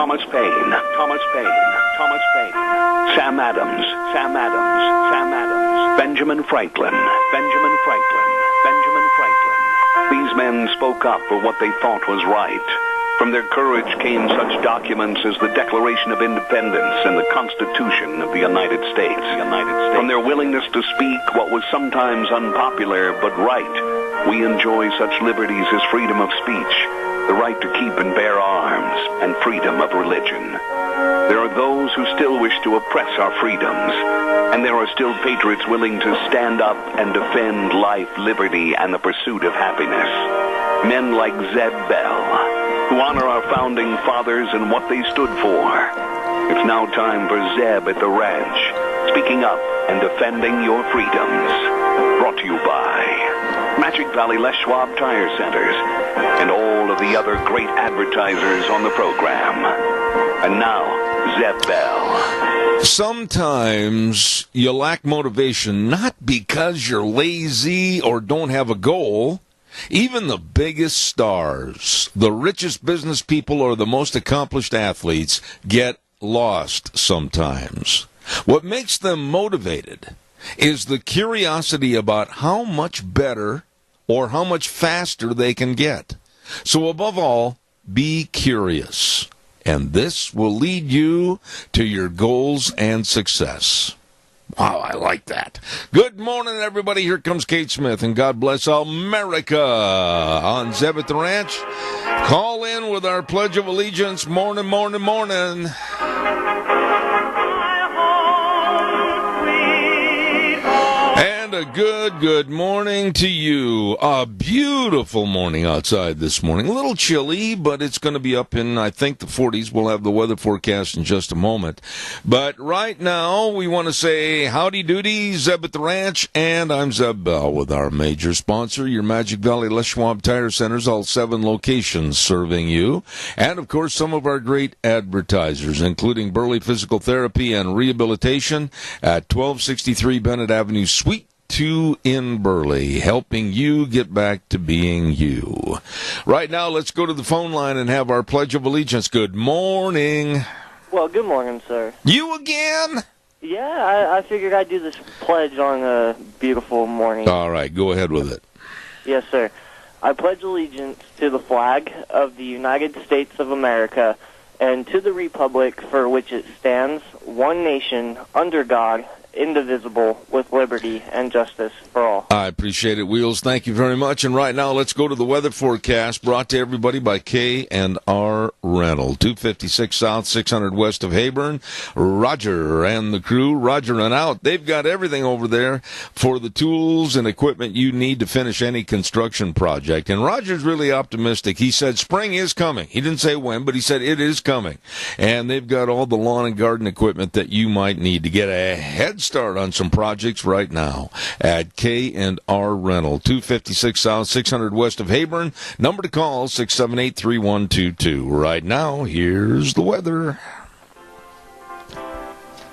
Thomas Paine, Thomas Paine, Thomas Paine, Sam Adams, Sam Adams, Sam Adams, Benjamin Franklin, Benjamin Franklin, Benjamin Franklin. These men spoke up for what they thought was right. From their courage came such documents as the Declaration of Independence and the Constitution of the United States. From their willingness to speak what was sometimes unpopular but right, we enjoy such liberties as freedom of speech, the right to keep and bear arms, and freedom of religion. There are those who still wish to oppress our freedoms, and there are still patriots willing to stand up and defend life, liberty, and the pursuit of happiness. Men like Zeb Bell, who honor our founding fathers and what they stood for. It's now time for Zeb at the ranch, speaking up and defending your freedoms. Brought to you by Magic Valley Les Schwab Tire Centers and all of the other great advertisers on the program. And now, Zeb Bell. Sometimes you lack motivation, not because you're lazy or don't have a goal. Even the biggest stars, the richest business people, or the most accomplished athletes get lost sometimes. What makes them motivated is the curiosity about how much better or how much faster they can get. So above all, be curious, and this will lead you to your goals and success. Wow, I like that. Good morning, everybody. Here comes Kate Smith, and God bless America on Zeb at the Ranch. Call in with our Pledge of Allegiance. Morning, morning, morning. And a good morning to you. A beautiful morning outside this morning. A little chilly, but it's going to be up in, I think, the 40s. We'll have the weather forecast in just a moment. But right now, we want to say howdy doody, Zeb at the Ranch, and I'm Zeb Bell with our major sponsor, your Magic Valley Les Schwab Tire Centers, all 7 locations serving you. And, of course, some of our great advertisers, including Burley Physical Therapy and Rehabilitation at 1263 Bennett Avenue, Suite 2 in Burley, helping you get back to being you. Right now, let's go to the phone line and have our Pledge of Allegiance. Good morning. Well, good morning, sir. You again? Yeah, I figured I'd do this pledge on a beautiful morning. All right, go ahead with it. Yes, sir. I pledge allegiance to the flag of the United States of America and to the republic for which it stands, one nation, under God, indivisible, with liberty and justice for all. I appreciate it, Wheels. Thank you very much. And right now, let's go to the weather forecast brought to everybody by K&R Rental. 256 South, 600 west of Hayburn. Roger and the crew, Roger and out. They've got everything over there for the tools and equipment you need to finish any construction project. And Roger's really optimistic. He said spring is coming. He didn't say when, but he said it is coming. And they've got all the lawn and garden equipment that you might need to get a head start on some projects right now at K&R Rental, 256 South, 600 west of Hayburn. Number to call, 678-3122. Right now, here's the weather.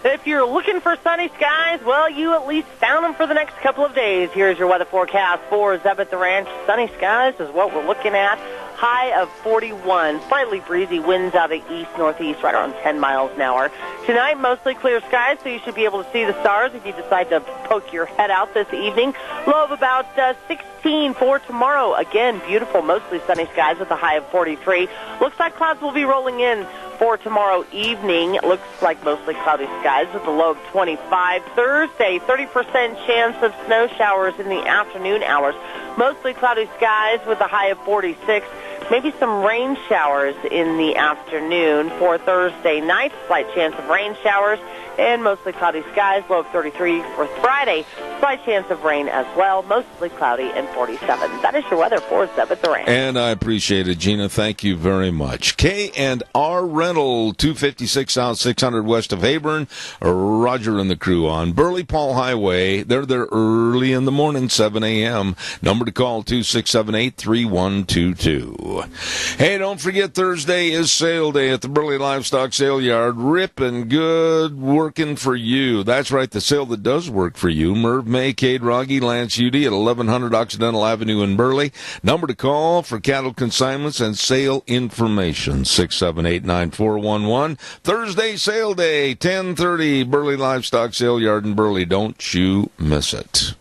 If you're looking for sunny skies, well, you at least found them for the next couple of days. Here's your weather forecast for Zeb at the Ranch. Sunny skies is what we're looking at. High of 41, slightly breezy winds out of east-northeast, right around 10 miles an hour. Tonight, mostly clear skies, so you should be able to see the stars if you decide to poke your head out this evening. Low of about 16 for tomorrow. Again, beautiful, mostly sunny skies with a high of 43. Looks like clouds will be rolling in for tomorrow evening. It looks like mostly cloudy skies with a low of 25. Thursday, 30% chance of snow showers in the afternoon hours. Mostly cloudy skies with a high of 46. Maybe some rain showers in the afternoon for Thursday night. Slight chance of rain showers and mostly cloudy skies. Low of 33 for Friday. Slight chance of rain as well. Mostly cloudy and 47. That is your weather for Zeb at the Ranch. And I appreciate it, Gina. Thank you very much. K&R Rental, 256 South, 600 west of Hayburn. Roger and the crew on Burley Paul Highway. They're there early in the morning, 7 a.m. Number to call, 2678-3122. you. Hey, don't forget Thursday is sale day at the Burley Livestock Sale Yard. Ripping good, working for you. That's right, the sale that does work for you. Merv, May, Cade, Rogge, Lance, Udy at 1100 Occidental Avenue in Burley. Number to call for cattle consignments and sale information, 678-9411. Thursday sale day, 10:30, Burley Livestock Sale Yard in Burley. Don't you miss it.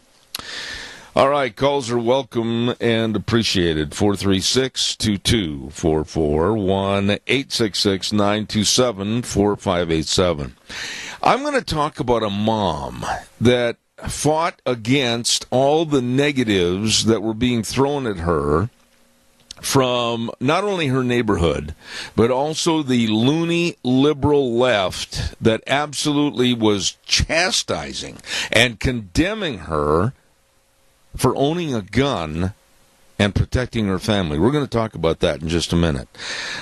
All right, calls are welcome and appreciated. 436-2244, 1-866-927-4587. I'm going to talk about a mom that fought against all the negatives that were being thrown at her from not only her neighborhood, but also the loony liberal left that absolutely was chastising and condemning her for owning a gun and protecting her family. We're going to talk about that in just a minute.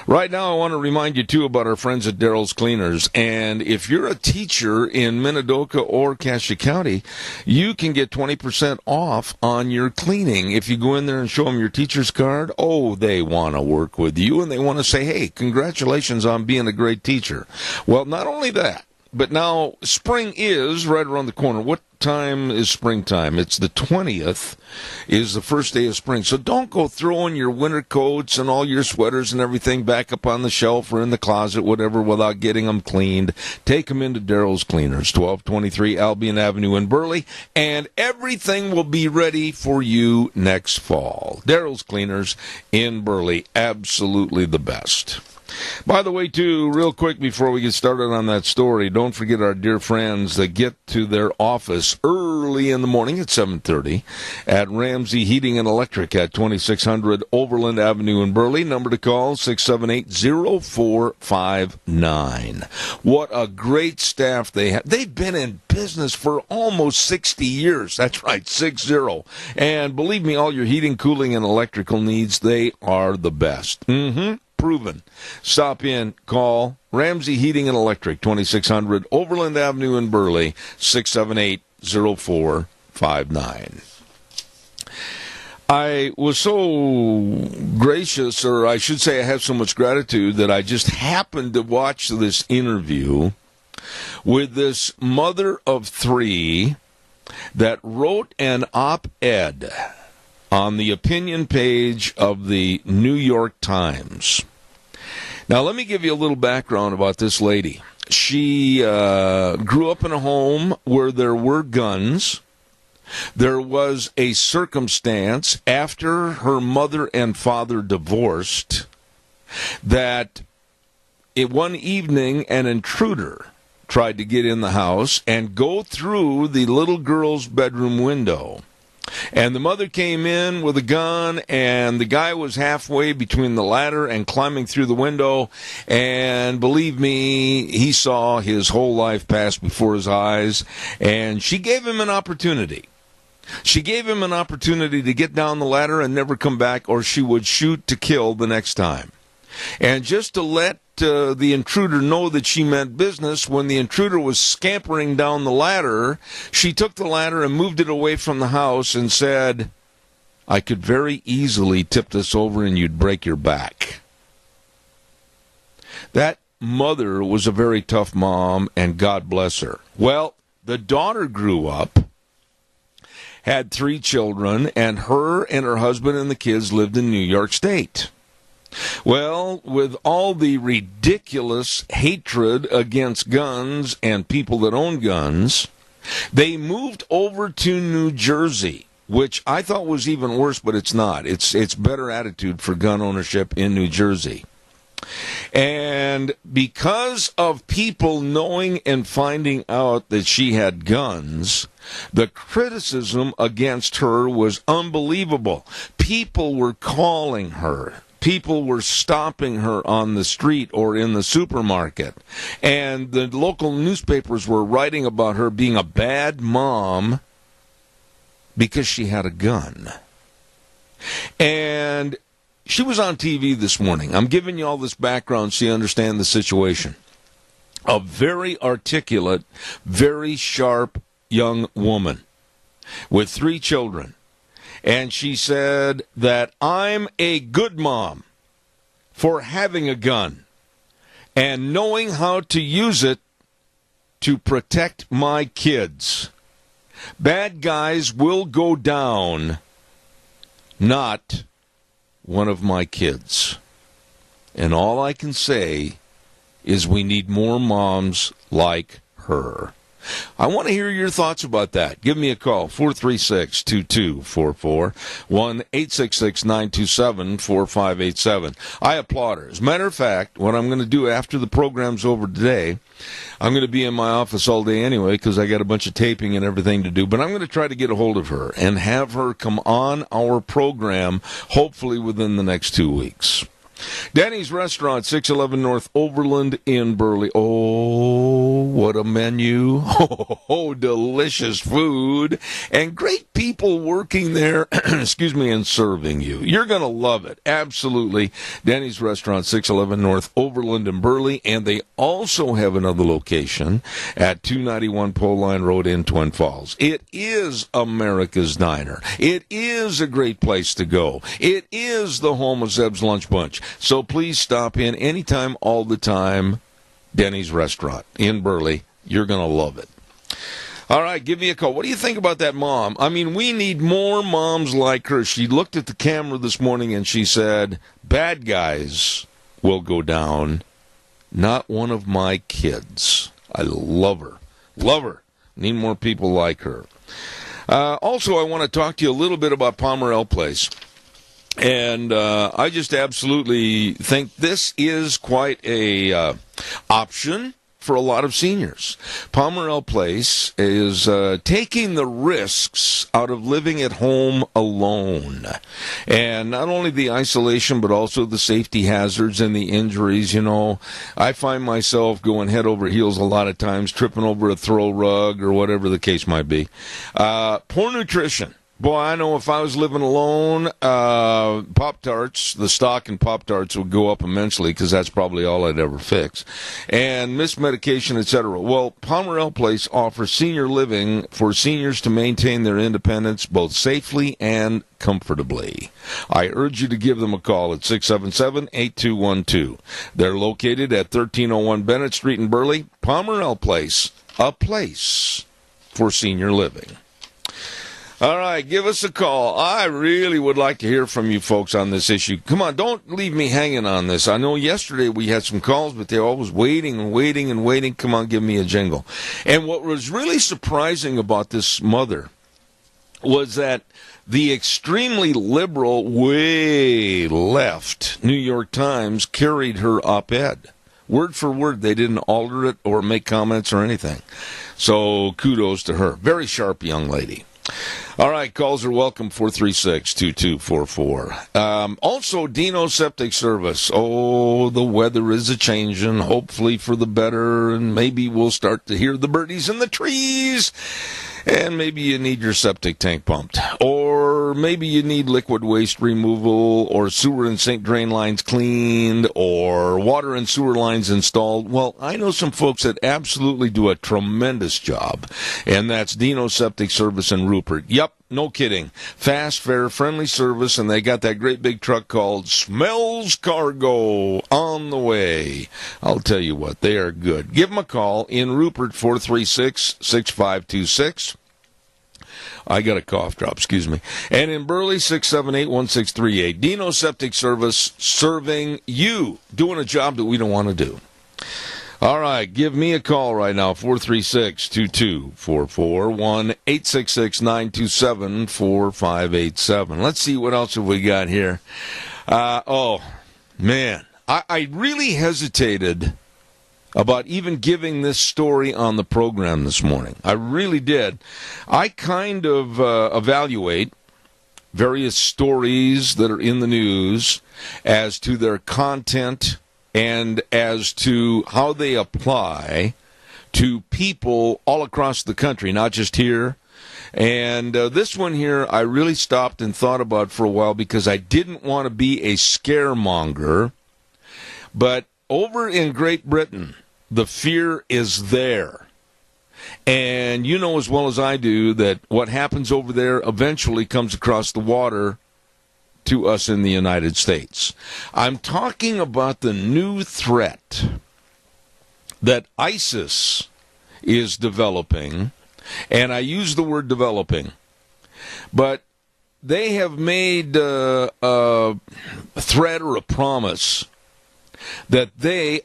Right now, I want to remind you, too, about our friends at Daryl's Cleaners. And if you're a teacher in Minidoka or Cassia County, you can get 20% off on your cleaning. If you go in there and show them your teacher's card, they want to work with you, and they want to say, hey, congratulations on being a great teacher. Well, not only that, but now spring is right around the corner. What time is springtime? It's the 20th is the first day of spring. So don't go throwing your winter coats and all your sweaters and everything back up on the shelf or in the closet, whatever, without getting them cleaned. Take them into Daryl's Cleaners, 1223 Albion Avenue in Burley, and everything will be ready for you next fall. Daryl's Cleaners in Burley, absolutely the best. By the way, too, real quick before we get started on that story, don't forget our dear friends that get to their office early in the morning at 7:30 at Ramsey Heating and Electric at 2600 Overland Avenue in Burley. Number to call, 678-0459. What a great staff they have. They've been in business for almost 60 years. That's right, 60. And believe me, all your heating, cooling, and electrical needs, they are the best. Proven. Stop in, call Ramsey Heating and Electric, 2600 Overland Avenue in Burley, 678-0459. I was so gracious, or I should say I have so much gratitude, that I just happened to watch this interview with this mother of three that wrote an op-ed on the opinion page of the New York Times. Now, let me give you a little background about this lady. She grew up in a home where there were guns. There was a circumstance after her mother and father divorced that one evening an intruder tried to get in the house and go through the little girl's bedroom window. And the mother came in with a gun, and the guy was halfway between the ladder and climbing through the window. And believe me, he saw his whole life pass before his eyes. And she gave him an opportunity. She gave him an opportunity to get down the ladder and never come back, or she would shoot to kill the next time. And just to let the intruder know that she meant business, when the intruder was scampering down the ladder, she took the ladder and moved it away from the house and said, I could very easily tip this over and you'd break your back. That mother was a very tough mom, and God bless her. Well, the daughter grew up, had 3 children, and her husband and the kids lived in New York State. Well, with all the ridiculous hatred against guns and people that own guns, they moved over to New Jersey, which I thought was even worse, but it's not. It's better attitude for gun ownership in New Jersey. And because of people knowing and finding out that she had guns, the criticism against her was unbelievable. People were calling her. People were stopping her on the street or in the supermarket. And the local newspapers were writing about her being a bad mom because she had a gun. And she was on TV this morning. I'm giving you all this background so you understand the situation. A very articulate, very sharp young woman with 3 children. And she said that I'm a good mom. for having a gun and knowing how to use it to protect my kids. Bad guys will go down, not one of my kids. And all I can say is we need more moms like her. I want to hear your thoughts about that. Give me a call, 436-2244, 1-866-927-4587. I applaud her. As a matter of fact, what I'm going to do after the program's over today, I'm going to be in my office all day anyway because I got a bunch of taping and everything to do, but I'm going to try to get a hold of her and have her come on our program, hopefully within the next 2 weeks. Denny's Restaurant, 611 North Overland in Burley. Oh, what a menu. Oh, delicious food. And great people working there, excuse me, and serving you. You're going to love it. Absolutely. Denny's Restaurant, 611 North Overland in Burley. And they also have another location at 291 Pole Line Road in Twin Falls. It is America's Diner. It is a great place to go. It is the home of Zeb's Lunch Bunch. So please stop in anytime, all the time. Denny's Restaurant in Burley. You're going to love it. All right, give me a call. What do you think about that mom? I mean, we need more moms like her. She looked at the camera this morning and she said, bad guys will go down, not one of my kids. I love her. Love her. Need more people like her. Also, I want to talk to you a little bit about Pomerelle Place. And I just absolutely think this is quite a option for a lot of seniors. Pomerelle Place is taking the risks out of living at home alone. And not only the isolation, but also the safety hazards and the injuries. You know, I find myself going head over heels a lot of times, tripping over a throw rug or whatever the case might be. Poor nutrition. Boy, I know if I was living alone, Pop-Tarts, the stock in Pop-Tarts would go up immensely because that's probably all I'd ever fix. And missed medication, etc. Well, Pomerelle Place offers senior living for seniors to maintain their independence both safely and comfortably. I urge you to give them a call at 677-8212. They're located at 1301 Bennett Street in Burley. Pomerelle Place, a place for senior living. All right, give us a call. I really would like to hear from you folks on this issue. Come on, don't leave me hanging on this. I know yesterday we had some calls, but they're always waiting and waiting and waiting. Come on, give me a jingle. And what was really surprising about this mother was that the extremely liberal, way left New York Times carried her op-ed. Word for word, they didn't alter it or make comments or anything. So kudos to her. Very sharp young lady. All right, calls are welcome, 436-2244. Also, Dino Septic Service. Oh, the weather is a-changing, hopefully for the better, and maybe we'll start to hear the birdies in the trees. And maybe you need your septic tank pumped. Or maybe you need liquid waste removal, or sewer and sink drain lines cleaned, or water and sewer lines installed. Well, I know some folks that absolutely do a tremendous job, and that's Dino Septic Service in Rupert. Yep, no kidding. Fast, fair, friendly service, and they got that great big truck called Smells Cargo on the way. I'll tell you what, they are good. Give them a call in Rupert, 436-6526. I got a cough drop, excuse me. And in Burley, 678-1638. Dino Septic Service, serving you, doing a job that we don't want to do. All right, give me a call right now, 436-2244, 1-866-927-4587. Let's see what else have we got here. Oh, man, I really hesitated about even giving this story on the program this morning. I really did. I kind of evaluate various stories that are in the news as to their content and as to how they apply to people all across the country, not just here. And this one here, I really stopped and thought about for a while because I didn't want to be a scaremonger. But over in Great Britain, the fear is there. And you know as well as I do that what happens over there eventually comes across the water to us in the United States. I'm talking about the new threat that ISIS is developing, and I use the word developing, but they have made a threat or a promise that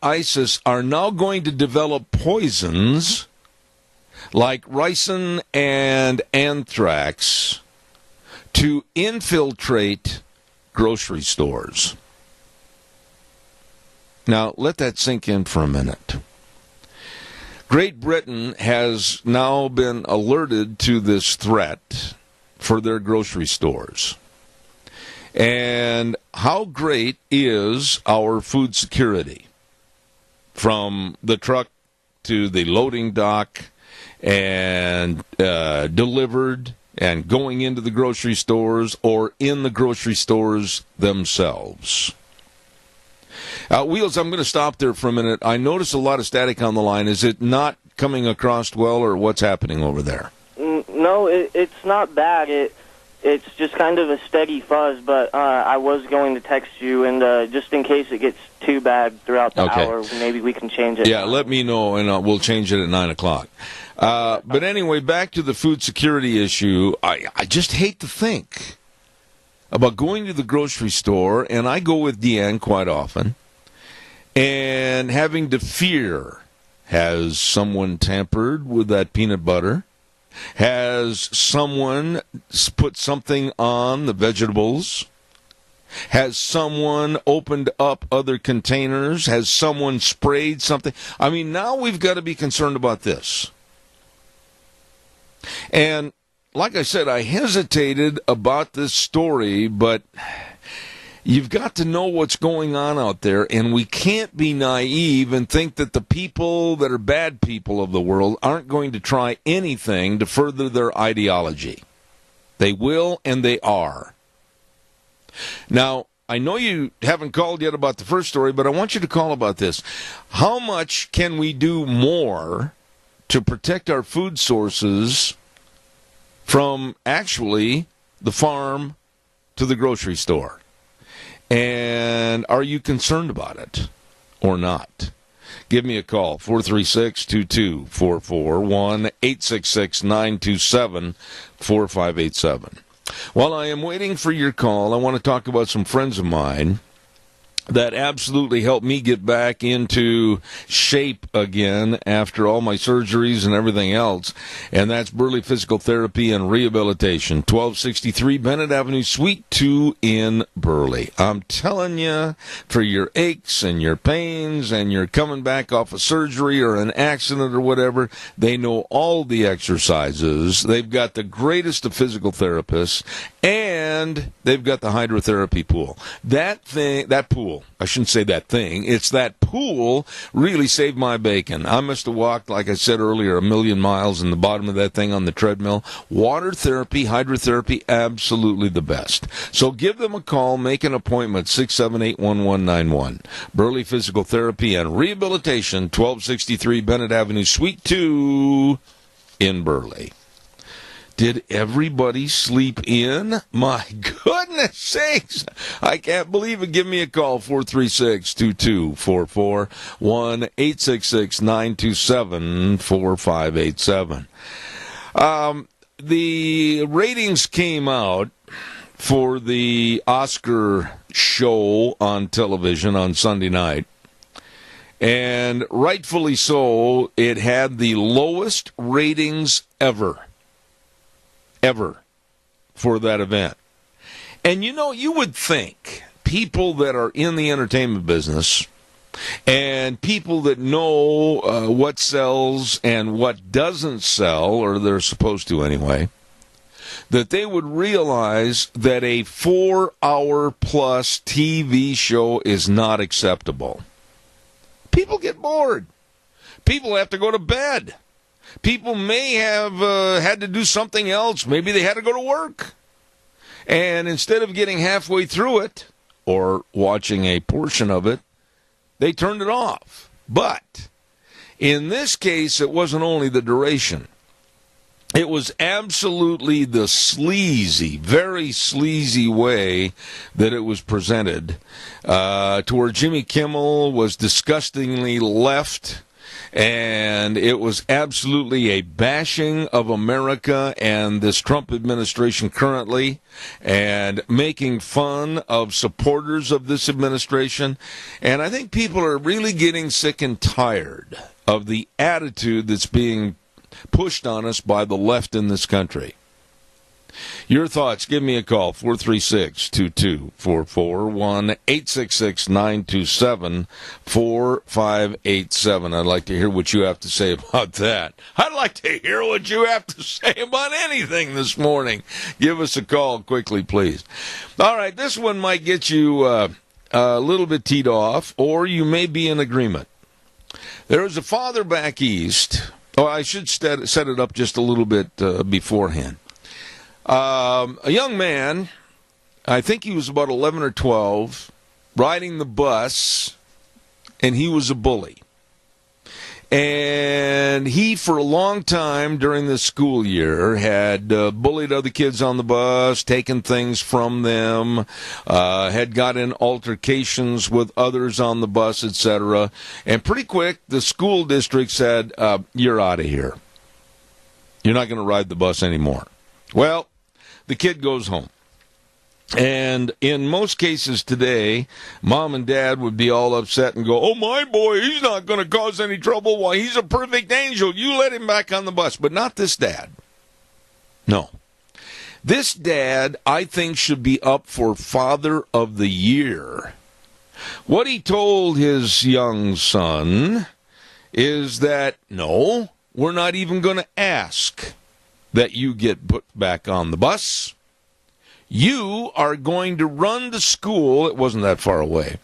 ISIS, are now going to develop poisons like ricin and anthrax to infiltrate grocery stores. Now, let that sink in for a minute. Great Britain has now been alerted to this threat for their grocery stores. And how great is our food security? From the truck to the loading dock and delivered and going into the grocery stores or in the grocery stores themselves. Wheels, I'm going to stop there for a minute. I notice a lot of static on the line. Is it not coming across well, or what's happening over there? No, it's not bad. It's just kind of a steady fuzz, but I was going to text you, and just in case it gets too bad throughout the hour, maybe we can change it. Yeah, let me know, and we'll change it at 9 o'clock. But anyway, back to the food security issue. I just hate to think about going to the grocery store, and I go with Deanne quite often, and having to fear, has someone tampered with that peanut butter? Has someone put something on the vegetables? Has someone opened up other containers? Has someone sprayed something? I mean, now we've got to be concerned about this. And like I said, I hesitated about this story, but you've got to know what's going on out there, and we can't be naive and think that the people that are bad people of the world aren't going to try anything to further their ideology. They will, and they are. Now, I know you haven't called yet about the first story, but I want you to call about this. How much can we do more to protect our food sources from actually the farm to the grocery store? And are you concerned about it or not? Give me a call, 436-2244, 1-866-927-4587. While I am waiting for your call, I want to talk about some friends of mine that absolutely helped me get back into shape again after all my surgeries and everything else. And that's Burley Physical Therapy and Rehabilitation, 1263 Bennett Avenue, Suite 2 in Burley. I'm telling you, for your aches and your pains and you're coming back off a surgery or an accident or whatever, they know all the exercises. They've got the greatest of physical therapists, and they've got the hydrotherapy pool. That pool, I shouldn't say that thing, it's that pool really saved my bacon. I must have walked, like I said earlier, 1,000,000 miles in the bottom of that thing on the treadmill. Water therapy, hydrotherapy, absolutely the best. So give them a call, make an appointment, 678-1191. Burley Physical Therapy and Rehabilitation, 1263 Bennett Avenue, Suite 2 in Burley. Did everybody sleep in? My goodness sakes. I can't believe it. Give me a call, 436-2244, 1-866-927-4587. The ratings came out for the Oscar show on television on Sunday night. And rightfully so, it had the lowest ratings ever for that event. And you would think people that are in the entertainment business and people that know what sells and what doesn't sell, or they're supposed to anyway, that they would realize that a 4-hour-plus TV show is not acceptable. People get bored. People have to go to bed. People may have had to do something else. Maybe they had to go to work. And instead of getting halfway through it, or watching a portion of it, they turned it off. But in this case, it wasn't only the duration. It was absolutely the sleazy, very sleazy way that it was presented, to where Jimmy Kimmel was disgustingly left, and it was absolutely a bashing of America and this Trump administration currently, and making fun of supporters of this administration. And I think people are really getting sick and tired of the attitude that's being pushed on us by the left in this country. Your thoughts, give me a call, 436-2244, 1-866-927-4587. I'd like to hear what you have to say about that. I'd like to hear what you have to say about anything this morning. Give us a call quickly, please. All right, this one might get you a little bit teed off, or you may be in agreement. There was a father back east. Oh, I should set it up just a little bit beforehand. A young man, I think he was about 11 or 12, riding the bus, and he was a bully. And he, for a long time during the school year, had bullied other kids on the bus, taken things from them, had got in altercations with others on the bus, etc. And pretty quick, the school district said, you're out of here. You're not going to ride the bus anymore. Well, the kid goes home. And in most cases today, mom and dad would be all upset and go, oh, my boy, he's not going to cause any trouble. Why, he's a perfect angel. You let him back on the bus. But not this dad. No. This dad, I think, should be up for Father of the Year. What he told his young son is that, no, we're not even going to ask that you get put back on the bus. You are going to run to school. It wasn't that far away.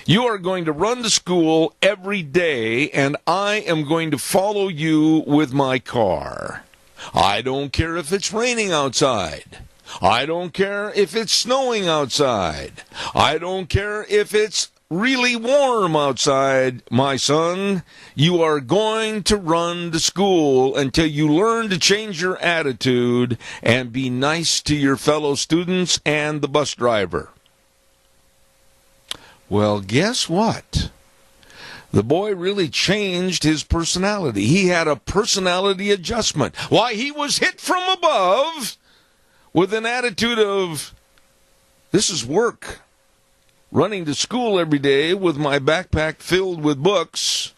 You are going to run to school every day, and I am going to follow you with my car. I don't care if it's raining outside. I don't care if it's snowing outside. I don't care if it's really warm outside, my son. You are going to run to school until you learn to change your attitude and be nice to your fellow students and the bus driver. Well, guess what? The boy really changed his personality. He had a personality adjustment. Why, he was hit from above with an attitude of, this is work. Running to school every day with my backpack filled with books,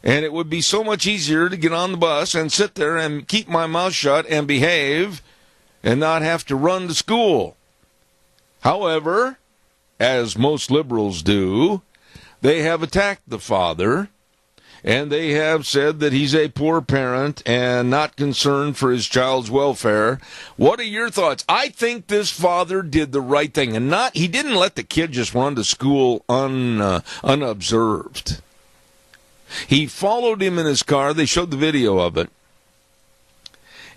and it would be so much easier to get on the bus and sit there and keep my mouth shut and behave and not have to run to school. However, as most liberals do, they have attacked the father, and they have said that he's a poor parent and not concerned for his child's welfare. What are your thoughts? I think this father did the right thing, and he didn't let the kid just run to school unobserved. He followed him in his car. They showed the video of it.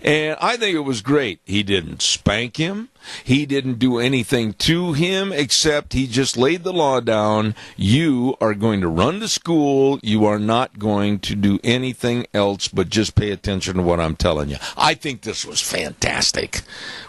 And I think it was great. He didn't spank him. He didn't do anything to him, except he just laid the law down. You are going to run to school. You are not going to do anything else but just pay attention to what I'm telling you. I think this was fantastic.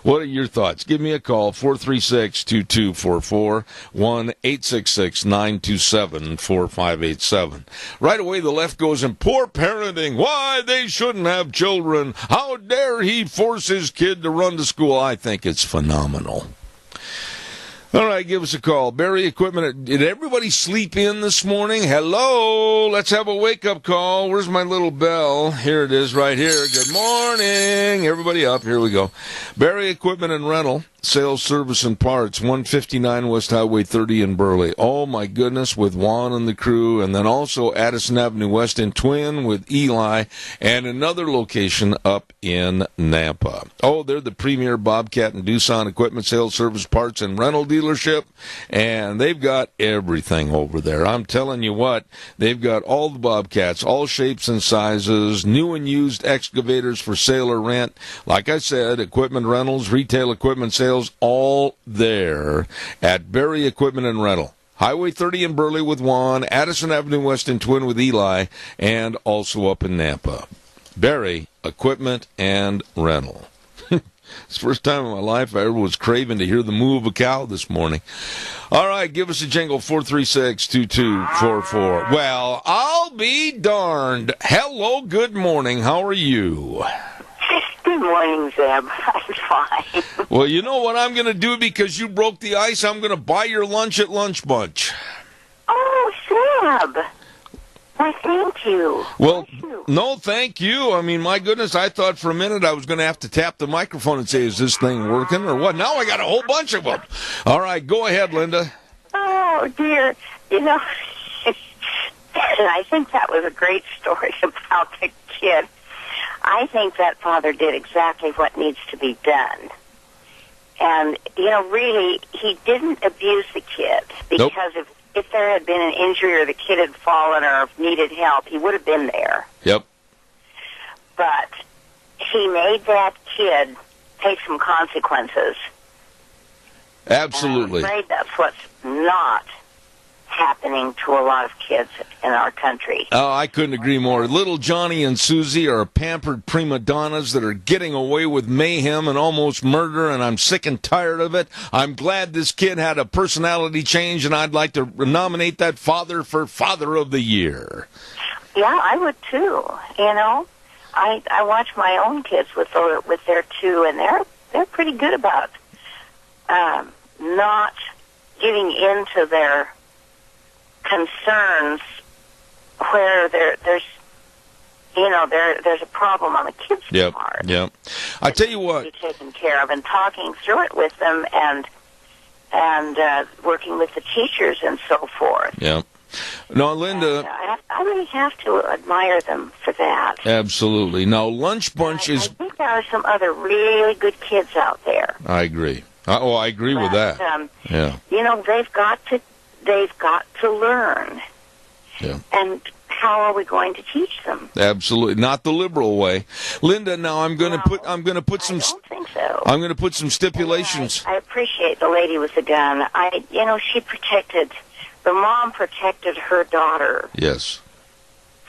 What are your thoughts? Give me a call, 436-2244, 1-866-927-4587. Right away, the left goes in poor parenting. Why, they shouldn't have children. How dare he force his kid to run to school? I think it's phenomenal. All right, give us a call. Barry Equipment. Did everybody sleep in this morning? Hello. Let's have a wake-up call. Where's my little bell? Here it is right here. Good morning. Everybody up. Here we go. Barry Equipment and Rental. Sales, service, and parts, 159 West Highway 30 in Burley. Oh, my goodness, with Juan and the crew. And then also Addison Avenue West in Twin with Eli. And another location up in Nampa. Oh, they're the premier Bobcat and Doosan equipment sales, service, parts, and rental dealership. And they've got everything over there. I'm telling you what, they've got all the Bobcats, all shapes and sizes, new and used excavators for sale or rent. Like I said, equipment rentals, retail equipment sales, all there at Barry Equipment and Rental. Highway 30 in Burley with Juan, Addison Avenue West in Twin with Eli, and also up in Nampa. Barry Equipment and Rental. It's the first time in my life I ever was craving to hear the moo of a cow this morning. All right, give us a jingle, 436-2244. Well, I'll be darned. Hello, good morning. How are you? Good morning, Zeb. I'm fine. Well, you know what I'm going to do because you broke the ice? I'm going to buy your lunch at Lunch Bunch. Oh, Zeb. Why, thank you. Well, Thank you. no, thank you. I mean, my goodness, I thought for a minute I was going to have to tap the microphone and say, is this thing working or what? Now I got a whole bunch of them. All right, go ahead, Linda. Oh, dear. You know, I think that was a great story about the kid. I think that father did exactly what needs to be done. And, you know, really, he didn't abuse the kid because if there had been an injury or the kid had fallen or needed help, he would have been there. Yep. But he made that kid take some consequences. Absolutely. And I'm afraid that's what's not happening to a lot of kids in our country. Oh, I couldn't agree more. Little Johnny and Susie are pampered prima donnas that are getting away with mayhem and almost murder, and I'm sick and tired of it. I'm glad this kid had a personality change, and I'd like to nominate that father for Father of the Year. Yeah, I would too. You know, I watch my own kids with their two, and they're pretty good about not giving into their concerns where there's a problem on the kids' part. Yep. I tell you what, be taken care of, and talking through it with them, and working with the teachers and so forth. Yep. No, Linda, And, I really have to admire them for that. Absolutely. Now, Lunch Bunch is. I think there are some other really good kids out there. I agree. I agree with that. Yeah. You know, they've got to learn. Yeah. And how are we going to teach them? Absolutely, not the liberal way, Linda. Now I'm going to put some. I don't think so. I'm going to put some stipulations. I appreciate the lady with the gun. The mom protected her daughter. Yes.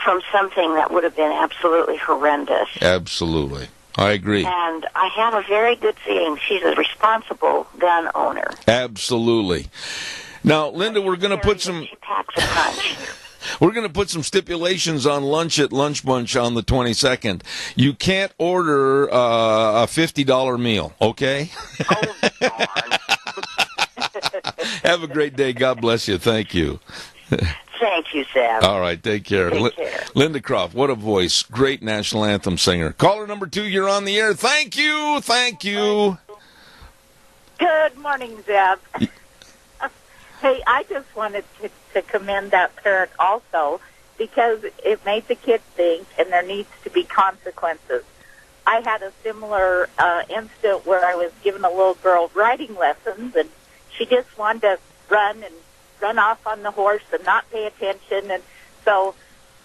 From something that would have been absolutely horrendous. Absolutely. I agree. And I have a very good feeling she's a responsible gun owner. Absolutely. Now, Linda, we're going to put some. She packs a punch. We're going to put some stipulations on lunch at Lunch Bunch on the 22nd. You can't order a $50 meal, okay? Oh, God. Have a great day. God bless you. Thank you. Thank you, Sam. All right, take care. Take care. Linda Croft, what a voice. Great national anthem singer. Caller number 2, you're on the air. Thank you. Good morning, Zeb. Hey, I just wanted to commend that parent also, because it made the kid think, and there needs to be consequences. I had a similar incident where I was giving a little girl riding lessons, and she just wanted to run off on the horse and not pay attention. And so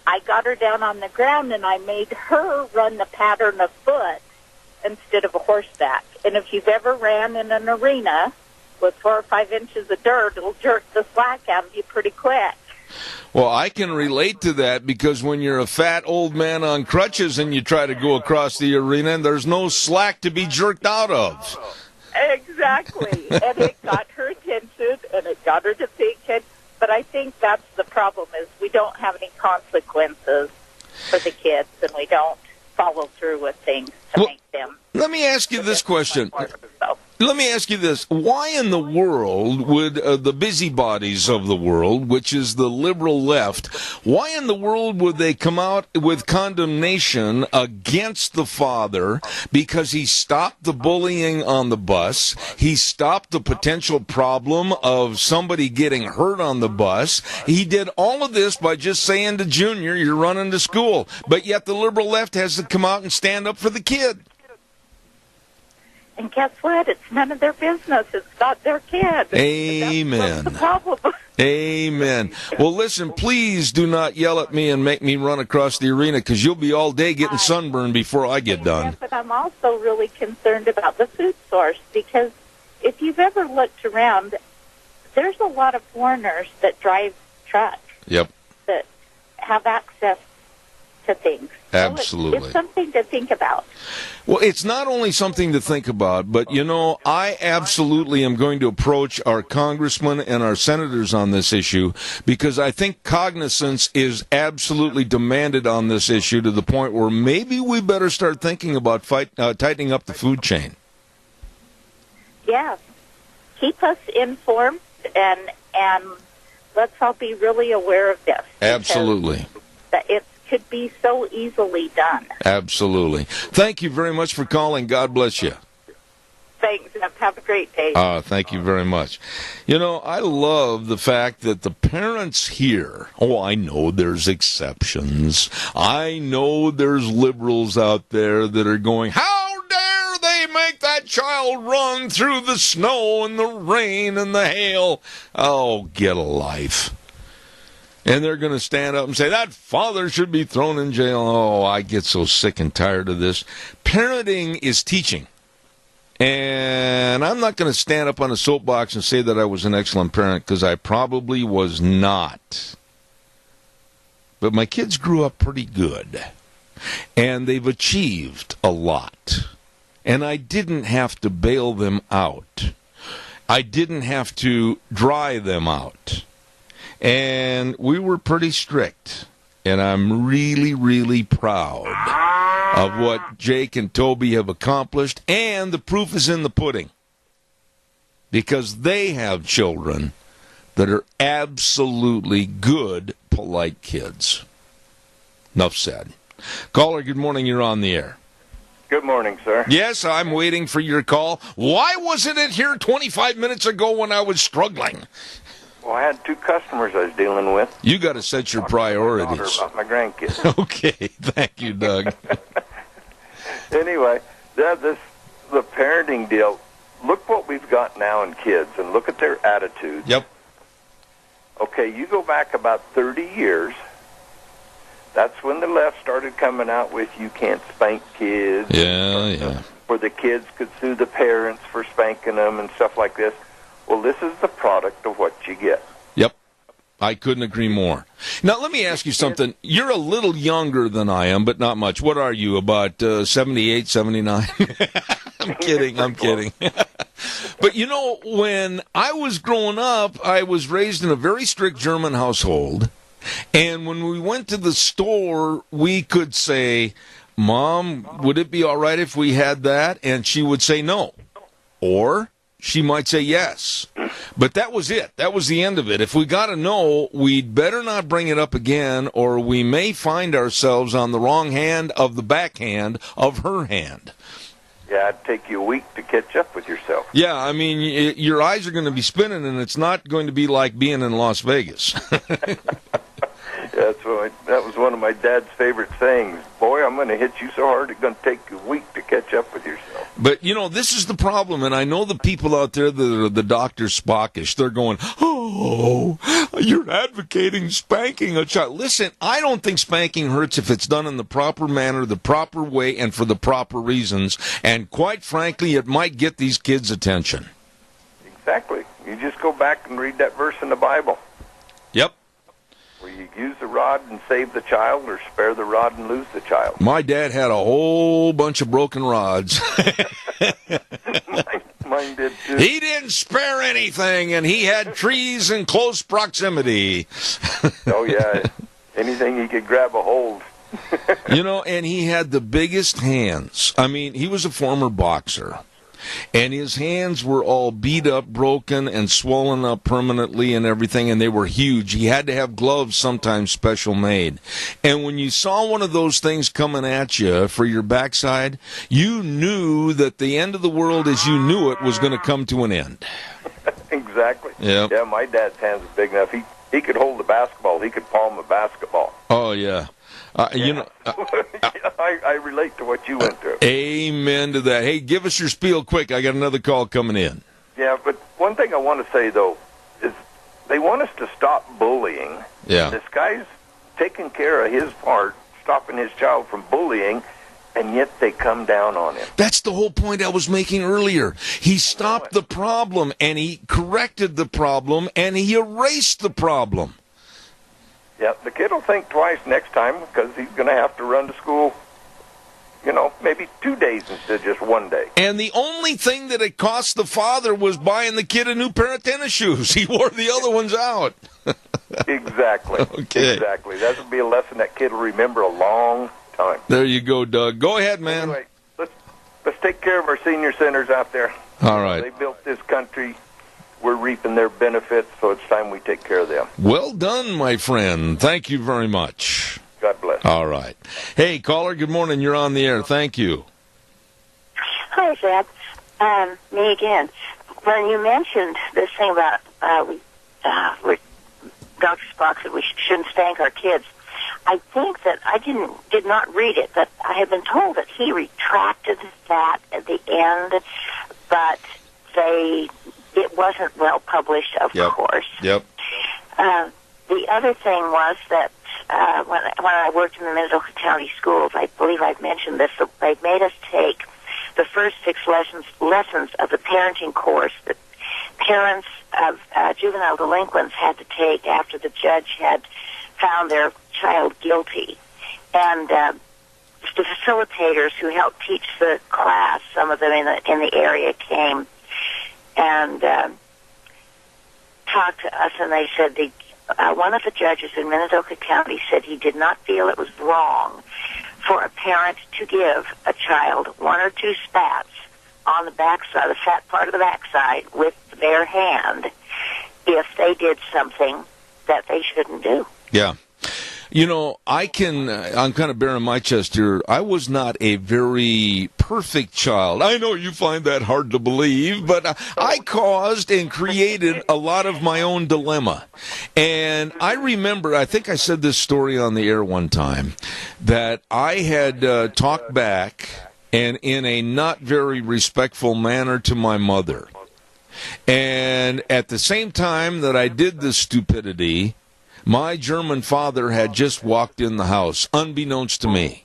I got her down on the ground, and I made her run the pattern of foot instead of a horseback. And if you've ever ran in an arena with 4 or 5 inches of dirt, it'll jerk the slack out of you pretty quick. Well, I can relate to that, because when you're a fat old man on crutches and you try to go across the arena, there's no slack to be jerked out of. Exactly. And it got her attention, and it got her to think it. But I think that's the problem, is we don't have any consequences for the kids, and we don't follow through with things to make them. Let me ask you this question. Let me ask you this. Why in the world would the busybodies of the world, which is the liberal left, why in the world would they come out with condemnation against the father because he stopped the bullying on the bus, he stopped the potential problem of somebody getting hurt on the bus, he did all of this by just saying to Junior, you're running to school, but yet the liberal left has to come out and stand up for the kid? And guess what? It's none of their business. It's not their kid. Amen. That's the problem. Amen. Well, listen, please do not yell at me and make me run across the arena, because you'll be all day getting sunburned before I get done. Yeah, but I'm also really concerned about the food source, because if you've ever looked around, there's a lot of foreigners that drive trucks. Yep. That have access to things. Absolutely. So it's something to think about. Well, it's not only something to think about, but, I absolutely am going to approach our congressmen and our senators on this issue, because I think cognizance is absolutely demanded on this issue, to the point where maybe we better start thinking about tightening up the food chain. Yeah. Keep us informed, and let's all be really aware of this. Absolutely. It could be so easily done. Absolutely. Thank you very much for calling. God bless you. Thanks. Have a great day. Thank you very much. I love the fact that the parents here, I know there's exceptions. I know there's liberals out there that are going, how dare they make that child run through the snow and the rain and the hail? Oh, get a life. And they're going to stand up and say, that father should be thrown in jail. Oh, I get so sick and tired of this. Parenting is teaching. And I'm not going to stand up on a soapbox and say that I was an excellent parent, because I probably was not. But my kids grew up pretty good. And they've achieved a lot. And I didn't have to bail them out. I didn't have to dry them out. And we were pretty strict. And I'm really, really proud of what Jake and Toby have accomplished. And the proof is in the pudding. Because they have children that are absolutely good, polite kids. Enough said. Caller, good morning. You're on the air. Good morning, sir. Yes, I'm waiting for your call. Why wasn't it here 25 minutes ago when I was struggling? Well, I had two customers I was dealing with. You got to set your priorities. About my grandkids. Okay, thank you, Doug. Anyway, the parenting deal. Look what we've got now in kids, and look at their attitudes. Yep. Okay, you go back about 30 years. That's when the left started coming out with you can't spank kids. Yeah. Where the kids could sue the parents for spanking them and stuff like this. Well, this is the product of what you get. Yep. I couldn't agree more. Now, let me ask you something. You're a little younger than I am, but not much. What are you, about 78, 79? I'm kidding. But, when I was growing up, I was raised in a very strict German household. And when we went to the store, we could say, Mom, would it be all right if we had that? And she would say no. Or she might say yes. But that was it. That was the end of it. If we got a no, we'd better not bring it up again, or we may find ourselves on the wrong hand of the backhand of her hand. Yeah, it'd take you a week to catch up with yourself. Yeah, I mean, your eyes are going to be spinning, and it's not going to be like being in Las Vegas. Yeah, that was one of my dad's favorite sayings. Boy, I'm going to hit you so hard it's going to take you a week to catch up with yourself. But, this is the problem, and I know the people out there that are the Dr. Spockish. They're going, oh, you're advocating spanking a child. Listen, I don't think spanking hurts if it's done in the proper manner, the proper way, and for the proper reasons. And quite frankly, it might get these kids' attention. Exactly. You just go back and read that verse in the Bible. Yep. Where you use the rod and save the child, or spare the rod and lose the child. My dad had a whole bunch of broken rods. Mine did too. He didn't spare anything, and he had trees in close proximity. Oh, yeah. Anything he could grab a hold. And he had the biggest hands. I mean, he was a former boxer. And his hands were all beat up, broken, and swollen up permanently and everything, and they were huge. He had to have gloves, sometimes special made. And when you saw one of those things coming at you for your backside, you knew that the end of the world as you knew it was going to come to an end. Exactly. Yep. Yeah, my dad's hands were big enough. He could hold a basketball. He could palm a basketball. Oh, yeah. I relate to what you went through. Amen to that. Hey, give us your spiel quick. I got another call coming in. Yeah, but one thing I want to say, though, is they want us to stop bullying. Yeah. This guy's taking care of his part, stopping his child from bullying, and yet they come down on him. That's the whole point I was making earlier. He stopped the problem, and he corrected the problem, and he erased the problem. Yeah, the kid will think twice next time because he's going to have to run to school, maybe 2 days instead of just 1 day. And the only thing that it cost the father was buying the kid a new pair of tennis shoes. He wore the other ones out. Exactly. Okay. Exactly. That will be a lesson that kid will remember a long time. There you go, Doug. Go ahead, man. Anyway, let's take care of our senior centers out there. All right. They built this country. We're reaping their benefits, so it's time we take care of them. Well done, my friend. Thank you very much. God bless. All right. Hey, caller, good morning. You're on the air. Thank you. Hi, Zeb. Me again. When you mentioned this thing about Dr. Spock said we shouldn't spank our kids, I think that I did not read it, but I have been told that he retracted that at the end, but it wasn't well published, of course. Yep. The other thing was that when I worked in the Minnesota County schools, I believe I've mentioned this, so they made us take the first 6 lessons of the parenting course that parents of juvenile delinquents had to take after the judge had found their child guilty. And the facilitators who helped teach the class, some of them in the area, came and talked to us, and they said one of the judges in Minnesota County said he did not feel it was wrong for a parent to give a child 1 or 2 spats on the backside, the fat part of the backside, with their hand if they did something that they shouldn't do. Yeah. I'm kind of bearing my chest here. I was not a very perfect child. I know you find that hard to believe, but I caused and created a lot of my own dilemma. And I remember, I think I said this story on the air one time, that I had talked back and in a not very respectful manner to my mother. And at the same time that I did this stupidity, my German father had just walked in the house, unbeknownst to me.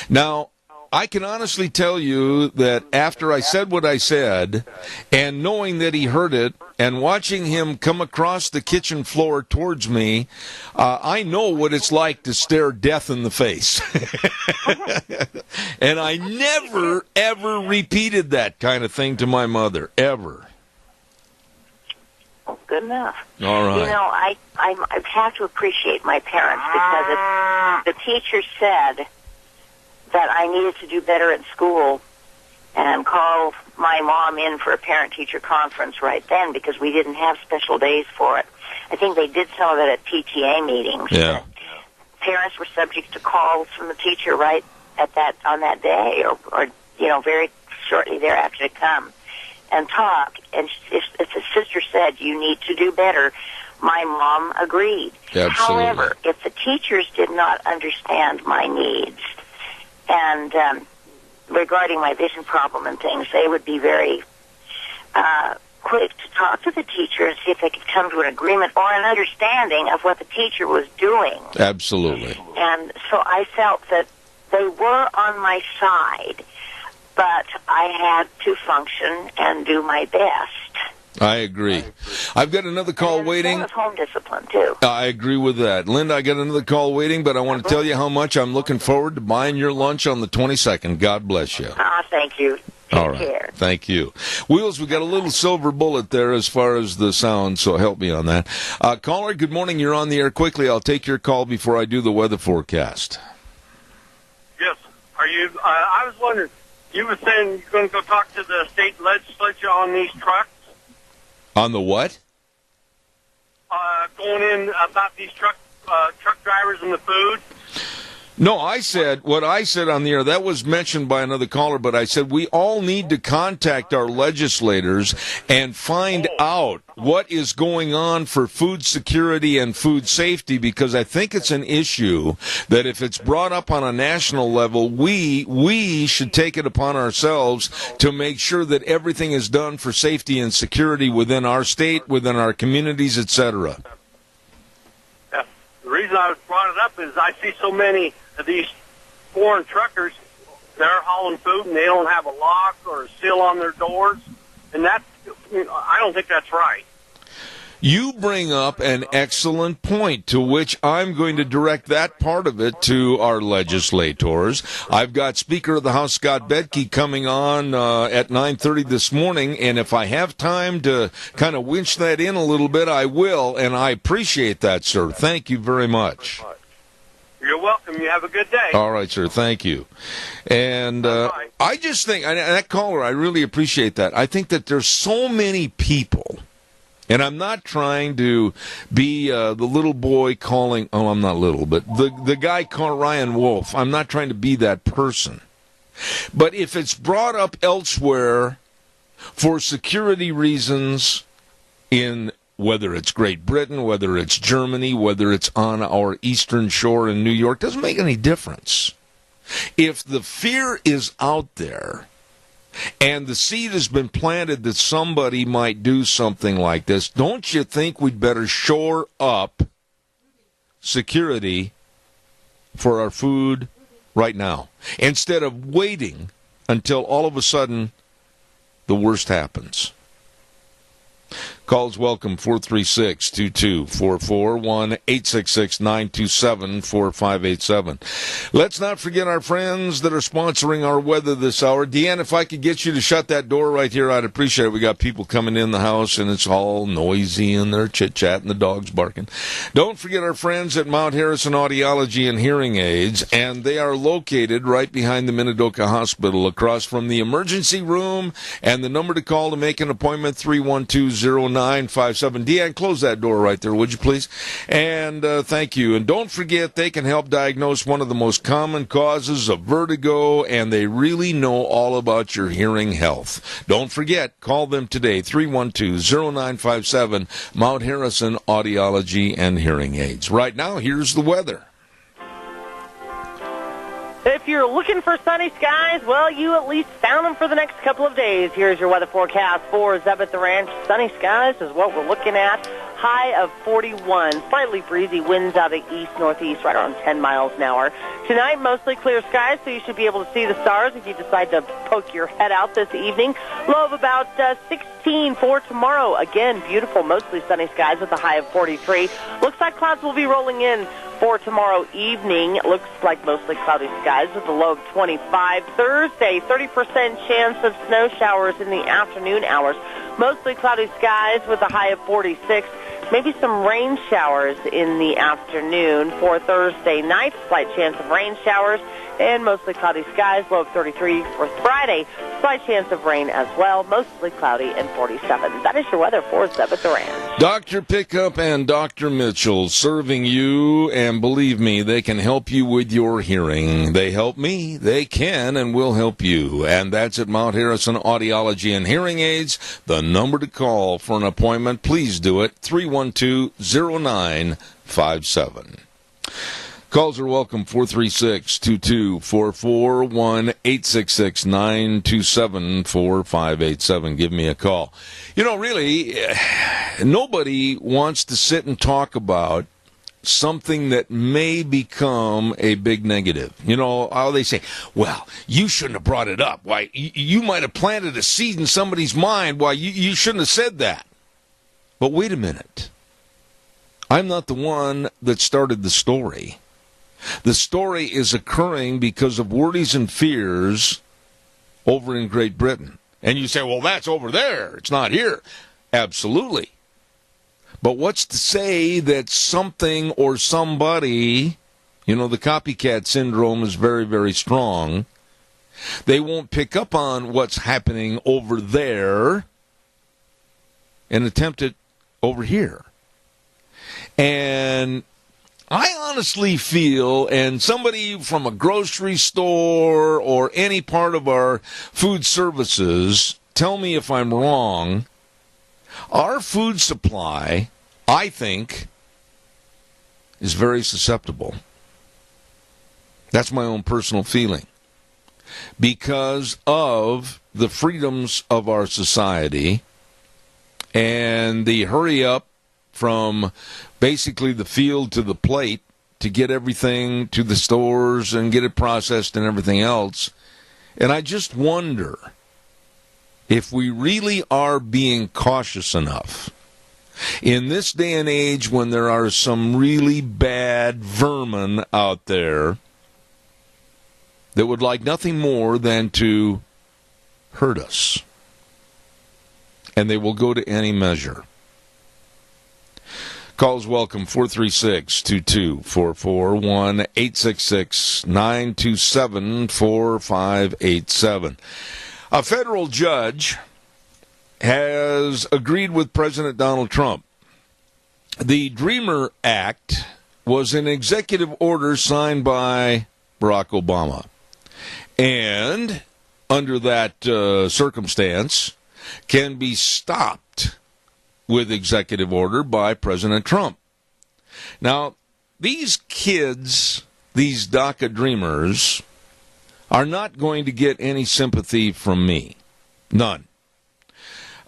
Now, I can honestly tell you that after I said what I said, and knowing that he heard it, and watching him come across the kitchen floor towards me, I know what it's like to stare death in the face. And I never, ever repeated that kind of thing to my mother, ever. Well, good enough. All right. I have to appreciate my parents, because if the teacher said that I needed to do better at school and call my mom in for a parent-teacher conference right then, because we didn't have special days for it. I think they did some of it at PTA meetings. Yeah. Parents were subject to calls from the teacher right on that day, or very shortly thereafter to come and talk. And if the sister said, you need to do better, my mom agreed. Absolutely. However, if the teachers did not understand my needs and regarding my vision problem and things, they would be very quick to talk to the teacher and see if they could come to an agreement or an understanding of what the teacher was doing. Absolutely. And so I felt that they were on my side, but I had to function and do my best. I agree. I've got another call waiting. As home discipline, too. I agree with that. Linda, I got another call waiting, but I want to tell you how much I'm looking forward to buying your lunch on the 22nd. God bless you. Thank you. Take All right. care. Thank you. Wheels, we got a little silver bullet there as far as the sound, so help me on that. Caller, good morning. You're on the air. Quickly, I'll take your call before I do the weather forecast. Yes. Are you? I was wondering, you were saying you're going to go talk to the state legislature on these trucks? On the what? Going in about these truck drivers and the food. No, what I said on the air, that was mentioned by another caller, but I said we all need to contact our legislators and find out what is going on for food security and food safety, because I think it's an issue that if it's brought up on a national level, we should take it upon ourselves to make sure that everything is done for safety and security within our state, within our communities, etc. Yeah. The reason I brought it up is I see so many of these foreign truckers, they're hauling food and they don't have a lock or a seal on their doors, and I don't think that's right. You bring up an excellent point, to which I'm going to direct that part of it to our legislators. I've got Speaker of the House Scott Bedke coming on at 9:30 this morning, and if I have time to kind of winch that in a little bit, I will, and I appreciate that, sir. Thank you very much. You're welcome. You have a good day. All right, sir. Thank you. And I just think, and that caller, I really appreciate that. I think that there's so many people, and I'm not trying to be the little boy calling, oh, I'm not little, but the guy called Ryan Wolf. I'm not trying to be that person. But if it's brought up elsewhere for security reasons, in whether it's Great Britain, whether it's Germany, whether it's on our eastern shore in New York, doesn't make any difference. If the fear is out there and the seed has been planted that somebody might do something like this, don't you think we'd better shore up security for our food right now, instead of waiting until all of a sudden the worst happens? Calls welcome, 436-2244, 1-866-927-4587. Let's not forget our friends that are sponsoring our weather this hour. Deanne, if I could get you to shut that door right here, I'd appreciate it. We got people coming in the house, and it's all noisy, and they're chit-chatting, the dog's barking. Don't forget our friends at Mount Harrison Audiology and Hearing Aids, and they are located right behind the Minidoka Hospital, across from the emergency room, and the number to call to make an appointment, 312-0957. Deanne, close that door right there, would you please? And thank you. And don't forget, they can help diagnose one of the most common causes of vertigo, and they really know all about your hearing health. Don't forget, call them today, 312-0957, Mount Harrison Audiology and Hearing Aids. Right now, here's the weather. If you're looking for sunny skies, well, you at least found them for the next couple of days. Here's your weather forecast for Zeb at the Ranch. Sunny skies is what we're looking at. High of 41. Slightly breezy winds out of east-northeast, right around 10 miles an hour. Tonight, mostly clear skies, so you should be able to see the stars if you decide to poke your head out this evening. Low of about 16 for tomorrow. Again, beautiful, mostly sunny skies with a high of 43. Looks like clouds will be rolling in for tomorrow evening. It looks like mostly cloudy skies with a low of 25. Thursday, 30% chance of snow showers in the afternoon hours. Mostly cloudy skies with a high of 46. Maybe some rain showers in the afternoon for Thursday night. Slight chance of rain showers and mostly cloudy skies. Low of 33 for Friday. Slight chance of rain as well. Mostly cloudy and 47. That is your weather for Zeb at the Ranch. Dr. Pickup and Dr. Mitchell serving you, and believe me, they can help you with your hearing. They help me. They can and will help you. And that's at Mount Harrison Audiology and Hearing Aids. The number to call for an appointment, please do it, 312-0957. Calls are welcome, 436-2244, 1-866-927-4587. Give me a call. You know, really, nobody wants to sit and talk about something that may become a big negative. You know, how they say, well, you shouldn't have brought it up. Why, you might have planted a seed in somebody's mind. Why, you shouldn't have said that. But wait a minute. I'm not the one that started the story. The story is occurring because of worries and fears over in Great Britain. And you say, well, that's over there. It's not here. Absolutely. But what's to say that something or somebody, you know, the copycat syndrome is very, very strong. They won't pick up on what's happening over there and attempt it over here. And I honestly feel, and somebody from a grocery store or any part of our food services, tell me if I'm wrong, our food supply, I think, is very susceptible. That's my own personal feeling. Because of the freedoms of our society and the hurry up from basically the field to the plate to get everything to the stores and get it processed and everything else. And I just wonder if we really are being cautious enough In this day and age when there are some really bad vermin out there that would like nothing more than to hurt us. And they will go to any measure. Calls welcome, 436-2244, 1-866-927-4587. A federal judge has agreed with President Donald Trump. The Dreamer Act was an executive order signed by Barack Obama. And under that circumstance, can be stopped with executive order by President Trump. Now, these kids, these DACA dreamers, are not going to get any sympathy from me. None.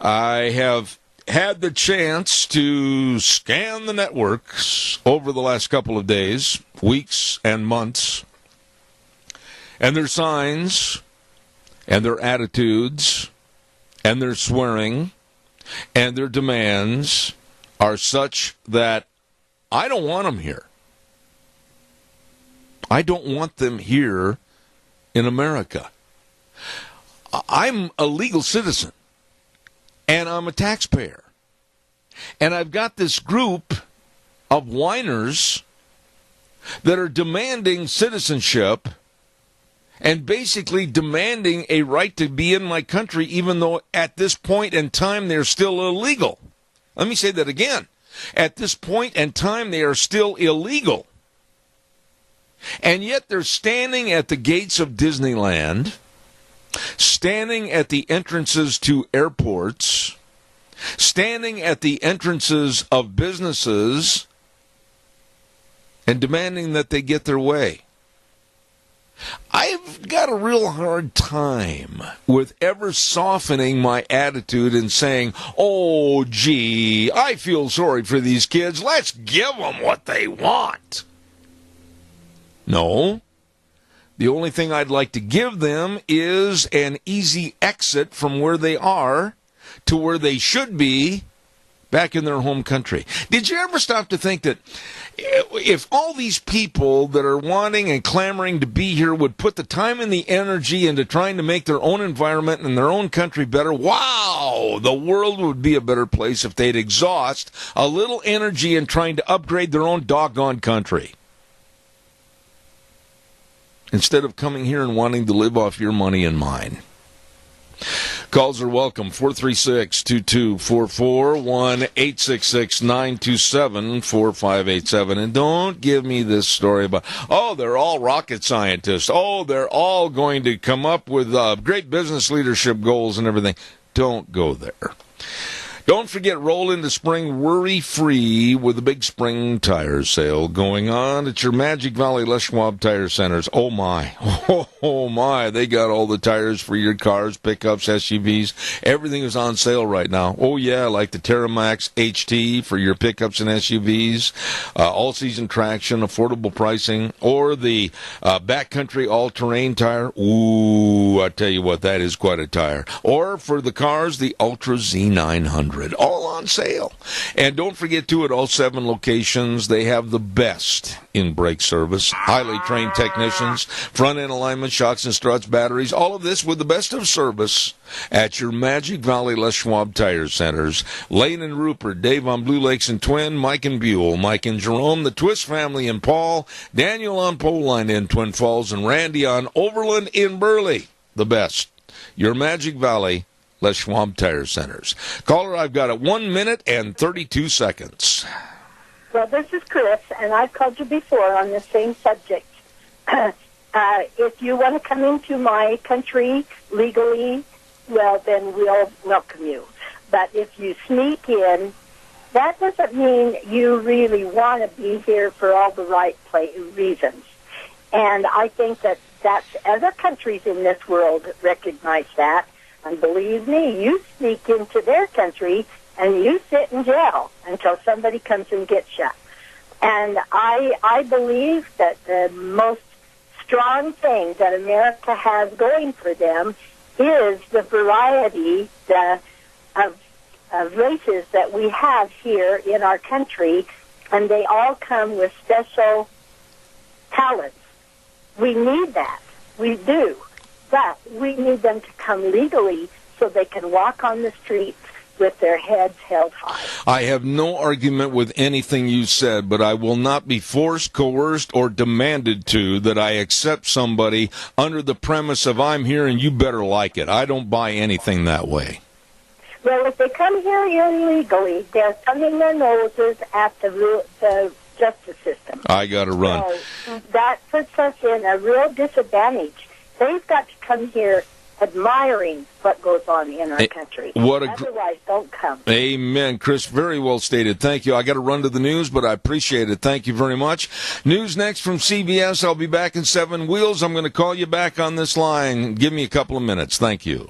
I have had the chance to scan the networks over the last couple of days, weeks, and months, and their signs, and their attitudes, and their swearing, and their demands are such that I don't want them here. I don't want them here in America. I'm a legal citizen, and I'm a taxpayer. And I've got this group of whiners that are demanding citizenship and basically demanding a right to be in my country, even though at this point in time they're still illegal. Let me say that again. At this point in time they are still illegal. And yet they're standing at the gates of Disneyland, standing at the entrances to airports, standing at the entrances of businesses, and demanding that they get their way. I've got a real hard time with ever softening my attitude and saying, oh, gee, I feel sorry for these kids. Let's give them what they want. No. The only thing I'd like to give them is an easy exit from where they are to where they should be back in their home country. Did you ever stop to think that if all these people that are wanting and clamoring to be here would put the time and the energy into trying to make their own environment and their own country better, wow, the world would be a better place if they'd exhaust a little energy in trying to upgrade their own doggone country, instead of coming here and wanting to live off your money and mine. Calls are welcome, 436-2244, 1-866-927-4587. And don't give me this story about, oh, they're all rocket scientists. Oh, they're all going to come up with great business leadership goals and everything. Don't go there. Don't forget, roll into spring worry-free with the big spring tire sale going on at your Magic Valley Les Schwab Tire Centers. Oh, my. Oh, my. They got all the tires for your cars, pickups, SUVs. Everything is on sale right now. Oh, yeah, like the Terramax HT for your pickups and SUVs, all-season traction, affordable pricing, or the backcountry all-terrain tire. Ooh, I tell you what, that is quite a tire. Or for the cars, the Ultra Z900. All on sale. And don't forget, too, at all 7 locations, they have the best in brake service, highly trained technicians, front-end alignment, shocks and struts, batteries, all of this with the best of service at your Magic Valley Les Schwab Tire Centers. Lane and Rupert, Dave on Blue Lakes and Twin, Mike and Buell, Mike and Jerome, the Twist family in Paul, Daniel on Poline in Twin Falls, and Randy on Overland in Burley. The best. Your Magic Valley Les Schwab Tire Centers. Caller, I've got it 1 minute and 32 seconds. Well, this is Chris, and I've called you before on the same subject. If you want to come into my country legally, well, then we'll welcome you. But if you sneak in, that doesn't mean you really want to be here for all the right reasons. And I think that other countries in this world recognize that. And believe me, you sneak into their country and you sit in jail until somebody comes and gets you. And I believe that the most strong thing that America has going for them is the variety of races that we have here in our country, and they all come with special talents. We need that. We do. But we need them to come legally so they can walk on the streets with their heads held high. I have no argument with anything you said, but I will not be forced, coerced, or demanded to that I accept somebody under the premise of I'm here and you better like it. I don't buy anything that way. Well, if they come here illegally, they're thumbing their noses at the justice system. I got to run. So that puts us in a real disadvantage. They've got to come here admiring what goes on in our country. Otherwise, don't come. Amen, Chris. Very well stated. Thank you. I got to run to the news, but I appreciate it. Thank you very much. News next from CBS. I'll be back in 7 Wheels. I'm going to call you back on this line. Give me a couple of minutes. Thank you.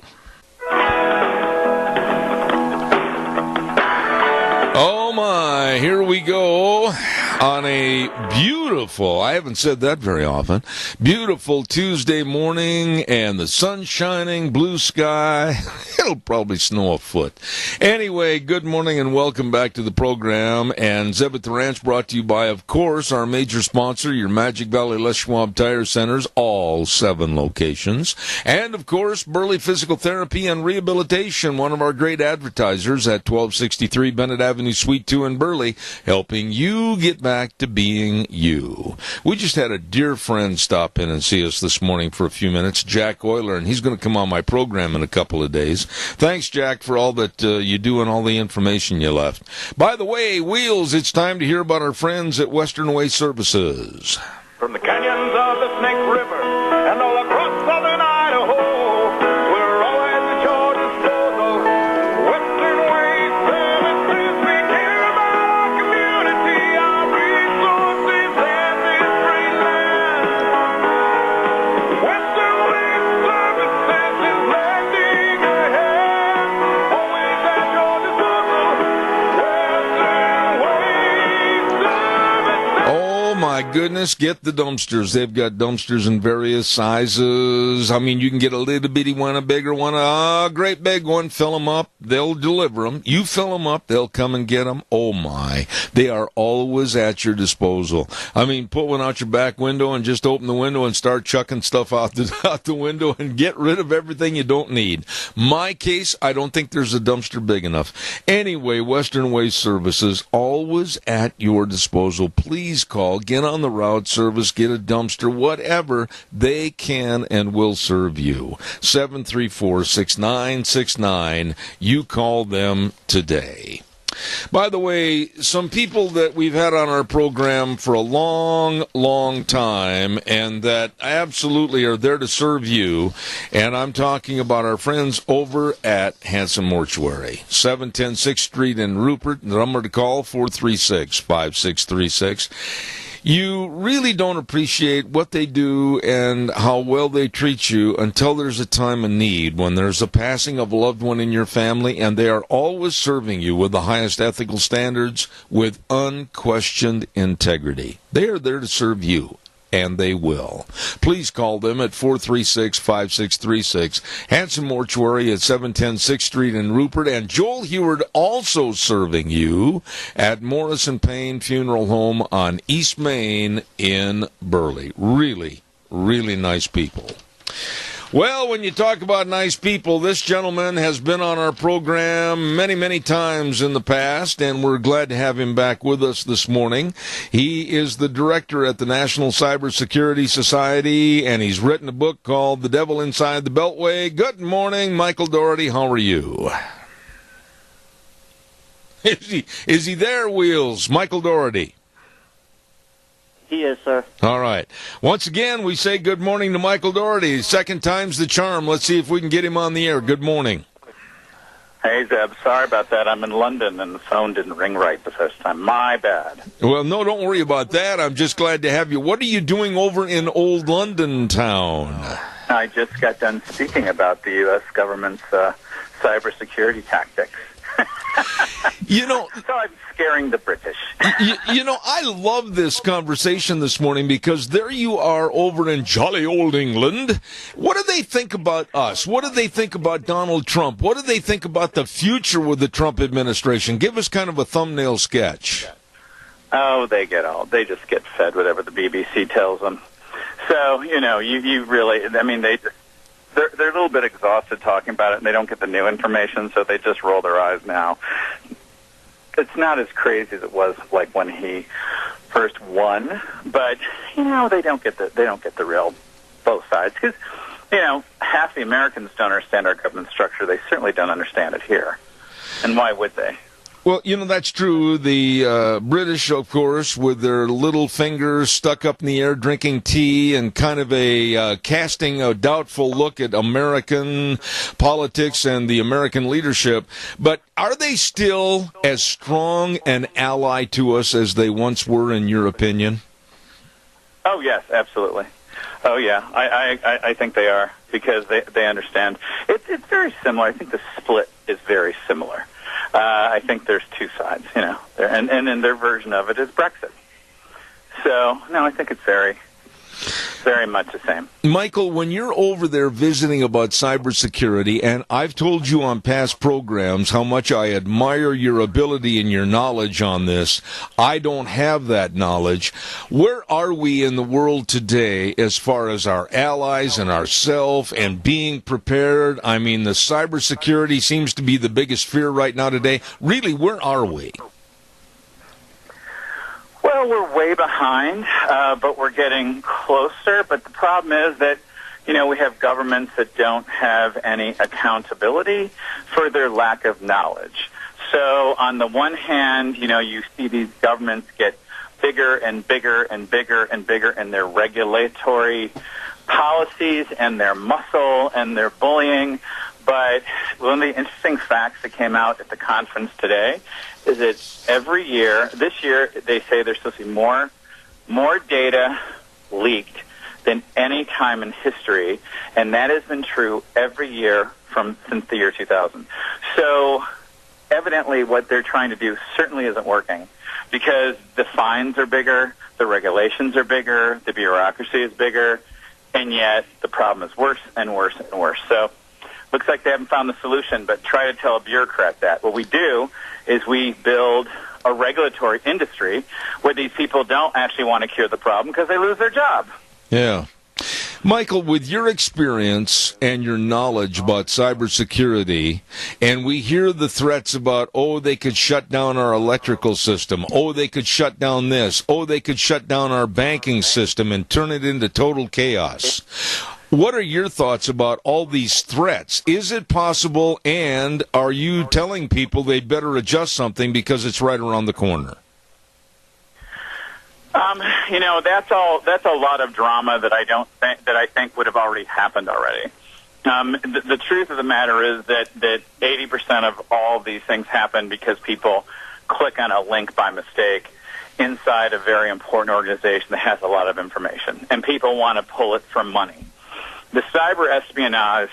Oh, my. Here we go on a beautiful, I haven't said that very often, beautiful Tuesday morning, and the sun's shining, blue sky. It'll probably snow a foot. Anyway, good morning and welcome back to the program. And Zeb at the Ranch brought to you by, of course, our major sponsor, your Magic Valley Les Schwab Tire Centers, all 7 locations. And, of course, Burley Physical Therapy and Rehabilitation, one of our great advertisers at 1263 Bennett Avenue, Suite 2 in Burley, helping you get back to being you. We just had a dear friend stop in and see us this morning for a few minutes, Jack Euler, and he's going to come on my program in a couple of days. Thanks, Jack, for all that you do and all the information you left. By the way, Wheels, it's time to hear about our friends at Western Way Services. From the canyons of the Snake River and all across southern Idaho, we're always at your disposal. Western Way Services, we care about our community, our resources, and this great land. Western Way Services is lending a hand, always at your disposal. Western Way Services. Oh, my goodness, get the dumpsters. They've got dumpsters in various sizes. I mean, you can get a little bitty one, a bigger one, a great big one. Fill them up. They'll deliver them. You fill them up, they'll come and get them. Oh, my. They are always at your disposal. I mean, put one out your back window and just open the window and start chucking stuff out the window and get rid of everything you don't need. My case, I don't think there's a dumpster big enough. Anyway, Western Way Services, always at your disposal. Please call. Get on the route service, get a dumpster, whatever. They can and will serve you. 734-6969. You call them today. By the way, some people that we've had on our program for a long, long time and that absolutely are there to serve you, and I'm talking about our friends over at Hanson Mortuary, 710 6th Street in Rupert. The number to call, 436-5636. You really don't appreciate what they do and how well they treat you until there's a time of need, when there's a passing of a loved one in your family, and they are always serving you with the highest ethical standards with unquestioned integrity. They are there to serve you, and they will. Please call them at 436-5636. Hanson Mortuary at 710 6th Street in Rupert. And Joel Heward also serving you at Morrison Payne Funeral Home on East Main in Burley. Really, really nice people. Well, when you talk about nice people, this gentleman has been on our program many, many times in the past, and we're glad to have him back with us this morning. He is the director at the National Cybersecurity Society, and he's written a book called The Devil Inside the Beltway. Good morning, Michael Doherty. How are you? Is he there, Wheels? Michael Doherty. He is, sir. All right. Once again, we say good morning to Michael Doherty. Second time's the charm. Let's see if we can get him on the air. Good morning. Hey, Zeb. Sorry about that. I'm in London, and the phone didn't ring right the first time. My bad. Well, no, don't worry about that. I'm just glad to have you. What are you doing over in Old London town? I just got done speaking about the U.S. government's cybersecurity tactics. So I'm scaring the British. I love this conversation this morning because there you are over in jolly old England. What do they think about us? What do they think about Donald Trump? What do they think about the future with the Trump administration? Give us kind of a thumbnail sketch. Oh, they just get fed whatever the BBC tells them. So, you really, they're a little bit exhausted talking about it, and they don't get the new information, so they just roll their eyes now. It's not as crazy as it was like when he first won, but they don't get the real both sides because half the Americans don't understand our government structure. They certainly don't understand it here, and why would they? Well, that's true. The British, of course, with their little fingers stuck up in the air drinking tea and kind of casting a doubtful look at American politics and the American leadership. But are they still as strong an ally to us as they once were, in your opinion? Oh, yes, absolutely. Oh, yeah. I think they are because they understand. It's very similar. I think the split is very similar. I think there's two sides, and then their version of it is Brexit. So, no, I think it's very, very much the same. Michael, when you're over there visiting about cybersecurity, and I've told you on past programs how much I admire your ability and your knowledge on this, I don't have that knowledge. Where are we in the world today as far as our allies and ourselves and being prepared? I mean, the cybersecurity seems to be the biggest fear right now today. Really, where are we? Well, we're way behind, but we're getting closer. But the problem is that, we have governments that don't have any accountability for their lack of knowledge. So on the one hand, you see these governments get bigger and bigger and bigger and bigger in their regulatory policies and their muscle and their bullying. But one of the interesting facts that came out at the conference today is that every year, this year, they say there's supposed to be more data leaked than any time in history, and that has been true every year since the year 2000. So evidently what they're trying to do certainly isn't working because the fines are bigger, the regulations are bigger, the bureaucracy is bigger, and yet the problem is worse and worse and worse. So looks like they haven't found the solution, but try to tell a bureaucrat that. What we do is we build a regulatory industry where these people don't actually want to cure the problem because they lose their job. Yeah. Michael, with your experience and your knowledge about cybersecurity, and we hear the threats about, they could shut down our electrical system, they could shut down this, they could shut down our banking system and turn it into total chaos. What are your thoughts about all these threats? Is it possible, and are you telling people they better adjust something because it's right around the corner? That's a lot of drama that I think would have already happened already. The truth of the matter is that 80% of all these things happen because people click on a link by mistake inside a very important organization that has a lot of information, and people want to pull it for money. The cyber espionage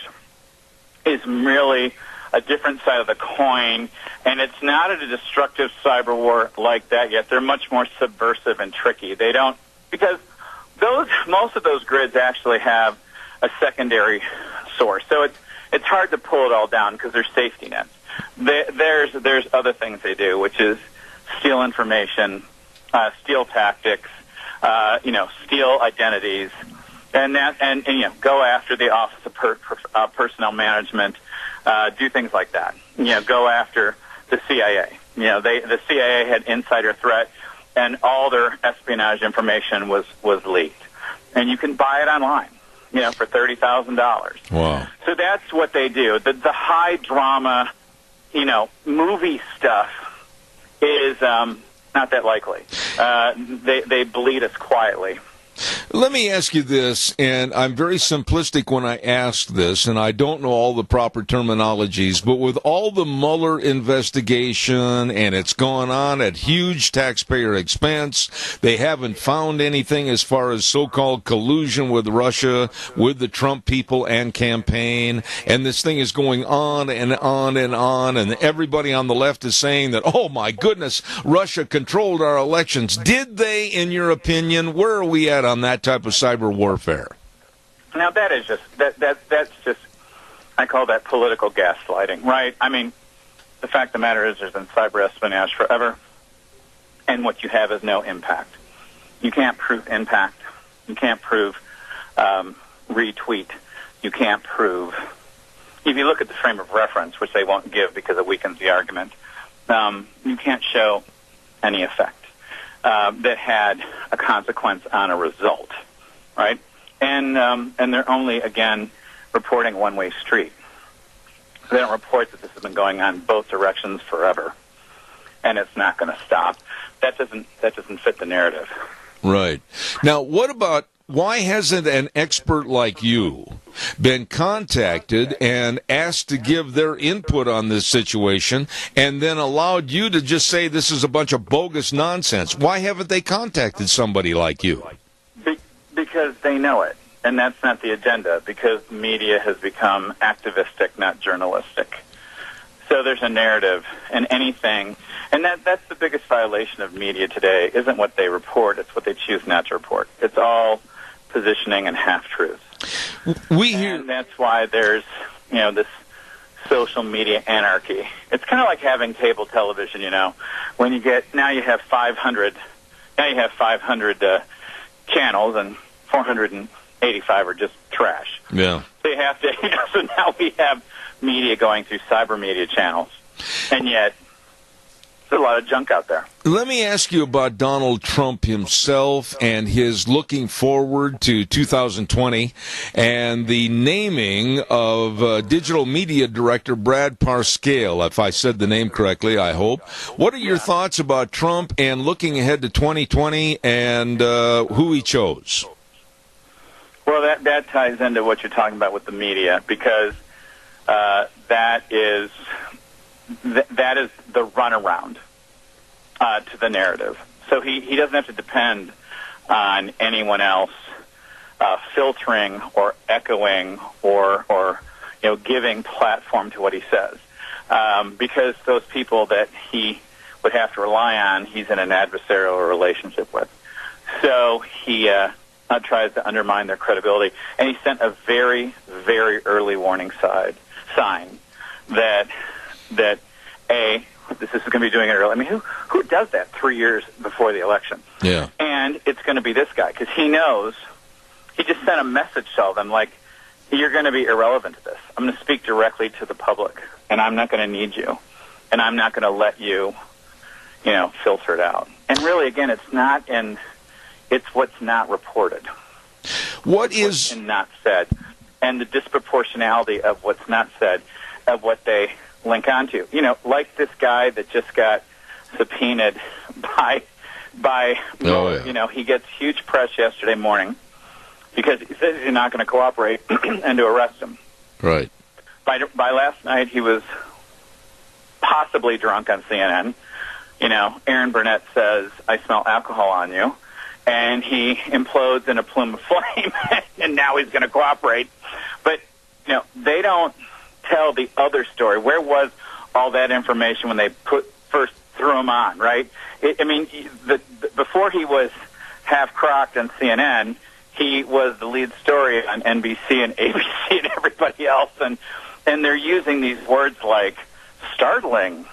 is really a different side of the coin, and it's not a destructive cyber war like that yet. They're much more subversive and tricky. They don't, because most of those grids actually have a secondary source. So it's hard to pull it all down because there's safety nets. There's other things they do, which is steal information, steal tactics, steal identities. And go after the Office of Personnel Management, do things like that. Go after the CIA. The CIA had insider threat, and all their espionage information was leaked. And you can buy it online, for $30,000. Wow. So that's what they do. The high drama, movie stuff is not that likely. They bleed us quietly. Let me ask you this, and I'm very simplistic when I ask this, and I don't know all the proper terminologies, but with all the Mueller investigation, and it's gone on at huge taxpayer expense, they haven't found anything as far as so-called collusion with Russia, with the Trump people and campaign, and this thing is going on and on and on, and everybody on the left is saying that, oh my goodness, Russia controlled our elections. Did they, in your opinion? Where are we at on that type of cyber warfare? Now that is just that's just, I call that political gaslighting, right? I mean, the fact of the matter is there's been cyber espionage forever, and what you have is no impact. You can't prove impact. You can't prove retweet. You can't prove. If you look at the frame of reference, which they won't give because it weakens the argument, you can't show any effect that had a consequence on a result, right? And they're only, again, reporting one-way street. They don't report that this has been going on both directions forever, and it's not going to stop. That doesn't fit the narrative. Right. Now, what about, why hasn't an expert like you been contacted and asked to give their input on this situation and then allowed you to just say this is a bunch of bogus nonsense? Why haven't they contacted somebody like you? Because they know it, and that's not the agenda, because media has become activistic, not journalistic. So there's a narrative, and anything, and that's the biggest violation of media today, isn't what they report, it's what they choose not to report. It's all positioning and half-truths. And that's why there's, this social media anarchy. It's kind of like having cable television, when you have 500 channels, and 485 are just trash. Yeah. So you have to, so now we have media going through cyber media channels, and yet there's a lot of junk out there. Let me ask you about Donald Trump himself and his looking forward to 2020 and the naming of digital media director Brad Parscale, if I said the name correctly, I hope. What are your thoughts about Trump and looking ahead to 2020 and who he chose? Well, that ties into what you're talking about with the media, because that is the runaround to the narrative. So he doesn't have to depend on anyone else filtering or echoing or giving platform to what he says, because those people that he would have to rely on, he's in an adversarial relationship with. So he tries to undermine their credibility, and he sent a very, very early warning sign that this is going to be doing it early. I mean, who does that 3 years before the election? Yeah. And it's going to be this guy, because he knows. He just sent a message to them like, you're going to be irrelevant to this. I'm going to speak directly to the public, and I'm not going to need you, and I'm not going to let you, filter it out. And really, again, it's what's not reported. What's not said, and the disproportionality of what's not said, of what they link onto. Like this guy that just got subpoenaed by he gets huge press yesterday morning because he says he's not going to cooperate and to arrest him. Right. By last night, he was possibly drunk on CNN. Aaron Burnett says, I smell alcohol on you. And he implodes in a plume of flame, and now he's going to cooperate. But, they don't tell the other story. Where was all that information when they first threw him on, right? Before he was half-crocked on CNN, he was the lead story on NBC and ABC and everybody else. And they're using these words like startling,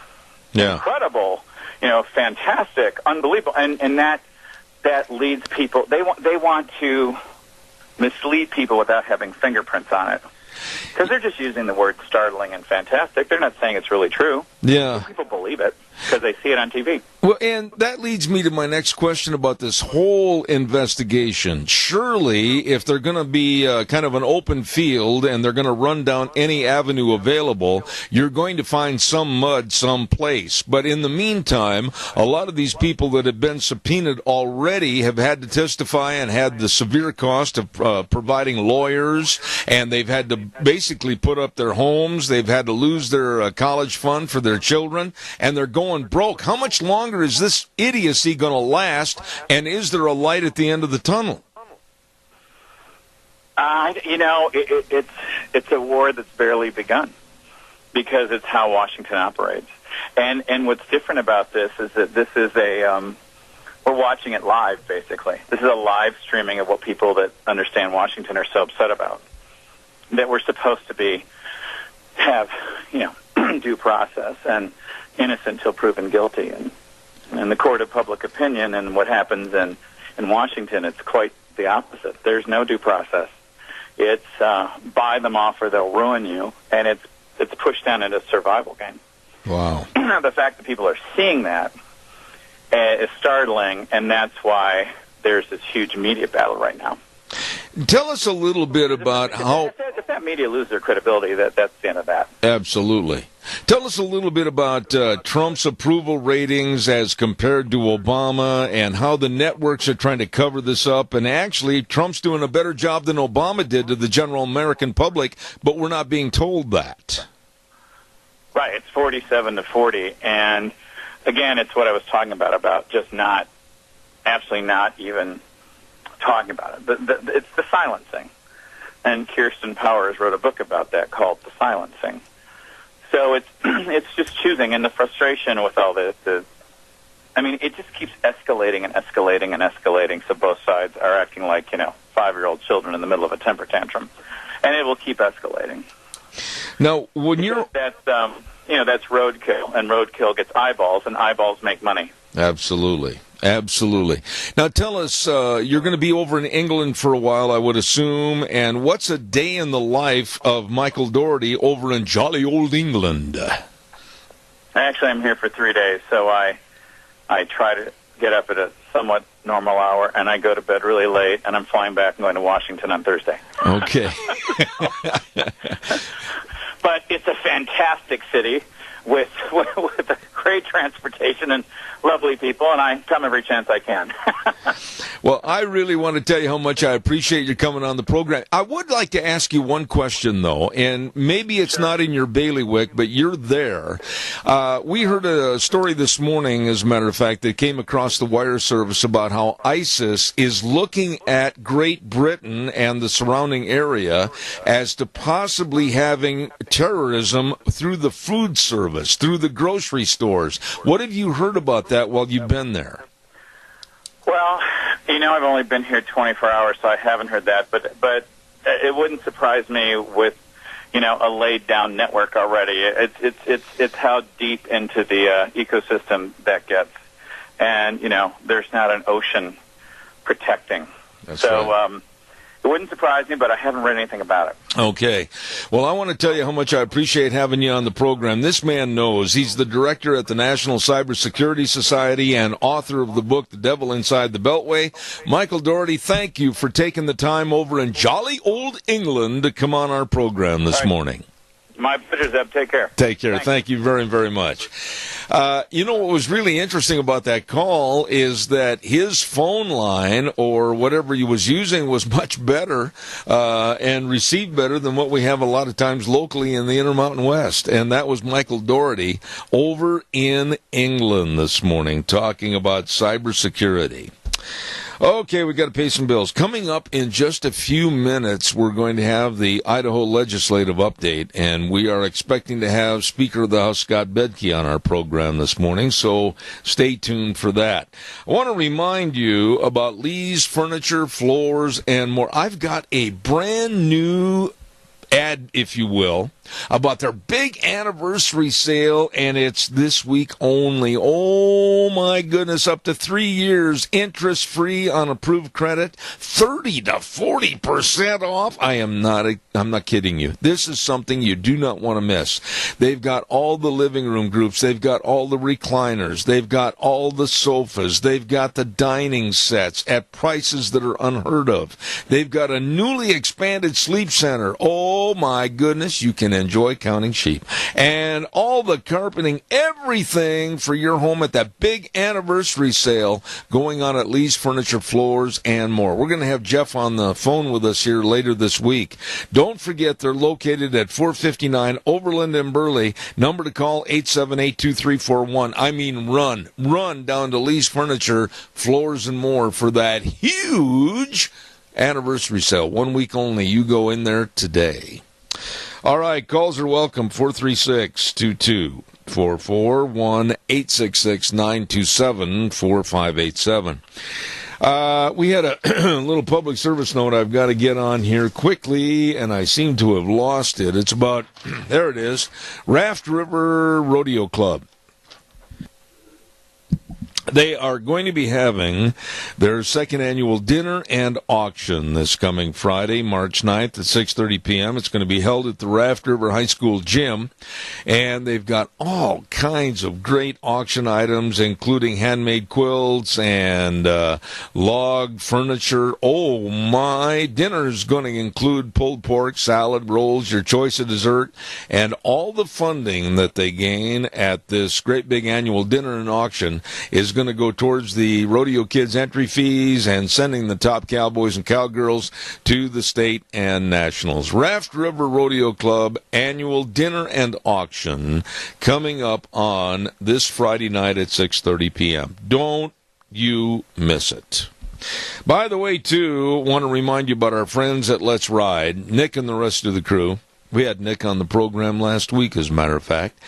incredible, fantastic, unbelievable. And that leads people. They want to mislead people without having fingerprints on it. Because they're just using the word startling and fantastic. They're not saying it's really true. Yeah. People believe it because they see it on TV. Well, and that leads me to my next question about this whole investigation. Surely, if they're going to be kind of an open field and they're going to run down any avenue available, you're going to find some mud someplace. But in the meantime, a lot of these people that have been subpoenaed already have had to testify and had the severe cost of providing lawyers, and they've had to basically put up their homes. They've had to lose their college fund for their children, and they're going broke. How much longer is this idiocy going to last, and is there a light at the end of the tunnel? It's a war that's barely begun because it's how Washington operates. And what's different about this is that this is we're watching it live, basically. This is a live streaming of what people that understand Washington are so upset about, that we're supposed to have due process and innocent till proven guilty, and the court of public opinion. And what happens in Washington, it's quite the opposite. There's no due process. It's buy them off or they'll ruin you, and it's pushed down into a survival game. Wow. The fact that people are seeing that is startling, and that's why there's this huge media battle right now. Tell us a little bit about how... If that media loses their credibility, that's the end of that. Absolutely. Tell us a little bit about Trump's approval ratings as compared to Obama, and how the networks are trying to cover this up. And actually, Trump's doing a better job than Obama did to the general American public, but we're not being told that. Right. It's 47-40. And, again, it's what I was talking about just absolutely not even talking about it. It's the silencing. And Kirsten Powers wrote a book about that called The Silencing. So it's just choosing, and the frustration with all this is, it just keeps escalating and escalating and escalating, so both sides are acting like, 5-year-old children in the middle of a temper tantrum. And it will keep escalating. Now, when you're... That's roadkill, and roadkill gets eyeballs, and eyeballs make money. Absolutely. Absolutely. Now tell us, you're going to be over in England for a while, I would assume, and what's a day in the life of Michael Dougherty over in jolly old England? Actually, I'm here for 3 days, so I try to get up at a somewhat normal hour, and I go to bed really late, and I'm flying back and going to Washington on Thursday. Okay. But it's a fantastic city with great transportation and lovely people, and I come every chance I can. Well, I really want to tell you how much I appreciate you coming on the program. I would like to ask you one question, though, and maybe it's not in your bailiwick, but you're there. We heard a story this morning, as a matter of fact, that came across the wire service about how ISIS is looking at Great Britain and the surrounding area as to possibly having terrorism through the food service, through the grocery stores. What have you heard about that while you've been there? Well, I've only been here 24 hours, so I haven't heard that. But it wouldn't surprise me with, a laid down network already. It's how deep into the ecosystem that gets, and there's not an ocean protecting. That's right. It wouldn't surprise me, but I haven't read anything about it. Okay. Well, I want to tell you how much I appreciate having you on the program. This man knows. He's the director at the National Cybersecurity Society and author of the book, The Devil Inside the Beltway. Michael Dougherty, thank you for taking the time over in jolly old England to come on our program this morning. My pleasure, Zeb. Take care. Take care. Thank you very, very much. What was really interesting about that call is that his phone line, or whatever he was using, was much better and received better than what we have a lot of times locally in the Intermountain West. And that was Michael Dougherty over in England this morning talking about cybersecurity. Okay, we got to pay some bills. Coming up in just a few minutes, we're going to have the Idaho Legislative Update, and we are expecting to have Speaker of the House Scott Bedke on our program this morning, so stay tuned for that. I want to remind you about Lee's Furniture, Floors, and more. I've got a brand new ad, if you will, about their big anniversary sale, and it's this week only. Oh my goodness, up to 3 years, interest-free on approved credit, 30 to 40% off. I'm not kidding you. This is something you do not want to miss. They've got all the living room groups, they've got all the recliners, they've got all the sofas, they've got the dining sets at prices that are unheard of. They've got a newly expanded sleep center. Oh my goodness, you can enjoy counting sheep. And all the carpeting, everything for your home at that big anniversary sale going on at Lee's Furniture, Floors, and more. We're going to have Jeff on the phone with us here later this week. Don't forget, they're located at 459 Overland and Burley. Number to call, 878-2341. I mean, run down to Lee's Furniture, Floors, and More for that huge anniversary sale. 1 week only. You go in there today. All right, calls are welcome. 436-2244, 1-866-927-4587. We had a little public service note I've got to get on here quickly, and I seem to have lost it. It's about, there it is, Raft River Rodeo Club. They are going to be having their second annual dinner and auction this coming Friday, March 9th at 6:30 p.m. It's going to be held at the Raft River High School gym, and they've got all kinds of great auction items, including handmade quilts and log furniture. Oh, my. Dinner is going to include pulled pork, salad, rolls, your choice of dessert, and all the funding that they gain at this great big annual dinner and auction is going to go towards the rodeo kids' entry fees and sending the top cowboys and cowgirls to the state and nationals. Raft River Rodeo Club annual dinner and auction coming up on this Friday night at 6:30 p.m. Don't you miss it. By the way, too, want to remind you about our friends at Let's Ride, Nick and the rest of the crew. We had Nick on the program last week, as a matter of fact.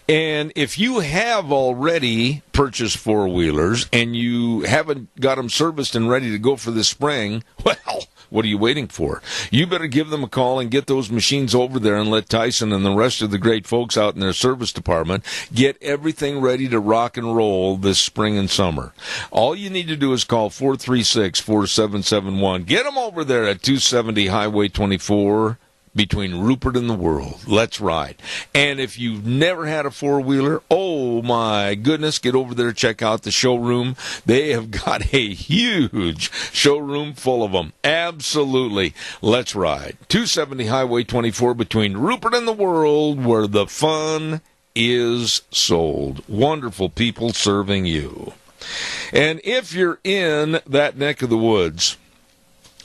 And if you have already purchased four-wheelers and you haven't got them serviced and ready to go for this spring, well, what are you waiting for? You better give them a call and get those machines over there and let Tyson and the rest of the great folks out in their service department get everything ready to rock and roll this spring and summer. All you need to do is call 436-4771. Get them over there at 270 Highway 24. Between Rupert and the World. Let's ride. And if you've never had a four-wheeler, oh my goodness, get over there, check out the showroom. They have got a huge showroom full of them. Absolutely. Let's ride. 270 Highway 24 between Rupert and the World, where the fun is sold. Wonderful people serving you. And if you're in that neck of the woods,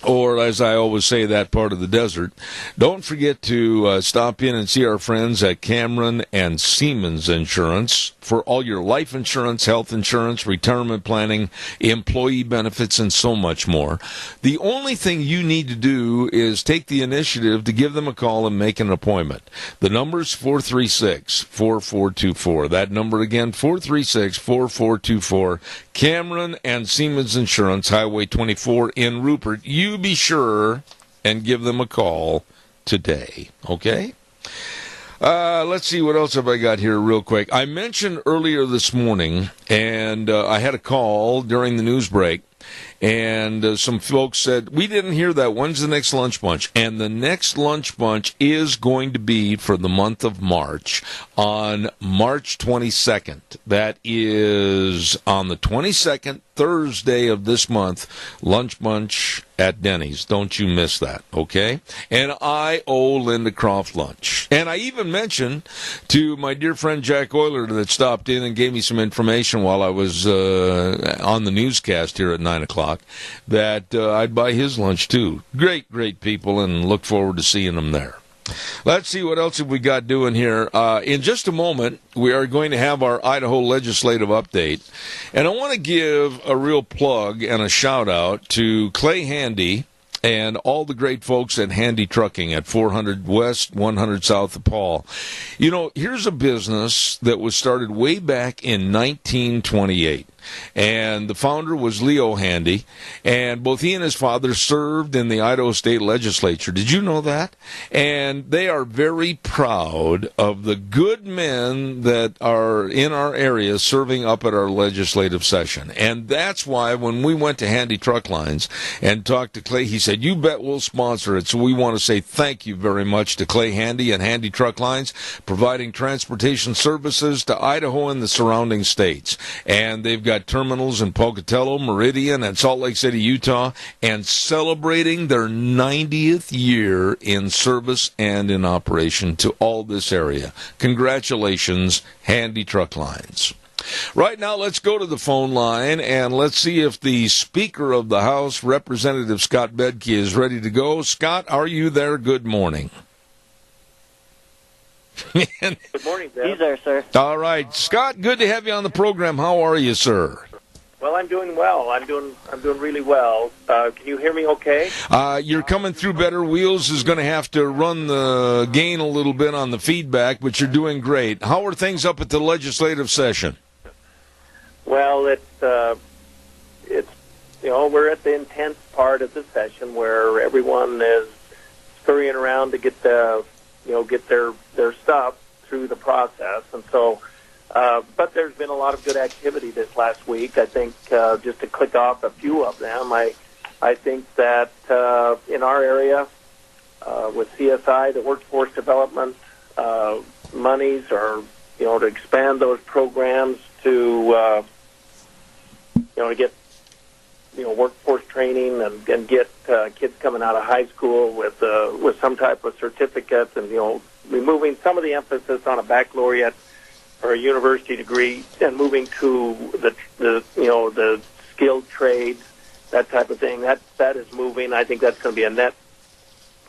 or, as I always say, that part of the desert, don't forget to stop in and see our friends at Cameron and Siemens Insurance for all your life insurance, health insurance, retirement planning, employee benefits, and so much more. The only thing you need to do is take the initiative to give them a call and make an appointment. The number's 436-4424. That number again, 436-4424. Cameron and Siemens Insurance, Highway 24 in Rupert. You be sure and give them a call today, okay? Let's see, what else have I got here real quick. I mentioned earlier this morning, and I had a call during the news break, and some folks said, we didn't hear that. When's the next lunch bunch? And the next lunch bunch is going to be for the month of March on March 22nd. That is on the 22nd, Thursday of this month, lunch bunch at Denny's. Don't you miss that, okay? And I owe Linda Croft lunch. And I even mentioned to my dear friend Jack Euler that stopped in and gave me some information while I was on the newscast here at 9 o'clock that I'd buy his lunch too. Great, great people, and look forward to seeing them there. Let's see what else have we got doing here. In just a moment, we are going to have our Idaho legislative update. And I want to give a real plug and a shout-out to Clay Handy and all the great folks at Handy Trucking at 400 West, 100 South of Paul. You know, here's a business that was started way back in 1928. and the founder was Leo Handy, and both he and his father served in the Idaho State Legislature. Did you know that? And they are very proud of the good men that are in our area serving up at our legislative session. And that's why when we went to Handy Truck Lines and talked to Clay, he said, "You bet we'll sponsor it." So we want to say thank you very much to Clay Handy and Handy Truck Lines, providing transportation services to Idaho and the surrounding states. And they've got terminals in Pocatello, Meridian, and Salt Lake City, Utah, and celebrating their 90th year in service and in operation to all this area. Congratulations, Handy Truck Lines. Right now, let's go to the phone line, and let's see if the Speaker of the House, Representative Scott Bedke, is ready to go. Scott, are you there? Good morning. Good morning, Deb. He's there, sir. All right, Scott, good to have you on the program. How are you, sir? Well, I'm doing well. I'm doing really well. Can you hear me okay? You're coming through better. Wheels is going to have to run the gain a little bit on the feedback, but you're doing great. How are things up at the legislative session? Well, it's we're at the intense part of the session where everyone is scurrying around to get their stuff through the process, and so. But there's been a lot of good activity this last week. I think just to click off a few of them, I think that in our area with CSI, the workforce development monies are to expand those programs to get workforce training and get kids coming out of high school with some type of certificate, and removing some of the emphasis on a baccalaureate or a university degree and moving to the skilled trades, that type of thing. That is moving. I think that's going to be a net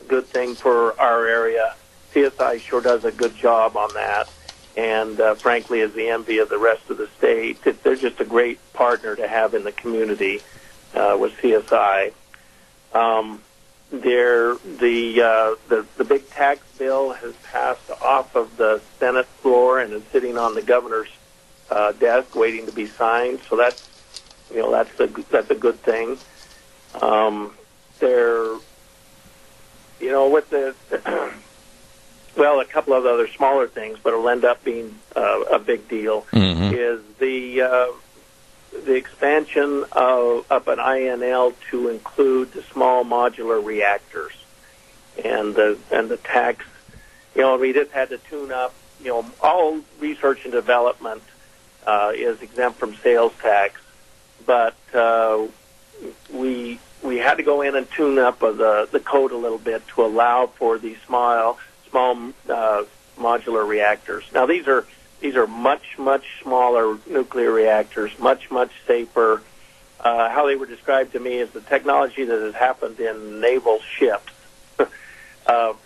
good thing for our area. CSI sure does a good job on that, and frankly is the envy of the rest of the state. They're just a great partner to have in the community with CSI. The big tax bill has passed off of the Senate floor and is sitting on the governor's desk, waiting to be signed. So that's a good thing. With the a couple of other smaller things, but it'll end up being a big deal. Is the expansion of an INL to include the small modular reactors and the tax. We just had to tune up. All research and development is exempt from sales tax, but we had to go in and tune up the code a little bit to allow for these small modular reactors. Now these are much smaller nuclear reactors, much safer. How they were described to me is the technology that has happened in naval ships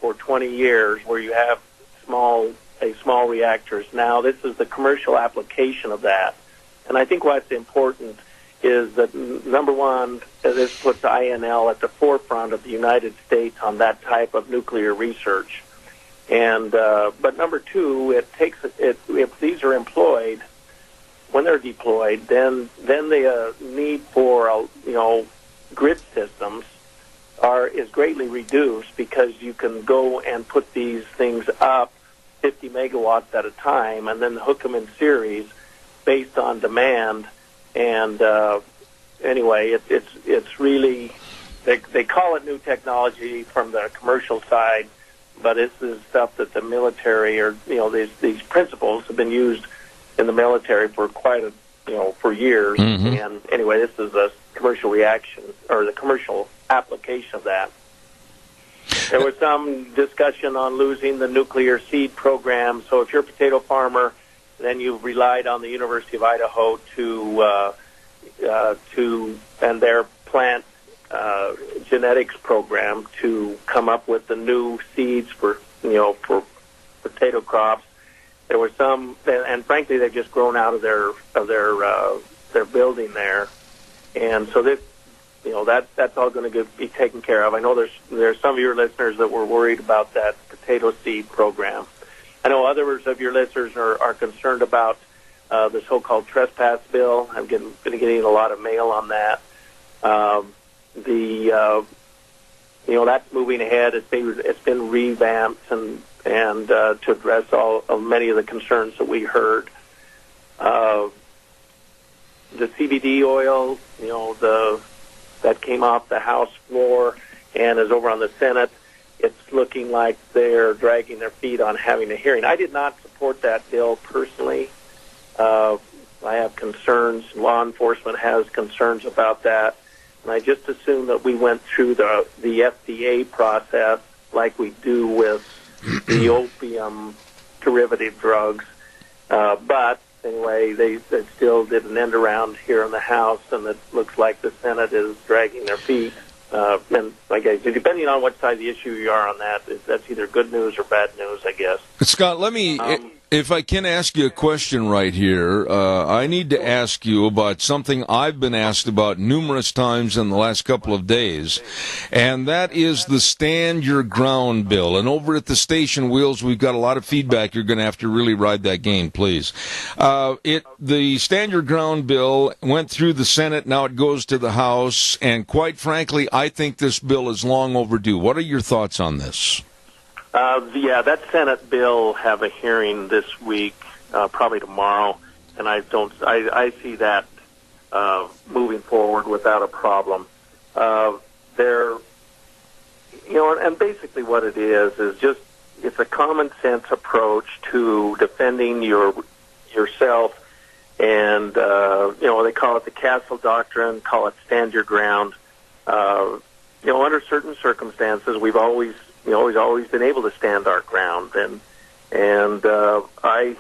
for 20 years, where you have small reactors. Now this is the commercial application of that, and I think what's important is that number one, this puts INL at the forefront of the United States on that type of nuclear research. And but number two, if these are employed, when they're deployed, then the need for grid systems is greatly reduced, because you can go and put these things up 50 megawatts at a time and then hook them in series based on demand. And anyway, it's really they call it new technology from the commercial side. But this is stuff that the military, or these principles have been used in the military for for years. And anyway, this is a commercial reaction, or the commercial application of that. There was some discussion on losing the nuclear seed program. So if you're a potato farmer, then you've relied on the University of Idaho to and their plant genetics program to come up with the new seeds for potato crops. There were some, and frankly, they've just grown out of their building there, and so this, that's all going to be taken care of. I know there's some of your listeners that were worried about that potato seed program. I know others of your listeners are concerned about the so-called trespass bill. I'm been getting a lot of mail on that. That's moving ahead. It's been revamped and to address all of many of the concerns that we heard. The CBD oil, that came off the House floor and is over on the Senate. It's looking like they're dragging their feet on having a hearing. I did not support that bill personally. I have concerns. Law enforcement has concerns about that. And I just assume that we went through the FDA process like we do with the opium derivative drugs. But anyway, they still did an end around here in the House, and it looks like the Senate is dragging their feet. And like I said, depending on what side of the issue you are on that, that's either good news or bad news, I guess. Scott, let me, if I can ask you a question right here, I need to ask you about something I've been asked about numerous times in the last couple of days, and that is the Stand Your Ground bill. And over at the station wheels, we've got a lot of feedback. You're going to have to really ride that game, please. The Stand Your Ground bill went through the Senate, now it goes to the House, and quite frankly, I think this bill is long overdue. What are your thoughts on this? That Senate bill will have a hearing this week, probably tomorrow, and I see that moving forward without a problem. And basically what it is just it's a common sense approach to defending yourself, and they call it the castle doctrine, call it stand your ground. Under certain circumstances, we've always been able to stand our ground, and I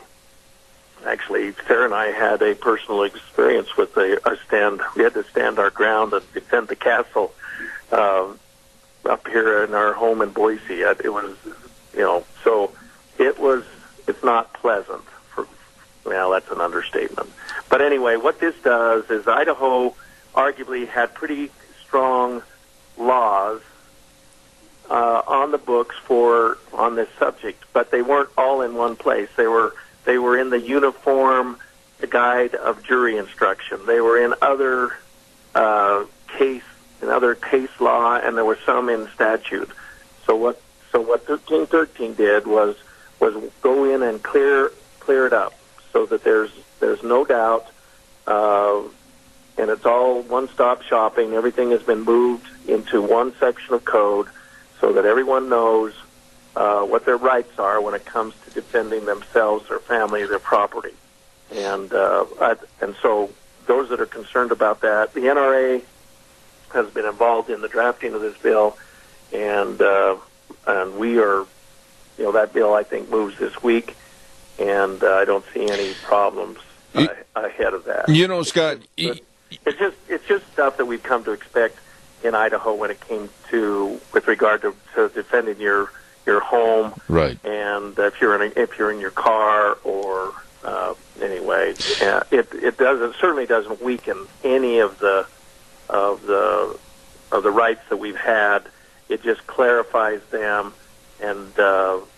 actually, Sarah and I had a personal experience with a stand. We had to stand our ground and defend the castle up here in our home in Boise. It was, so it's not pleasant. That's an understatement. But anyway, what this does is Idaho arguably had pretty strong laws on the books on this subject, but they weren't all in one place. They were in the Uniform Guide of Jury Instruction. They were in other case law, and there were some in statute. So what 1313 did was go in and clear it up so that there's no doubt, and it's all one-stop shopping. Everything has been moved into one section of code, so that everyone knows what their rights are when it comes to defending themselves, their family, their property. And so those that are concerned about that, the NRA has been involved in the drafting of this bill, and we are, that bill I think moves this week, and I don't see any problems ahead of that. Scott, it's just stuff that we've come to expect in Idaho when it came with regard to defending your home, right? And if you're in your car, or anyway, it certainly doesn't weaken any of the rights that we've had. It just clarifies them, and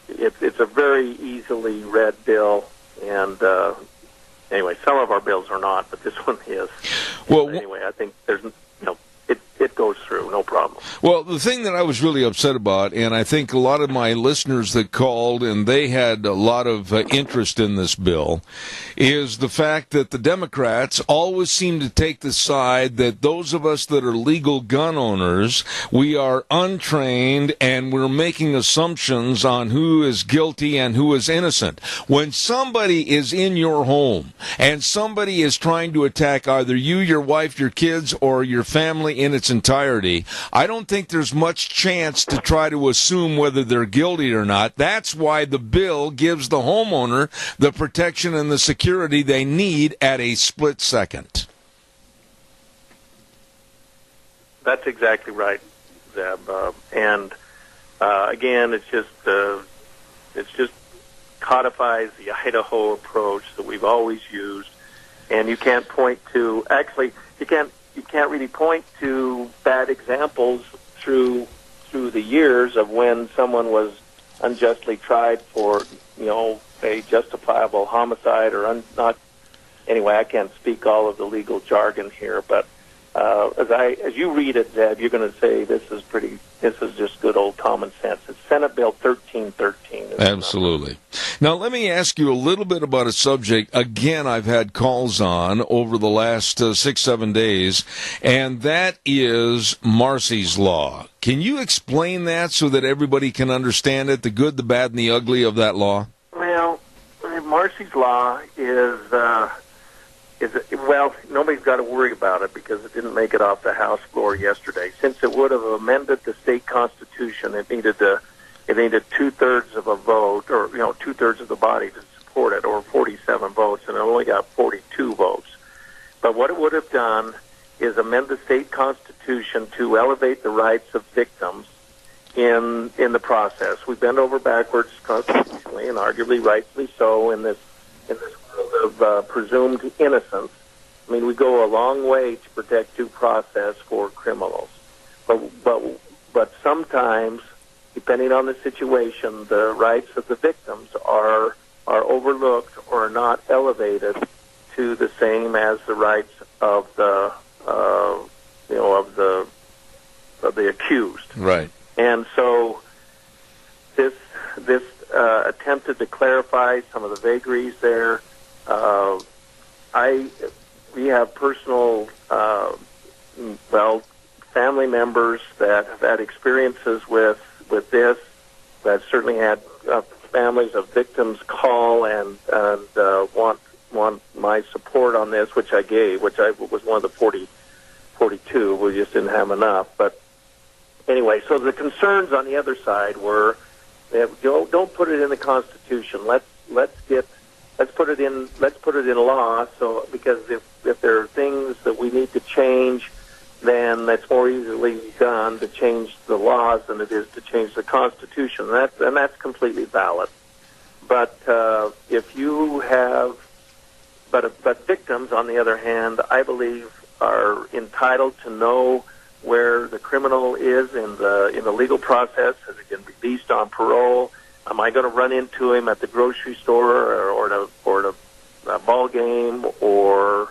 it's a very easily read bill. And anyway, some of our bills are not, but this one is. Well, anyway, I think there's it goes through, no problem. Well, the thing that I was really upset about, and I think a lot of my listeners that called, and they had a lot of interest in this bill, is the fact that the Democrats always seem to take the side that those of us that are legal gun owners, we are untrained and we're making assumptions on who is guilty and who is innocent. When somebody is in your home and somebody is trying to attack either you, your wife, your kids, or your family in its entirety, I don't think there's much chance to try to assume whether they're guilty or not. That's why the bill gives the homeowner the protection and the security they need at a split second. That's exactly right, Zeb. And again, it just codifies the Idaho approach that we've always used, and you can't point to you can't really point to bad examples through the years of when someone was unjustly tried for a justifiable homicide or not anyway, I can't speak all of the legal jargon here, but as you read it, Zeb, you're going to say this is just good old common sense. It's Senate Bill 1313. Absolutely. Now, let me ask you a little bit about a subject, again, I've had calls on over the last 6-7 days, and that is Marsy's Law. Can you explain that so that everybody can understand it, the good, the bad, and the ugly of that law? Well, Marsy's Law is well, nobody's got to worry about it because it didn't make it off the House floor yesterday. Since it would have amended the state constitution, it needed 2/3 of a vote, or 2/3 of the body to support it, or 47 votes, and it only got 42 votes. But what it would have done is amend the state constitution to elevate the rights of victims in the process. We bend over backwards constitutionally, and arguably rightfully so, in this world of presumed innocence. I mean, we go a long way to protect due process for criminals, but sometimes, depending on the situation, the rights of the victims are overlooked or not elevated to the same as the rights of the accused. Right. And so this attempted to clarify some of the vagaries there. We have personal, family members that have had experiences with this, that certainly had families of victims call and want my support on this, which I gave, which I was one of the 42. We just didn't have enough. But anyway, so the concerns on the other side were that don't put it in the Constitution. Let's put it in law. So because if there are things that we need to change, then that's more easily done to change the laws than it is to change the Constitution. And that's completely valid. But if you have, but victims, on the other hand, I believe are entitled to know where the criminal is in the legal process. Is he going to be released on parole? Am I going to run into him at the grocery store or at a ball game or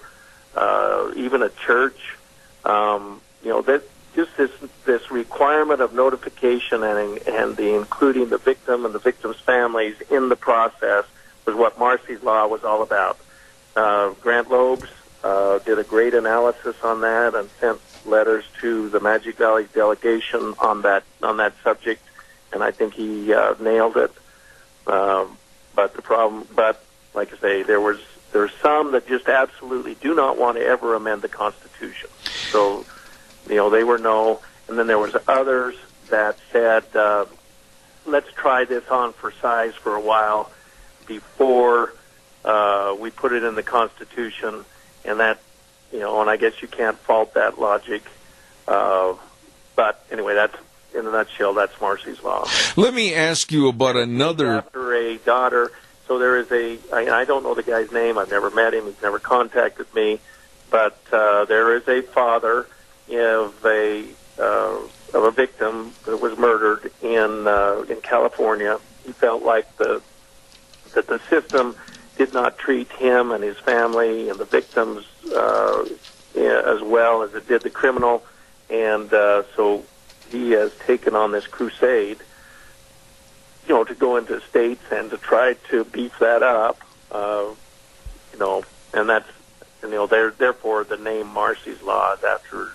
even a church? This requirement of notification and the including the victim and the victim's families in the process was what Marsy's Law was all about. Grant Loebs did a great analysis on that and sent letters to the Magic Valley delegation on that subject, and I think he nailed it. But like I say, there's some that just absolutely do not want to ever amend the Constitution. So, they were no, and then there was others that said, let's try this on for size for a while before we put it in the Constitution, and that, and I guess you can't fault that logic. But anyway, that's, in a nutshell, that's Marsy's Law. Let me ask you about another. After a daughter, so there is I don't know the guy's name. I've never met him. He's never contacted me. But there is a father of a victim that was murdered in California. He felt like that the system did not treat him and his family and the victims as well as it did the criminal, and so he has taken on this crusade, to go into states and to try to beef that up, and that's, therefore the name Marsy's Law is after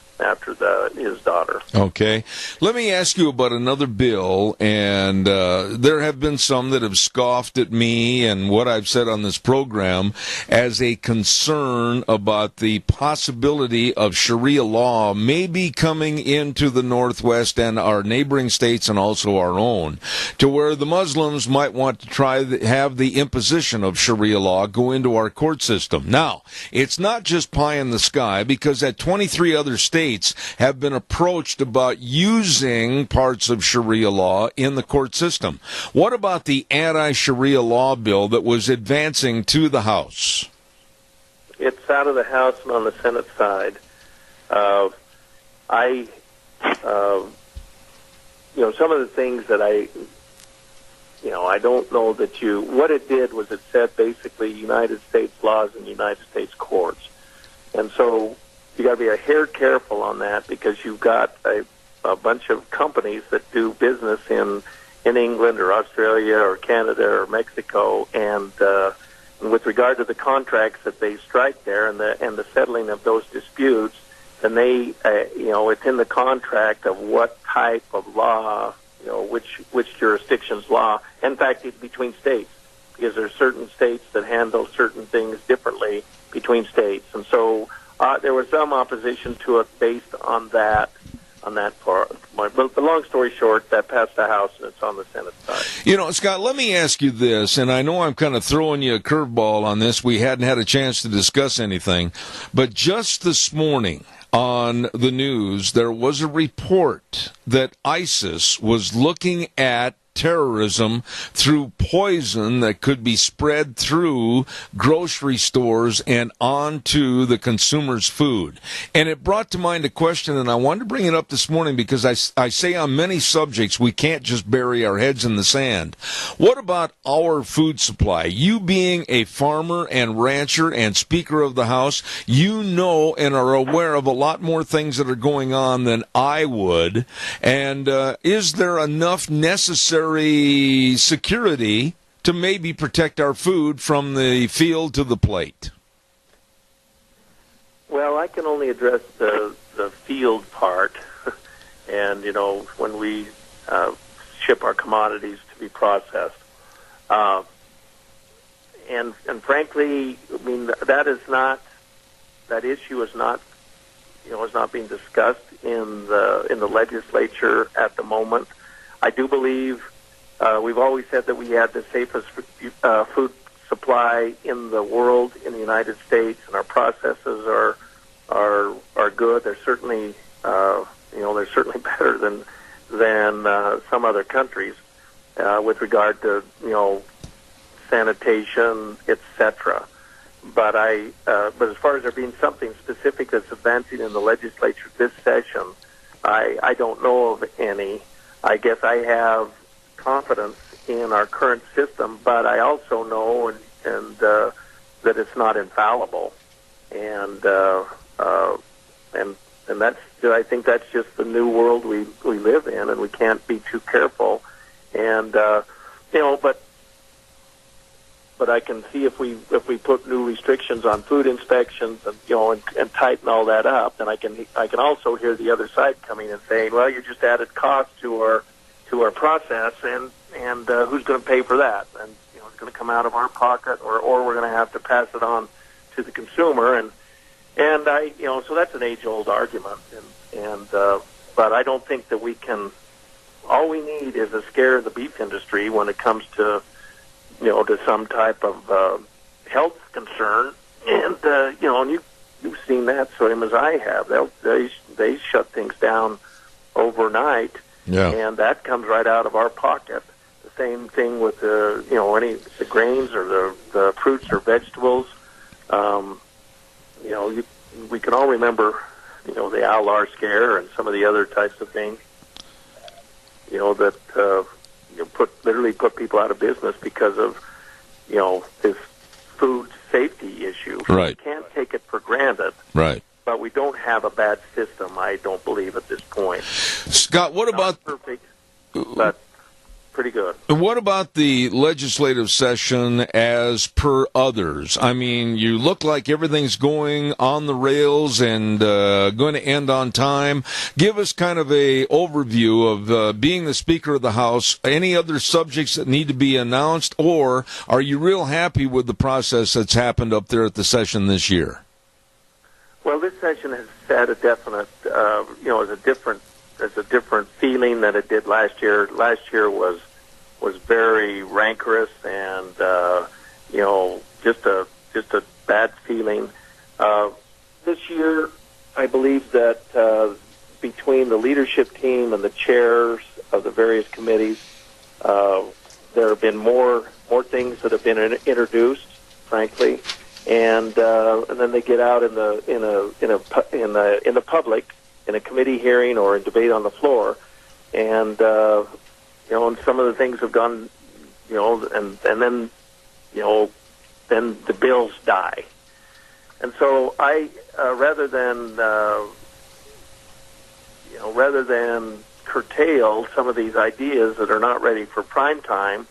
his daughter. Okay. Let me ask you about another bill, and there have been some that have scoffed at me and what I've said on this program as a concern about the possibility of Sharia law maybe coming into the Northwest and our neighboring states and also our own, to where the Muslims might want to have the imposition of Sharia law go into our court system. Now, it's not just pie in the sky, because at 23 other states have been approached about using parts of Sharia law in the court system. What about the anti-Sharia law bill that was advancing to the House? It's out of the House and on the Senate side. Some of the things that I don't know that what it did was it said basically United States laws and United States courts. And so you got to be a hair careful on that, because you've got a bunch of companies that do business in England or Australia or Canada or Mexico, and with regard to the contracts that they strike there and the settling of those disputes, then they, it's in the contract of what type of law, which jurisdiction's law. In fact, it's between states, because there are certain states that handle certain things differently between states. And so there was some opposition to it based on that part. But the long story short, that passed the House and it's on the Senate side. Scott, let me ask you this, and I know I'm kind of throwing you a curveball on this. We hadn't had a chance to discuss anything, but just this morning on the news, there was a report that ISIS was looking at terrorism through poison that could be spread through grocery stores and onto the consumer's food. And it brought to mind a question, and I wanted to bring it up this morning because I say on many subjects we can't just bury our heads in the sand. What about our food supply? You being a farmer and rancher and Speaker of the House, you know and are aware of a lot more things that are going on than I would. And is there enough necessary security to maybe protect our food from the field to the plate? Well, I can only address the field part. And, when we ship our commodities to be processed. And frankly, I mean, that issue is not being discussed in the legislature at the moment. I do believe we've always said that we had the safest food supply in the world in the United States, and our processes are good. They're certainly better than some other countries with regard to sanitation, etc. But as far as there being something specific that's advancing in the legislature this session, I don't know of any. I guess I have confidence in our current system, but I also know and that it's not infallible, and that's, I think that's just the new world we live in, and we can't be too careful. And but I can see if we put new restrictions on food inspections and tighten all that up, then I can also hear the other side coming and saying, well, you just added cost to our process, and who's going to pay for that? And it's going to come out of our pocket, or we're going to have to pass it on to the consumer, and I so that's an age-old argument, but I don't think that we can. All we need is a scare in the beef industry when it comes to to some type of health concern, and and you've seen that same as I have. They shut things down overnight, and that comes right out of our pocket. The same thing with the grains or the fruits or vegetables. We can all remember the Alar scare and some of the other types of things. That literally put people out of business because of this food safety issue. Right. We can't take it for granted. Right. But we don't have a bad system, I don't believe, at this point. Scott, what about perfect, but pretty good. What about the legislative session as per others? I mean, you look like everything's going on the rails and going to end on time. Give us kind of a overview of being the Speaker of the House, any other subjects that need to be announced, or are you real happy with the process that's happened up there at the session this year? Well, this session has had a definite, there's a different feeling than it did last year. Last year was very rancorous and just a bad feeling. This year, I believe that between the leadership team and the chairs of the various committees, there have been more things that have been introduced, frankly, and then they get out in the public in a committee hearing or in debate on the floor, and and some of the things have gone and then then the bills die. And so I rather than curtail some of these ideas that are not ready for prime time,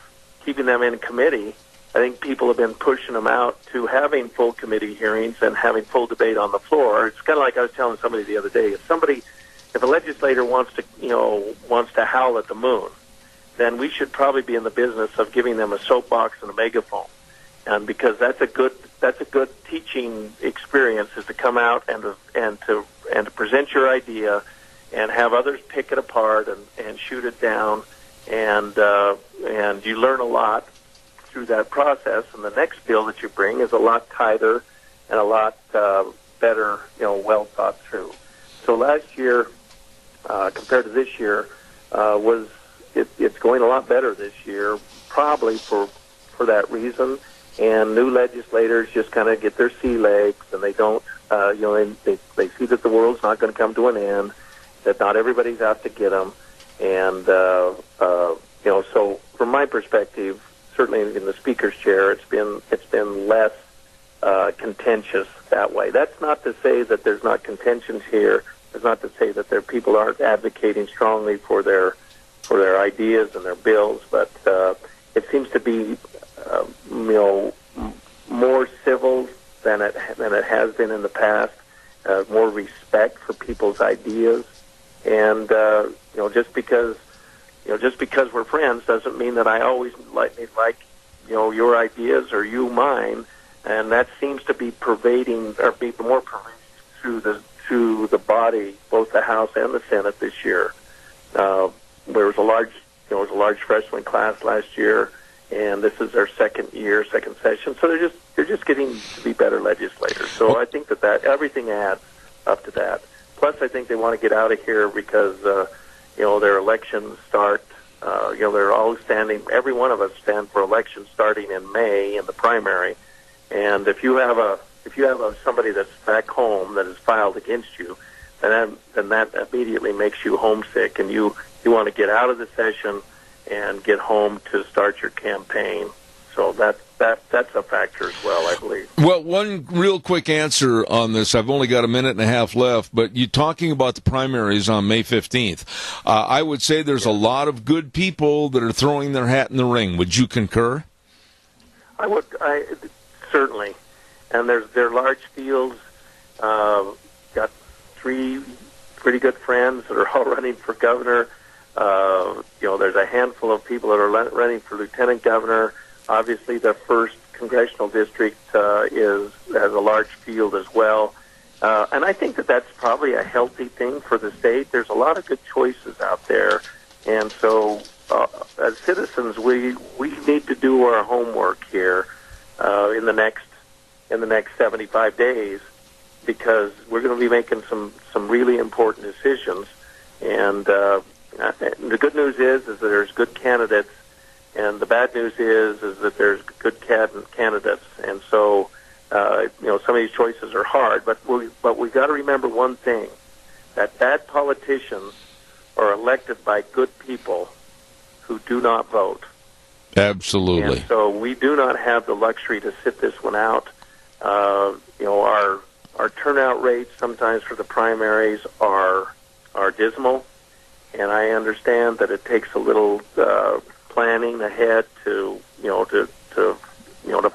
keeping them in committee, I think people have been pushing them out to having full committee hearings and having full debate on the floor. It's kind of like I was telling somebody the other day. If a legislator wants to howl at the moon, then we should probably be in the business of giving them a soapbox and a megaphone. And because that's a good teaching experience, is to come out and to present your idea and have others pick it apart and shoot it down, and you learn a lot through that process. And the next bill that you bring is a lot tighter and a lot better, well thought through. So last year, compared to this year, it's going a lot better this year, probably for that reason. And new legislators just kind of get their sea legs, and they don't, they see that the world's not going to come to an end, that not everybody's out to get them, and so from my perspective, certainly in the speaker's chair, it's been less contentious that way. That's not to say that there's not contentions here. It's not to say that people aren't advocating strongly for their ideas and their bills, but it seems to be more civil than it has been in the past. More respect for people's ideas, and just because we're friends doesn't mean that I always like your ideas or you mine, and that seems to be pervading or be more pervasive through the body, both the House and the Senate this year. There was a large freshman class last year, and this is their second session. So they're just getting to be better legislators. So I think that everything adds up to that. Plus, I think they want to get out of here because their elections start. They're all standing. Every one of us stand for elections starting in May in the primary. And if you have somebody that's back home that is filed against you, then that immediately makes you homesick, and you want to get out of the session and get home to start your campaign. So that's a factor as well, I believe. Well, one real quick answer on this. I've only got a minute and a half left, but you talking about the primaries on May 15th. I would say there's a lot of good people that are throwing their hat in the ring. Would you concur? I would. Certainly. And they're large fields. Got 3 pretty good friends that are all running for governor. There's a handful of people that are running for lieutenant governor. Obviously, the first congressional district has a large field as well. And I think that's probably a healthy thing for the state. There's a lot of good choices out there. And so as citizens, we need to do our homework here in the next 75 days, because we're going to be making some really important decisions. And the good news is that there's good candidates, and the bad news is that there's good candidates. And so some of these choices are hard, but we've got to remember one thing: that bad politicians are elected by good people who do not vote. Absolutely. And so we do not have the luxury to sit this one out. Our turnout rates sometimes for the primaries are dismal, and I understand that it takes a little planning ahead to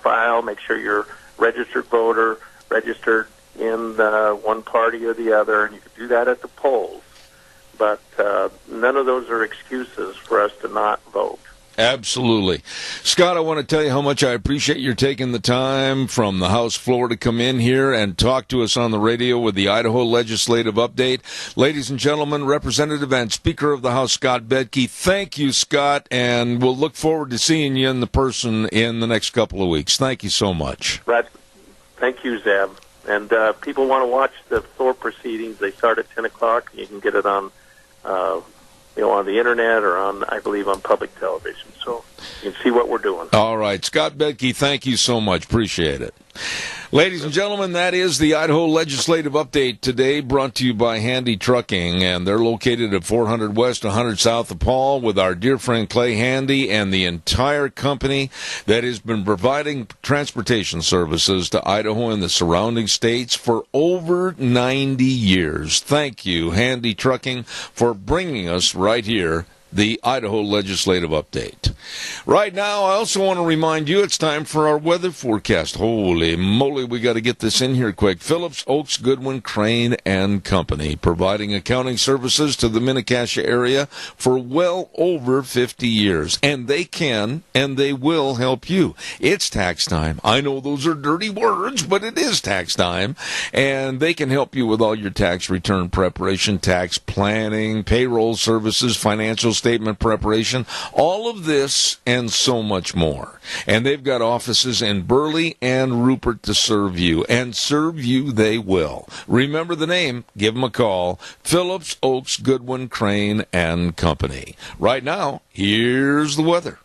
file, make sure you're registered voter, registered in one party or the other, and you can do that at the polls. But none of those are excuses for us to not vote. Absolutely. Scott, I want to tell you how much I appreciate your taking the time from the House floor to come in here and talk to us on the radio with the Idaho Legislative Update. Ladies and gentlemen, Representative and Speaker of the House, Scott Bedke, thank you, Scott, and we'll look forward to seeing you in person in the next couple of weeks. Thank you so much. Right. Thank you, Zeb. And people want to watch the floor proceedings. They start at 10 o'clock. You can get it on on the internet or I believe, on public television. So you can see what we're doing. All right. Scott Bedke, thank you so much. Appreciate it. Ladies and gentlemen, that is the Idaho Legislative Update today, brought to you by Handy Trucking, and they're located at 400 West, 100 South of Paul, with our dear friend Clay Handy and the entire company that has been providing transportation services to Idaho and the surrounding states for over 90 years. Thank you, Handy Trucking, for bringing us right here the Idaho Legislative Update. Right now, I also want to remind you it's time for our weather forecast. Holy moly, we got to get this in here quick. Phillips, Oaks, Goodwin, Crane, and Company, providing accounting services to the Mini-Cassia area for well over 50 years. And they can and they will help you. It's tax time. I know those are dirty words, but it is tax time. And they can help you with all your tax return preparation, tax planning, payroll services, financial statement preparation, all of this and so much more. And they've got offices in Burley and Rupert to serve you, and serve you they will. Remember the name, give them a call. Phillips, Oaks, Goodwin, Crane, and Company. Right now, here's the weather.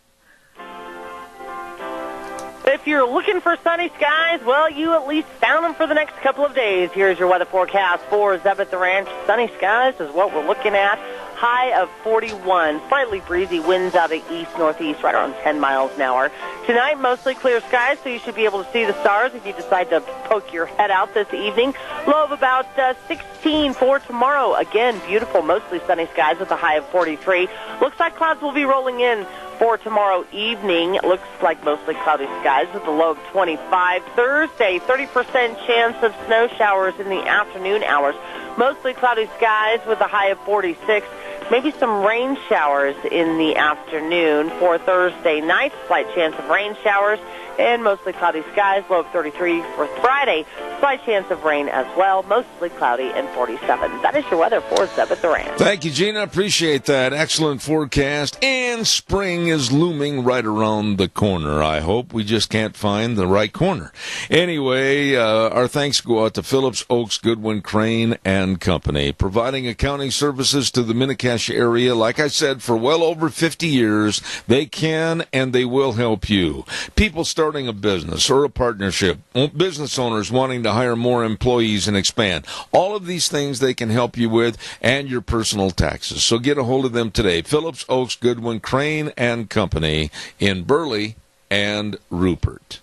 If you're looking for sunny skies, well, you at least found them for the next couple of days. Here's your weather forecast for Zeb at the Ranch. Sunny skies is what we're looking at. High of 41, slightly breezy winds out of east-northeast, right around 10 miles an hour. Tonight, mostly clear skies, so you should be able to see the stars if you decide to poke your head out this evening. Low of about 16 for tomorrow. Again, beautiful, mostly sunny skies with a high of 43. Looks like clouds will be rolling in for tomorrow evening. It looks like mostly cloudy skies with a low of 25. Thursday, 30% chance of snow showers in the afternoon hours. Mostly cloudy skies with a high of 46. Maybe some rain showers in the afternoon for Thursday night. Slight chance of rain showers and mostly cloudy skies. Low of 33 for Friday. Slight chance of rain as well. Mostly cloudy and 47. That is your weather for Zeb at the Ranch. Thank you, Gina. Appreciate that. Excellent forecast. And spring is looming right around the corner, I hope. We just can't find the right corner. Anyway, our thanks go out to Phillips, Oaks, Goodwin, Crane, and Company, providing accounting services to the Mini-Cassia area. Like I said, for well over 50 years, they can and they will help you. People starting a business or a partnership, business owners wanting to hire more employees and expand. All of these things they can help you with, and your personal taxes. So get a hold of them today. Phillips, Oaks, Goodwin, Crane, and Company in Burley and Rupert.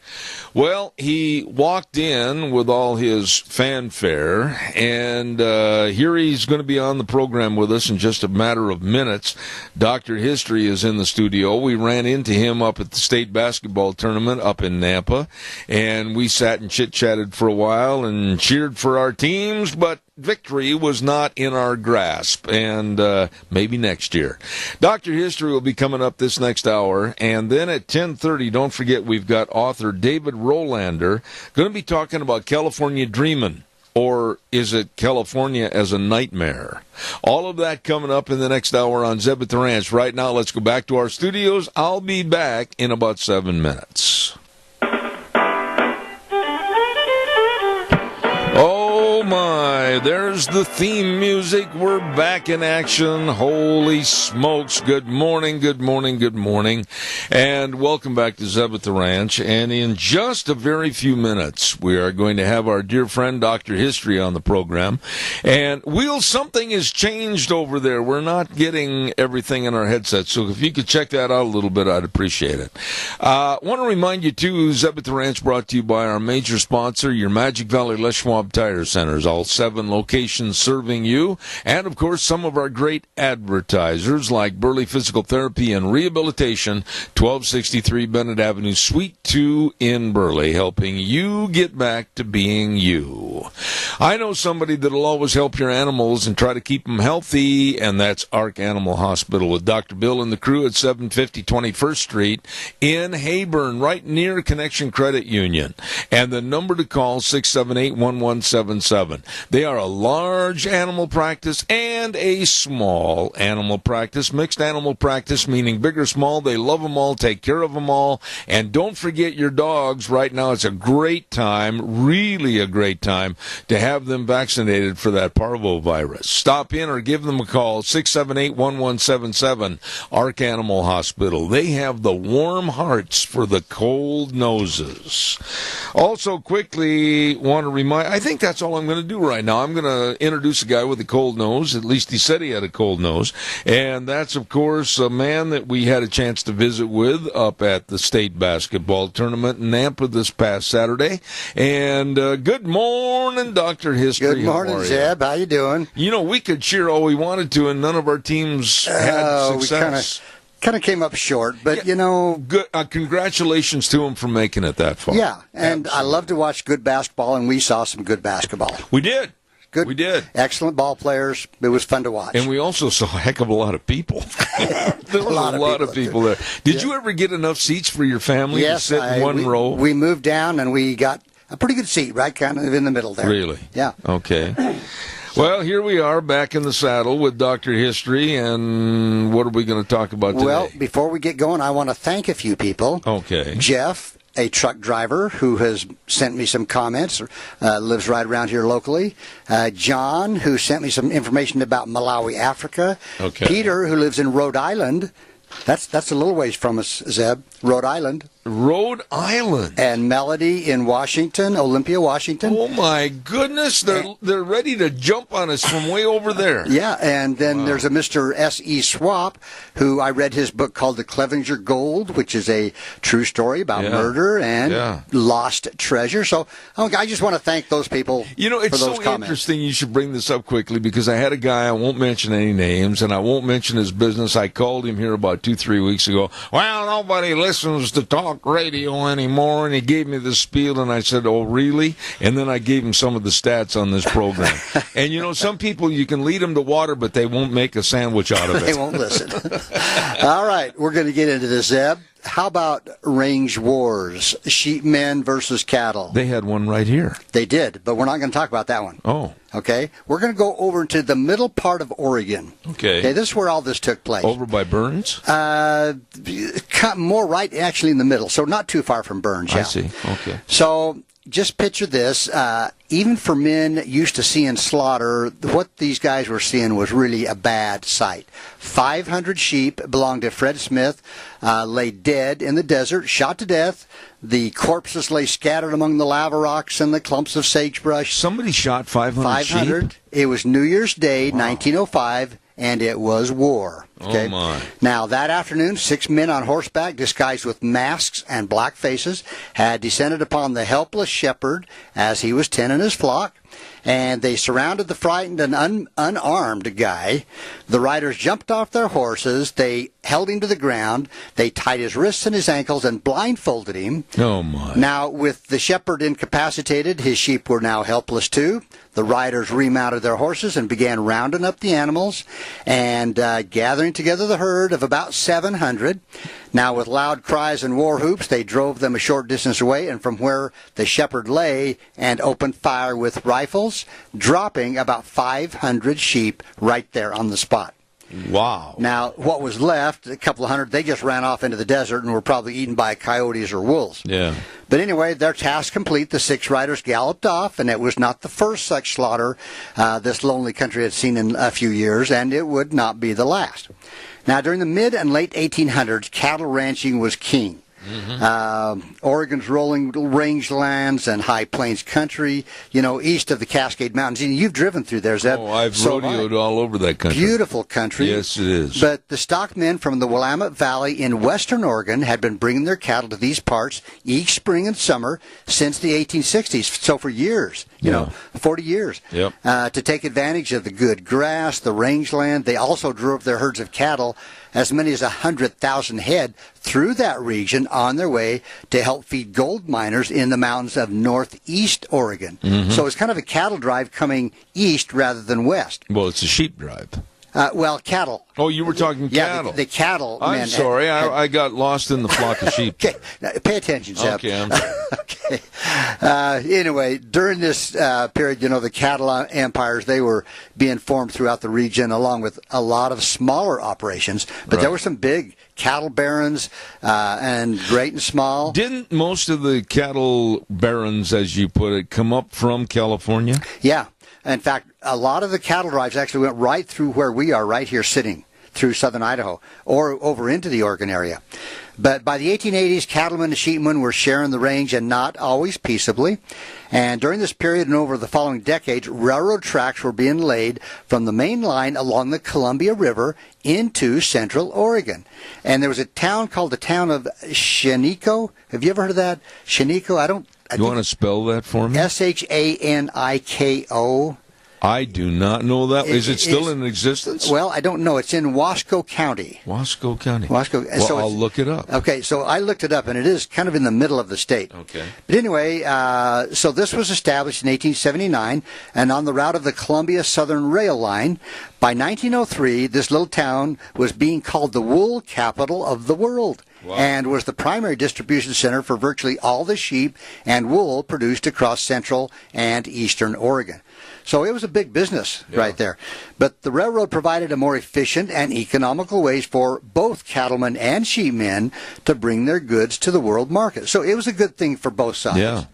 Well, he walked in with all his fanfare, and here he's going to be on the program with us in just a matter of minutes. Dr. History is in the studio. We ran into him up at the state basketball tournament up in Nampa, and we sat and chit-chatted for a while and cheered for our teams, but victory was not in our grasp, and maybe next year. Dr. History will be coming up this next hour, and then at 10:30, don't forget, we've got author David Rolander going to be talking about California Dreamin', or is it California as a Nightmare? All of that coming up in the next hour on Zeb at the Ranch. Right now, let's go back to our studios. I'll be back in about 7 minutes. Oh my, there's the theme music. We're back in action. Holy smokes. Good morning, good morning, good morning. And welcome back to Zeb at the Ranch. And in just a very few minutes, we are going to have our dear friend Dr. History on the program. And something has changed over there. We're not getting everything in our headsets. So if you could check that out a little bit, I'd appreciate it. I want to remind you, too, Zeb at the Ranch brought to you by our major sponsor, your Magic Valley Les Schwab Tire Centers, all 7 locations serving you, and of course some of our great advertisers like Burley Physical Therapy and Rehabilitation, 1263 Bennett Avenue, Suite 2 in Burley, helping you get back to being you. I know somebody that'll always help your animals and try to keep them healthy, and that's Ark Animal Hospital with Dr. Bill and the crew at 750 21st Street in Hayburn, right near Connection Credit Union. And the number to call, 678-1177. 888-866-9797. They are a large animal practice and a small animal practice, mixed animal practice, meaning big or small. They love them all, take care of them all. And don't forget your dogs. Right now, it's a great time, really a great time, to have them vaccinated for that parvovirus. Stop in or give them a call, 678-1177, Ark Animal Hospital. They have the warm hearts for the cold noses. Also, quickly want to remind, I think that's all I'm going to do right now. I'm going to introduce a guy with a cold nose. At least he said he had a cold nose. And that's, of course, a man that we had a chance to visit with up at the state basketball tournament in Nampa this past Saturday. And good morning, Dr. History. Good morning, Zeb. How you doing? You know, we could cheer all we wanted to, and none of our teams had success. We kind of came up short, but, you know... Good. Congratulations to them for making it that far. Yeah, and I love to watch good basketball, and we saw some good basketball. We did. Good. We did. Excellent ball players. It was fun to watch. And we also saw a heck of a lot of people. There was a lot of people there. Did you ever get enough seats for your family to sit in one row? We moved down, and we got a pretty good seat, right, kind of in the middle there. Really? Yeah. Okay. Well, here we are back in the saddle with Dr. History, and what are we going to talk about today? Well, before we get going, I want to thank a few people. Okay. Jeff, a truck driver who has sent me some comments, lives right around here locally. John, who sent me some information about Malawi, Africa. Okay. Peter, who lives in Rhode Island. That's a little ways from us, Zeb. Rhode Island. Rhode Island. And Melody in Washington, Olympia, Washington. Oh, my goodness. They're ready to jump on us from way over there. Yeah, and then there's a Mr. S.E. Swap, who I read his book called The Clevenger Gold, which is a true story about murder and lost treasure. So I just want to thank those people for those comments. It's so interesting you should bring this up quickly, because I had a guy, I won't mention any names, and I won't mention his business. I called him here about 2-3 weeks ago. Well, nobody listens to talk radio anymore, and he gave me the spiel, and I said, oh, really? And then I gave him some of the stats on this program. And, you know, some people, you can lead them to water, but they won't make a sandwich out of it. They won't listen. All right, we're going to get into this, Zeb. How about range wars, sheep men versus cattle? They had one right here. They did, but we're not going to talk about that one. Oh. Okay? We're going to go over to the middle part of Oregon. Okay. This is where all this took place. Over by Burns? More right, actually, in the middle, so not too far from Burns. I see. Okay. So just picture this. Even for men used to seeing slaughter, what these guys were seeing was really a bad sight. 500 sheep belonged to Fred Smith, lay dead in the desert, shot to death. The corpses lay scattered among the lava rocks and the clumps of sagebrush. Somebody shot 500 sheep? It was New Year's Day, 1905, and it was war. Okay? Oh, my. Now, that afternoon, 6 men on horseback, disguised with masks and black faces, had descended upon the helpless shepherd as he was tending his flock, and they surrounded the frightened and unarmed guy. The riders jumped off their horses. They held him to the ground. They tied his wrists and his ankles and blindfolded him. Oh, my. Now, with the shepherd incapacitated, his sheep were now helpless, too. The riders remounted their horses and began rounding up the animals and gathering together the herd of about 700. Now, with loud cries and war whoops, they drove them a short distance away and from where the shepherd lay and opened fire with rifles, dropping about 500 sheep right there on the spot. Wow. Now, what was left, a couple of hundred, they just ran off into the desert and were probably eaten by coyotes or wolves. Yeah. But anyway, their task complete, the 6 riders galloped off, and it was not the first such slaughter this lonely country had seen in a few years, and it would not be the last. Now, during the mid and late 1800s, cattle ranching was king. Mm-hmm. Oregon's rolling rangelands and high plains country, east of the Cascade Mountains. You've driven through there, Zeb. Oh, I've rodeoed all over that country. Beautiful country. Yes, it is. But the stockmen from the Willamette Valley in western Oregon had been bringing their cattle to these parts each spring and summer since the 1860s. So for years, 40 years, to take advantage of the good grass, the rangeland. They also drove their herds of cattle, as many as 100,000 head, through that region on their way to help feed gold miners in the mountains of northeast Oregon. Mm-hmm. So it's kind of a cattle drive coming east rather than west. Well, it's a sheep drive. Well, cattle. Oh, you were talking cattle. The cattle. I'm sorry, I got lost in the flock of sheep. Okay, now, pay attention, Zeb. Okay, I'm sorry. Okay. Anyway, during this period, the cattle empires, they were being formed throughout the region along with a lot of smaller operations. But there were some big cattle barons, and great and small. Didn't most of the cattle barons, as you put it, come up from California? Yeah. In fact, a lot of the cattle drives actually went right through where we are right here sitting, through southern Idaho, or over into the Oregon area. But by the 1880s, cattlemen and sheepmen were sharing the range, and not always peaceably. And during this period and over the following decades, railroad tracks were being laid from the main line along the Columbia River into central Oregon. And there was a town called the town of Shaniko. Have you ever heard of that? Shaniko? You want to spell that for me? Shaniko. I do not know that. Is it still in existence? Well, I don't know. It's in Wasco County. Wasco County. Well, so I'll look it up. Okay, so I looked it up, and it is kind of in the middle of the state. Okay. But anyway, so this was established in 1879, and on the route of the Columbia Southern Rail Line. By 1903, this little town was being called the wool capital of the world. Wow. And was the primary distribution center for virtually all the sheep and wool produced across central and eastern Oregon. So it was a big business right there. But the railroad provided a more efficient and economical ways for both cattlemen and sheepmen to bring their goods to the world market. So it was a good thing for both sides. Yeah.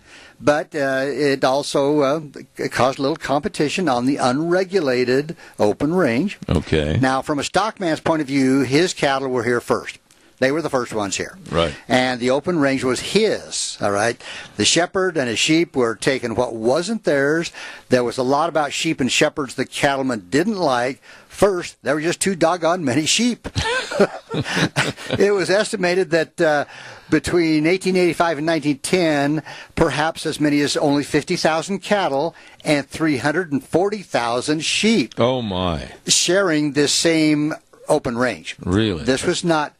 But it also caused a little competition on the unregulated open range. Okay. Now, from a stockman's point of view, his cattle were here first. They were the first ones here. Right. And the open range was his, all right? The shepherd and his sheep were taking what wasn't theirs. There was a lot about sheep and shepherds the cattlemen didn't like. First, there were just too doggone many sheep. It was estimated that between 1885 and 1910, perhaps as many as only 50,000 cattle and 340,000 sheep. Oh, my. Sharing this same open range. Really? This was not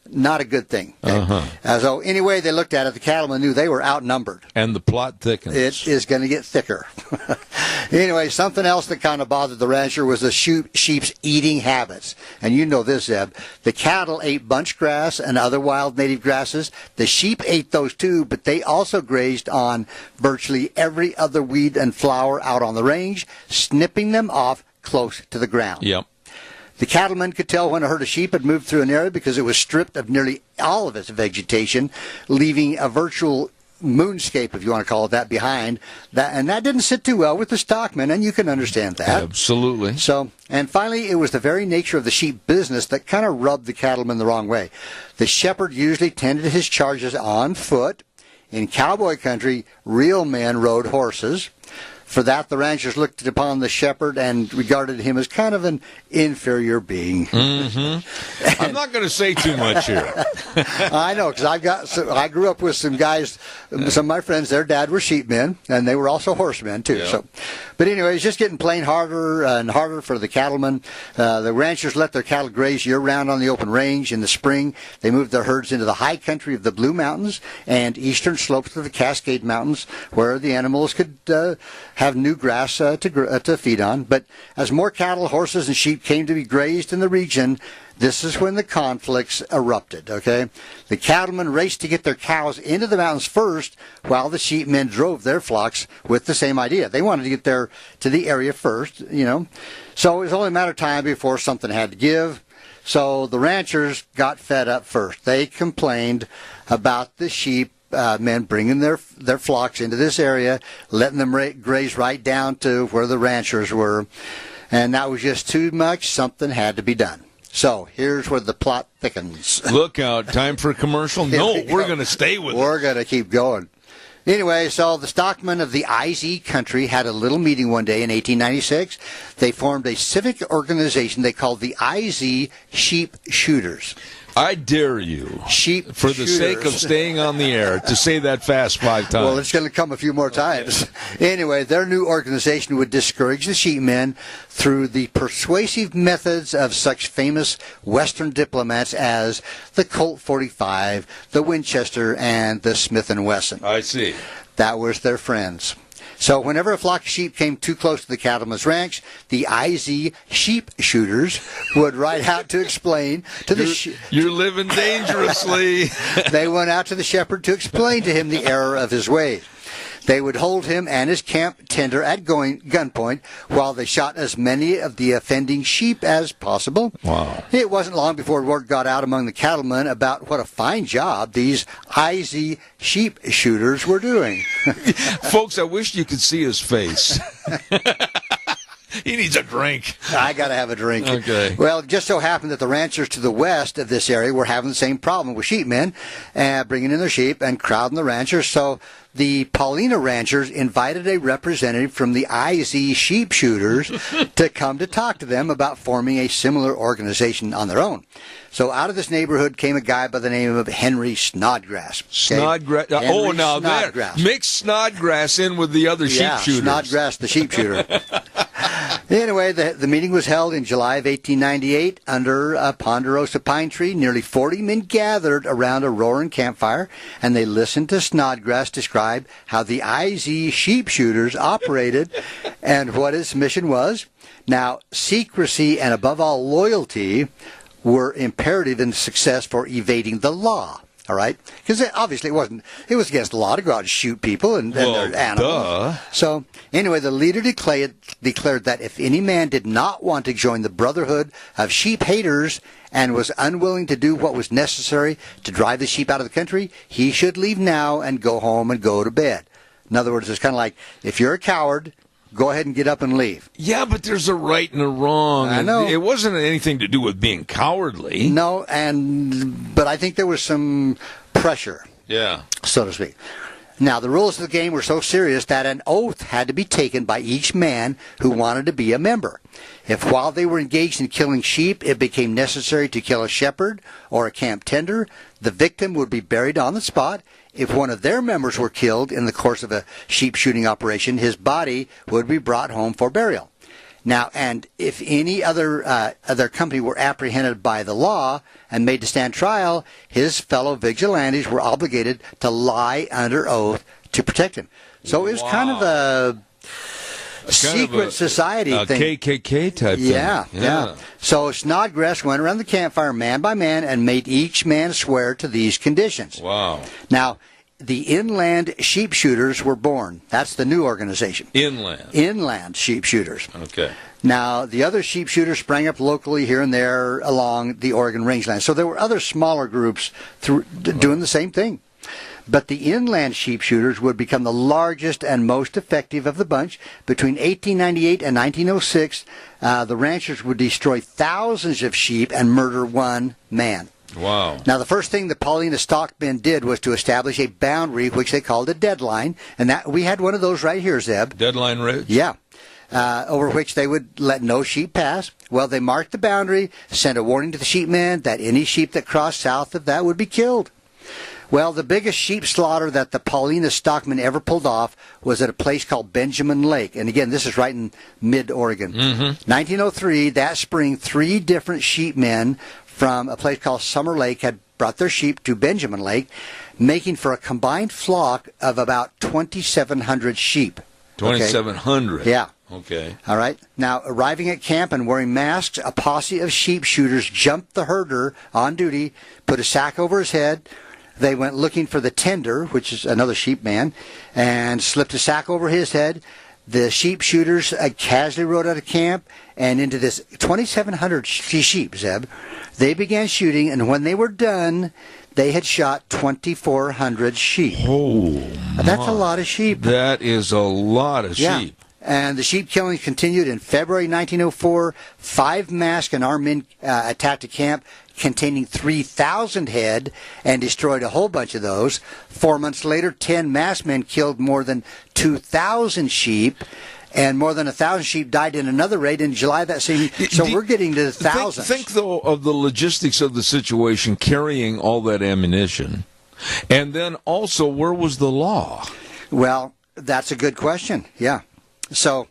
a good thing. So anyway, they looked at it. The cattlemen knew they were outnumbered. And the plot thickens. It is going to get thicker. Anyway, something else that kind of bothered the rancher was the sheep's eating habits. And you know this, Zeb. The cattle ate bunch grass and other wild native grasses. The sheep ate those too, but they also grazed on virtually every other weed and flower out on the range, snipping them off close to the ground. Yep. The cattleman could tell when a herd of sheep had moved through an area because it was stripped of nearly all of its vegetation, leaving a virtual moonscape, if you want to call it that, behind. And that didn't sit too well with the stockmen, and you can understand that. Absolutely. So, and finally, it was the very nature of the sheep business that kind of rubbed the cattleman the wrong way. The shepherd usually tended his charges on foot. In cowboy country, real men rode horses. For that, the ranchers looked upon the shepherd and regarded him as kind of an inferior being. Mm-hmm. I'm not going to say too much here. I know, because I grew up with some guys, some of my friends, their dad were sheepmen, and they were also horsemen, too. Yeah. So, but anyway, it's just getting plain harder and harder for the cattlemen. The ranchers let their cattle graze year-round on the open range. In the spring, they moved their herds into the high country of the Blue Mountains and eastern slopes of the Cascade Mountains, where the animals could have new grass to feed on. But as more cattle, horses, and sheep came to be grazed in the region, this is when the conflicts erupted, okay? The cattlemen raced to get their cows into the mountains first, while the sheepmen drove their flocks with the same idea. They wanted to get there to the area first, So it was only a matter of time before something had to give. So the ranchers got fed up first. They complained about the sheep men bringing their flocks into this area, letting them graze right down to where the ranchers were. And that was just too much. Something had to be done. So here's where the plot thickens. Look out. Time for a commercial? No, we're going to stay with it. We're going to keep going. Anyway, so the stockmen of the IZ country had a little meeting one day in 1896. They formed a civic organization they called the IZ Sheep Shooters. I dare you, sheep for the shooters. sake of staying on the air, to say that fast 5 times. Well, it's going to come a few more times. Anyway, their new organization would discourage the sheepmen through the persuasive methods of such famous Western diplomats as the Colt 45, the Winchester, and the Smith & Wesson. I see. That was their friends. So whenever a flock of sheep came too close to the cattleman's ranch, the IZ sheep shooters would ride out to explain to the You're living dangerously. They went out to the shepherd to explain to him the error of his ways. They would hold him and his camp tender at gunpoint while they shot as many of the offending sheep as possible. Wow. It wasn't long before word got out among the cattlemen about what a fine job these IZ sheep shooters were doing. Folks, I wish you could see his face. He needs a drink. I got to have a drink. Okay. Well, it just so happened that the ranchers to the west of this area were having the same problem with sheepmen, bringing in their sheep and crowding the ranchers. So the Paulina ranchers invited a representative from the IZ sheep shooters to come to talk to them about forming a similar organization on their own. So out of this neighborhood came a guy by the name of Henry Snodgrass. Okay? Snodgrass. Oh, now Snodgrass. there. Mix Snodgrass in with the other sheep shooters. Snodgrass, the sheep shooter. Anyway, the meeting was held in July of 1898 under a ponderosa pine tree. Nearly 40 men gathered around a roaring campfire, and they listened to Snodgrass describe how the IZ sheep shooters operated and what its mission was. Now, secrecy and, above all, loyalty were imperative in success for evading the law. All right? Because obviously it was against the law to go out and shoot people and their animals. Duh. So, anyway, the leader declared that if any man did not want to join the Brotherhood of Sheep Haters and was unwilling to do what was necessary to drive the sheep out of the country, he should leave now and go home and go to bed. In other words, it's kind of like, if you're a coward, go ahead and get up and leave. Yeah, but there's a right and a wrong. I know. It wasn't anything to do with being cowardly. No, but I think there was some pressure, Yeah. so to speak. Now, the rules of the game were so serious that an oath had to be taken by each man who wanted to be a member. If while they were engaged in killing sheep, it became necessary to kill a shepherd or a camp tender, the victim would be buried on the spot. If one of their members were killed in the course of a sheep shooting operation, his body would be brought home for burial. Now, and if any other company were apprehended by the law and made to stand trial, his fellow vigilantes were obligated to lie under oath to protect him. So it was kind of a secret society thing. KKK type thing. Yeah. So Snodgrass went around the campfire man by man and made each man swear to these conditions. Wow. Now, the Inland Sheep Shooters were born. That's the new organization. Inland Sheep Shooters. Okay. Now, the other sheep shooters sprang up locally here and there along the Oregon rangeland. So there were other smaller groups doing the same thing. But the inland sheep shooters would become the largest and most effective of the bunch. Between 1898 and 1906, the ranchers would destroy thousands of sheep and murder one man. Wow. Now, the first thing the Paulina stockmen did was to establish a boundary, which they called a deadline. And that we had one of those right here, Zeb. Deadline Ridge? Yeah. Over which they would let no sheep pass. Well, they marked the boundary, sent a warning to the sheepmen that any sheep that crossed south of that would be killed. Well, the biggest sheep slaughter that the Paulina stockmen ever pulled off was at a place called Benjamin Lake. And again, this is right in mid-Oregon. 1903, that spring, 3 different sheepmen from a place called Summer Lake had brought their sheep to Benjamin Lake, making for a combined flock of about 2,700 sheep. 2,700? Okay? Yeah. Okay. All right. Now, arriving at camp and wearing masks, a posse of sheep shooters jumped the herder on duty, put a sack over his head. They went looking for the tender, which is another sheep man, and slipped a sack over his head. The sheep shooters casually rode out of camp and into this 2,700 sheep, Zeb. They began shooting, and when they were done, they had shot 2,400 sheep. Oh, that's a lot of sheep. That is a lot of sheep. And the sheep killing continued in February 1904. 5 masked and armed men attacked a camp containing 3,000 head and destroyed a whole bunch of those. 4 months later, 10 masked men killed more than 2,000 sheep, and more than 1,000 sheep died in another raid in July that same year. So we're getting to thousands. Think, though, of the logistics of the situation, carrying all that ammunition. And then also, where was the law? Well, that's a good question, yeah. So,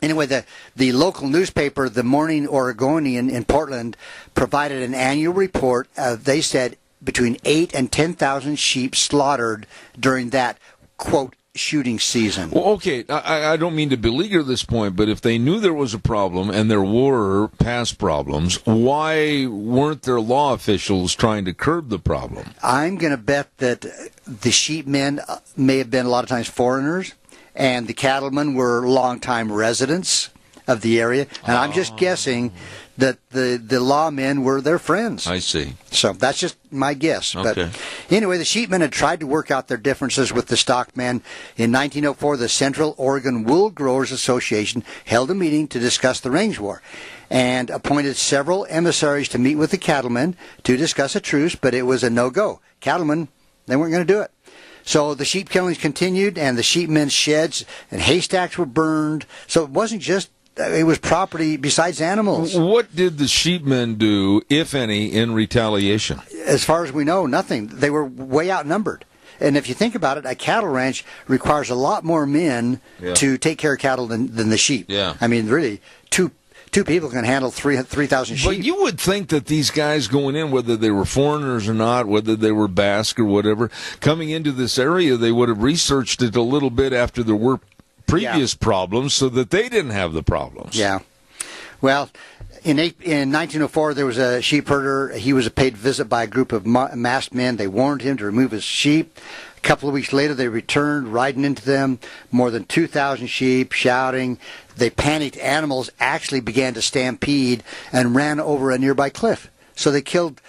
anyway, the local newspaper, the Morning Oregonian in Portland, provided an annual report. They said between 8,000 and 10,000 sheep slaughtered during that, quote, shooting season. Well, okay, I don't mean to beleaguer this point, but if they knew there was a problem, and there were past problems, why weren't there law officials trying to curb the problem? I'm going to bet that the sheepmen may have been a lot of times foreigners, and the cattlemen were longtime residents of the area. And I'm just guessing that the lawmen were their friends. I see. So that's just my guess. Okay. But anyway, the sheepmen had tried to work out their differences with the stockmen. In 1904, the Central Oregon Wool Growers Association held a meeting to discuss the range war and appointed several emissaries to meet with the cattlemen to discuss a truce, but it was a no-go. Cattlemen, they weren't going to do it. So the sheep killings continued, and the sheepmen's sheds and haystacks were burned. So it wasn't just it was property besides animals. What did the sheepmen do, if any, in retaliation? As far as we know, nothing. They were way outnumbered. And if you think about it, a cattle ranch requires a lot more men to take care of cattle than the sheep. Yeah. I mean, really, two people can handle 3,000 sheep. But you would think that these guys going in, whether they were foreigners or not, whether they were Basque or whatever, coming into this area, they would have researched it a little bit after there were previous problems so that they didn't have the problems. Yeah. Well, in 1904, there was a sheep herder. He was paid visit by a group of masked men. They warned him to remove his sheep. A couple of weeks later, they returned, riding into them, more than 2,000 sheep, shouting. The panicked animals actually began to stampede and ran over a nearby cliff. So they killed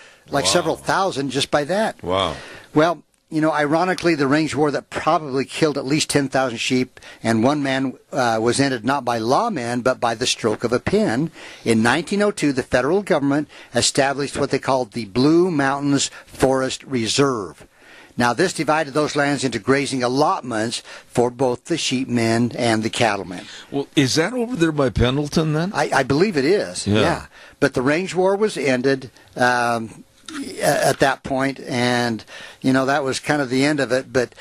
several thousand just by that. Wow. Well, you know, ironically, the range war that probably killed at least 10,000 sheep and one man was ended not by lawmen, but by the stroke of a pen. In 1902, the federal government established what they called the Blue Mountains Forest Reserve. Now, this divided those lands into grazing allotments for both the sheepmen and the cattlemen. Well, is that over there by Pendleton, then? I believe it is, yeah. But the range war was ended at that point, and, you know, that was kind of the end of it. But,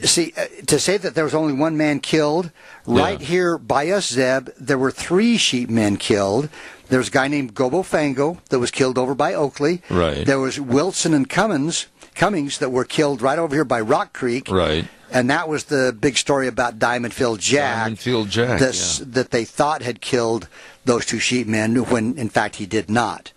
see, to say that there was only one man killed, right here by us, Zeb, there were 3 sheepmen killed. There was a guy named Gobo Fango that was killed over by Oakley. Right. There was Wilson and Cummings that were killed right over here by Rock Creek. Right. And that was the big story about Diamondfield Jack. Diamondfield Jack, that they thought had killed those 2 sheepmen when, in fact, he did not.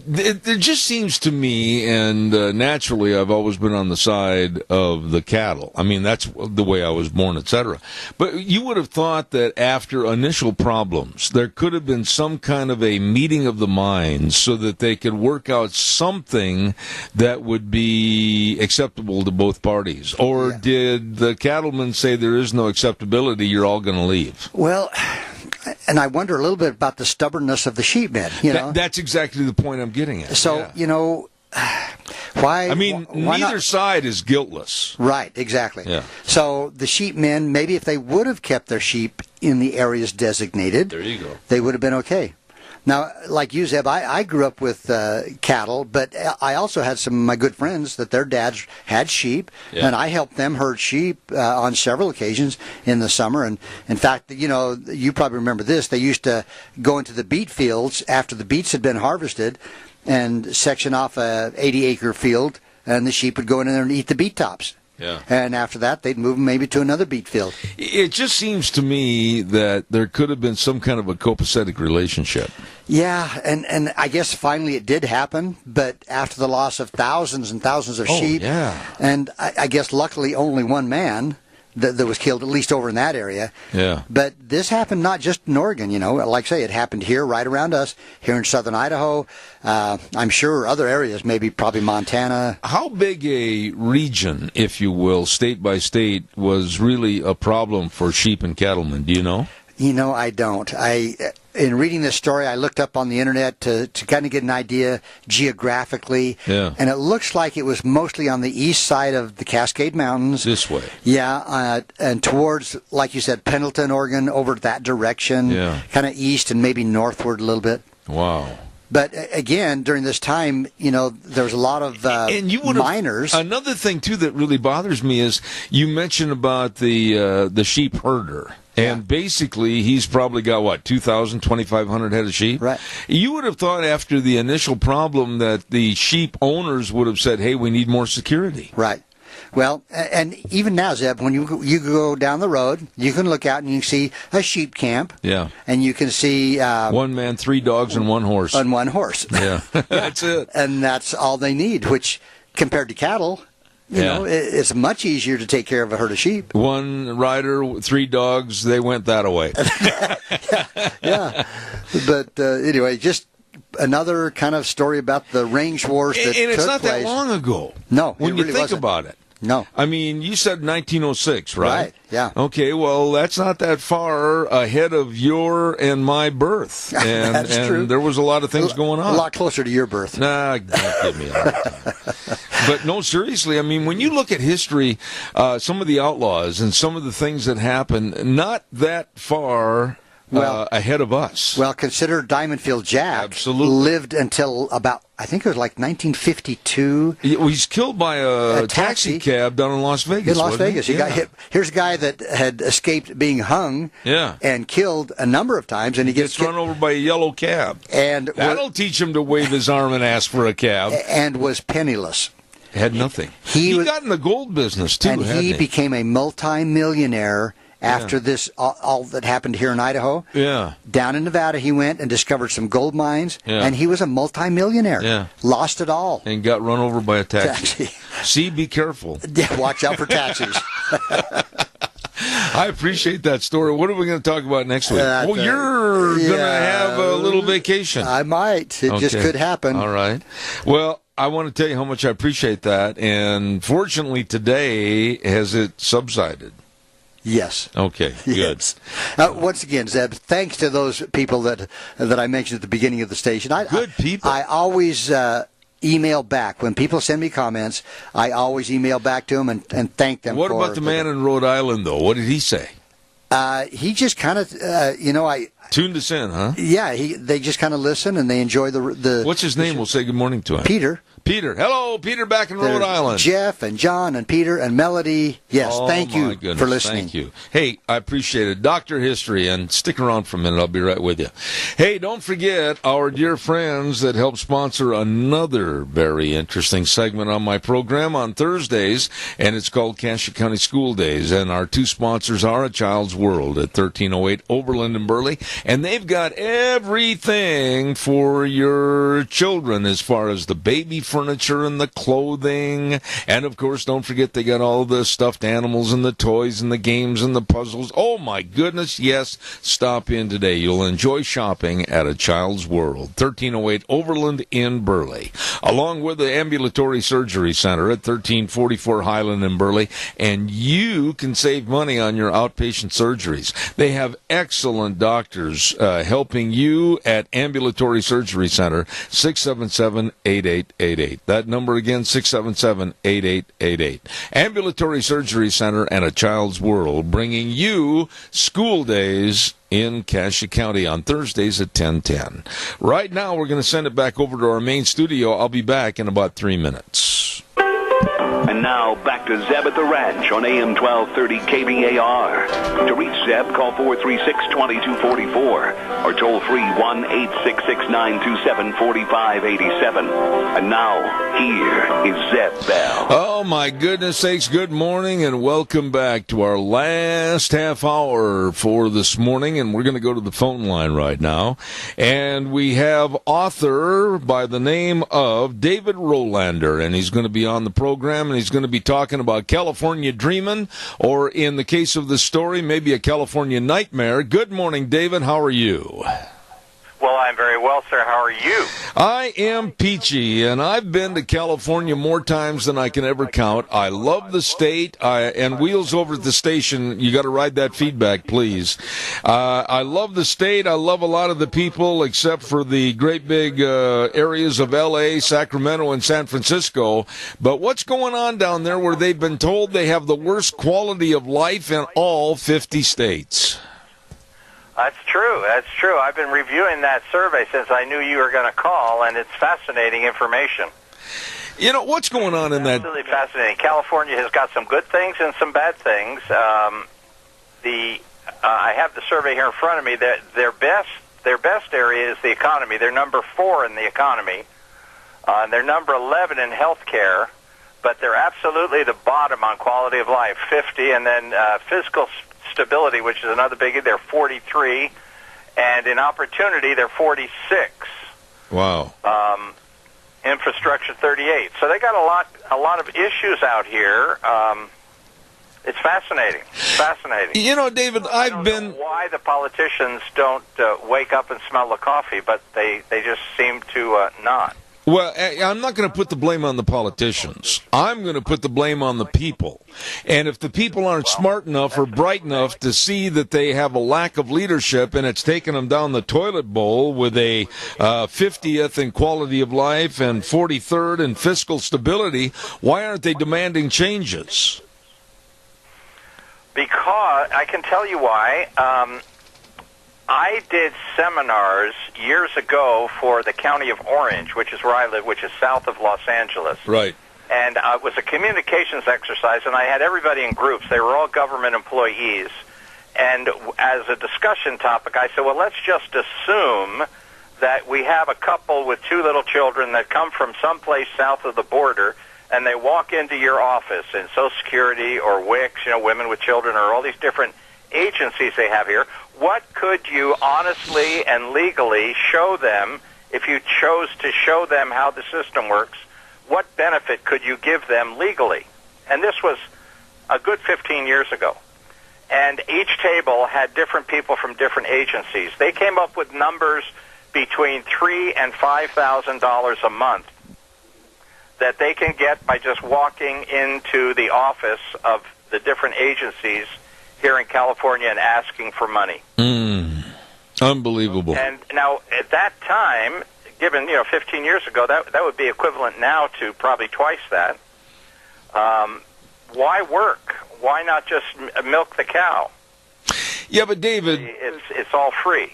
It just seems to me, and naturally I've always been on the side of the cattle. I mean, that's the way I was born, etc. But you would have thought that after initial problems, there could have been some kind of a meeting of the minds so that they could work out something that would be acceptable to both parties. Or did the cattlemen say there is no acceptability, you're all going to leave? Well, and I wonder a little bit about the stubbornness of the sheepmen. You know, that's exactly the point I'm getting at. So you know, why? I mean, why neither not? Side is guiltless. Right, exactly. Yeah. So the sheepmen, maybe if they would have kept their sheep in the areas designated, there you go, they would have been okay. Now, like you, Zeb, I grew up with cattle, but I also had some of my good friends that their dads had sheep, and I helped them herd sheep on several occasions in the summer. And in fact, you know, you probably remember this. They used to go into the beet fields after the beets had been harvested and section off a 80-acre field, and the sheep would go in there and eat the beet tops. Yeah. And after that, they'd move them maybe to another beet field. It just seems to me that there could have been some kind of a copacetic relationship. Yeah, and I guess finally it did happen, but after the loss of thousands and thousands of sheep, and I guess luckily only one man that was killed, at least over in that area. Yeah. But this happened not just in Oregon, you know. Like I say, it happened here, right around us, here in southern Idaho. I'm sure other areas, maybe probably Montana. How big a region, if you will, state by state, was really a problem for sheep and cattlemen? Do you know? You know, I don't. In reading this story, I looked up on the internet to kind of get an idea geographically, and it looks like it was mostly on the east side of the Cascade Mountains. This way. Yeah, and towards, like you said, Pendleton, Oregon, over that direction, kind of east and maybe northward a little bit. Wow. But again, during this time, you know, there was a lot of miners. Another thing, too, that really bothers me is you mentioned about the sheep herder. And basically, he's probably got, 2,000, 2,500 head of sheep? Right. You would have thought after the initial problem that the sheep owners would have said, hey, we need more security. Right. Well, and even now, Zeb, when you go down the road, you can look out and you can see a sheep camp. Yeah. And you can see... one man, 3 dogs, and 1 horse. And 1 horse. Yeah, that's it. And that's all they need, which, compared to cattle... You know, it's much easier to take care of a herd of sheep. 1 rider, 3 dogs, they went that away. Yeah. But anyway, just another kind of story about the range wars that took place. And it's not that long ago. No, when it you really think wasn't. about it. No. I mean, you said 1906, right? Right, yeah. Okay, well, that's not that far ahead of your and my birth. And, That's true. And there was a lot of things going on. A lot closer to your birth. Nah, don't give me a hard time. But no, seriously, I mean, when you look at history, some of the outlaws and some of the things that happened, not that far ahead of us. Well, consider Diamondfield Jack. Absolutely. Lived until about, I think it was like 1952. He's killed by a taxi cab down in Las Vegas. In Las Vegas. He got hit. Here's a guy that had escaped being hung and killed a number of times, and he gets run over by a yellow cab. And that'll teach him to wave his arm and ask for a cab. And was penniless. Had nothing. He got in the gold business, too, and he became a multi-millionaire after this, all that happened here in Idaho. Yeah. Down in Nevada, he went and discovered some gold mines, and he was a multi-millionaire. Yeah. Lost it all. And got run over by a taxi. See, be careful. Yeah, watch out for taxis. I appreciate that story. What are we going to talk about next week? Well, you're going to have a little vacation. I might. It just could happen. All right. Well, I want to tell you how much I appreciate that. And fortunately, today, has it subsided? Yes. Okay, good. Yes. Once again, Zeb, thanks to those people that I mentioned at the beginning of the station. Good people. I always email back. When people send me comments, I always email back to them and thank them. What about the man in Rhode Island, though? What did he say? He just kind of, tuned us in, huh? Yeah, they just kind of listen and they enjoy the. What's his name? We'll say good morning to him. Peter. Hello, Peter, back in Rhode Island. Jeff and John and Peter and Melody. Yes, thank you for listening. Thank you. Hey, I appreciate it. Dr. History, and stick around for a minute. I'll be right with you. Hey, don't forget our dear friends that help sponsor another very interesting segment on my program on Thursdays, and it's called Cassia County School Days. And our 2 sponsors are A Child's World at 1308 Overland in Burley, and they've got everything for your children as far as the baby furniture and the clothing, and of course, don't forget they got all the stuffed animals and the toys and the games and the puzzles. Oh my goodness, yes, stop in today. You'll enjoy shopping at A Child's World, 1308 Overland in Burley, along with the Ambulatory Surgery Center at 1344 Highland in Burley, and you can save money on your outpatient surgeries. They have excellent doctors helping you at Ambulatory Surgery Center, 677-8888. That number again, 677-8888. Ambulatory Surgery Center and A Child's World, bringing you school days in Cassia County on Thursdays at 10:10. Right now, we're going to send it back over to our main studio. I'll be back in about 3 minutes. And now, back to Zeb at the Ranch on AM 1230 KVAR. To reach Zeb, call 436-2244 or toll free 1-866-927-4587. And now, here is Zeb Bell. Oh, my goodness sakes, good morning and welcome back to our last half hour for this morning. And we're going to go to the phone line right now. And we have author by the name of David Rolander, and he's going to be on the program, and he's going to be talking about California dreaming, or in the case of the story, maybe a California nightmare. Good morning, David. How are you? Well, I'm very well, sir. How are you? I am peachy, and I've been to California more times than I can ever count. I love the state, and Wheels over at the station, you got to ride that feedback, please. I love the state. I love a lot of the people, except for the great big areas of L.A., Sacramento, and San Francisco. But what's going on down there where they've been told they have the worst quality of life in all 50 states? That's true. That's true. I've been reviewing that survey since I knew you were going to call, and it's fascinating information. You know, what's going on in that? Absolutely fascinating. California has got some good things and some bad things. I have the survey here in front of me. Their best area is the economy. They're number 4 in the economy. They're number 11 in health care. but they're absolutely the bottom on quality of life, 50, and then physical stability, which is another biggie, they're 43, and in opportunity, they're 46. Wow. Infrastructure, 38. So they got a lot of issues out here. It's fascinating. Fascinating. You know, David, I don't know why the politicians don't wake up and smell the coffee, but they just seem to not. Well, I'm not going to put the blame on the politicians. I'm going to put the blame on the people. And if the people aren't smart enough or bright enough to see that they have a lack of leadership and it's taken them down the toilet bowl with a 50th in quality of life and 43rd in fiscal stability, why aren't they demanding changes? Because I can tell you why. I did seminars years ago for the county of Orange, which is where I live, which is south of Los Angeles. Right. And it was a communications exercise, and I had everybody in groups. They were all government employees. And as a discussion topic, I said, well, let's just assume that we have a couple with 2 little children that come from someplace south of the border, and they walk into your office in Social Security or WICS, women with children, or all these different agencies they have here. What could you honestly and legally show them if you chose to show them how the system works? What benefit could you give them legally? And this was a good 15 years ago. And each table had different people from different agencies. They came up with numbers between $3,000 and $5,000 a month that they can get by just walking into the office of the different agencies here in California and asking for money. Unbelievable. And now, at that time, given 15 years ago, that would be equivalent now to probably twice that. Why work? Why not just milk the cow? Yeah, but David, it's all free.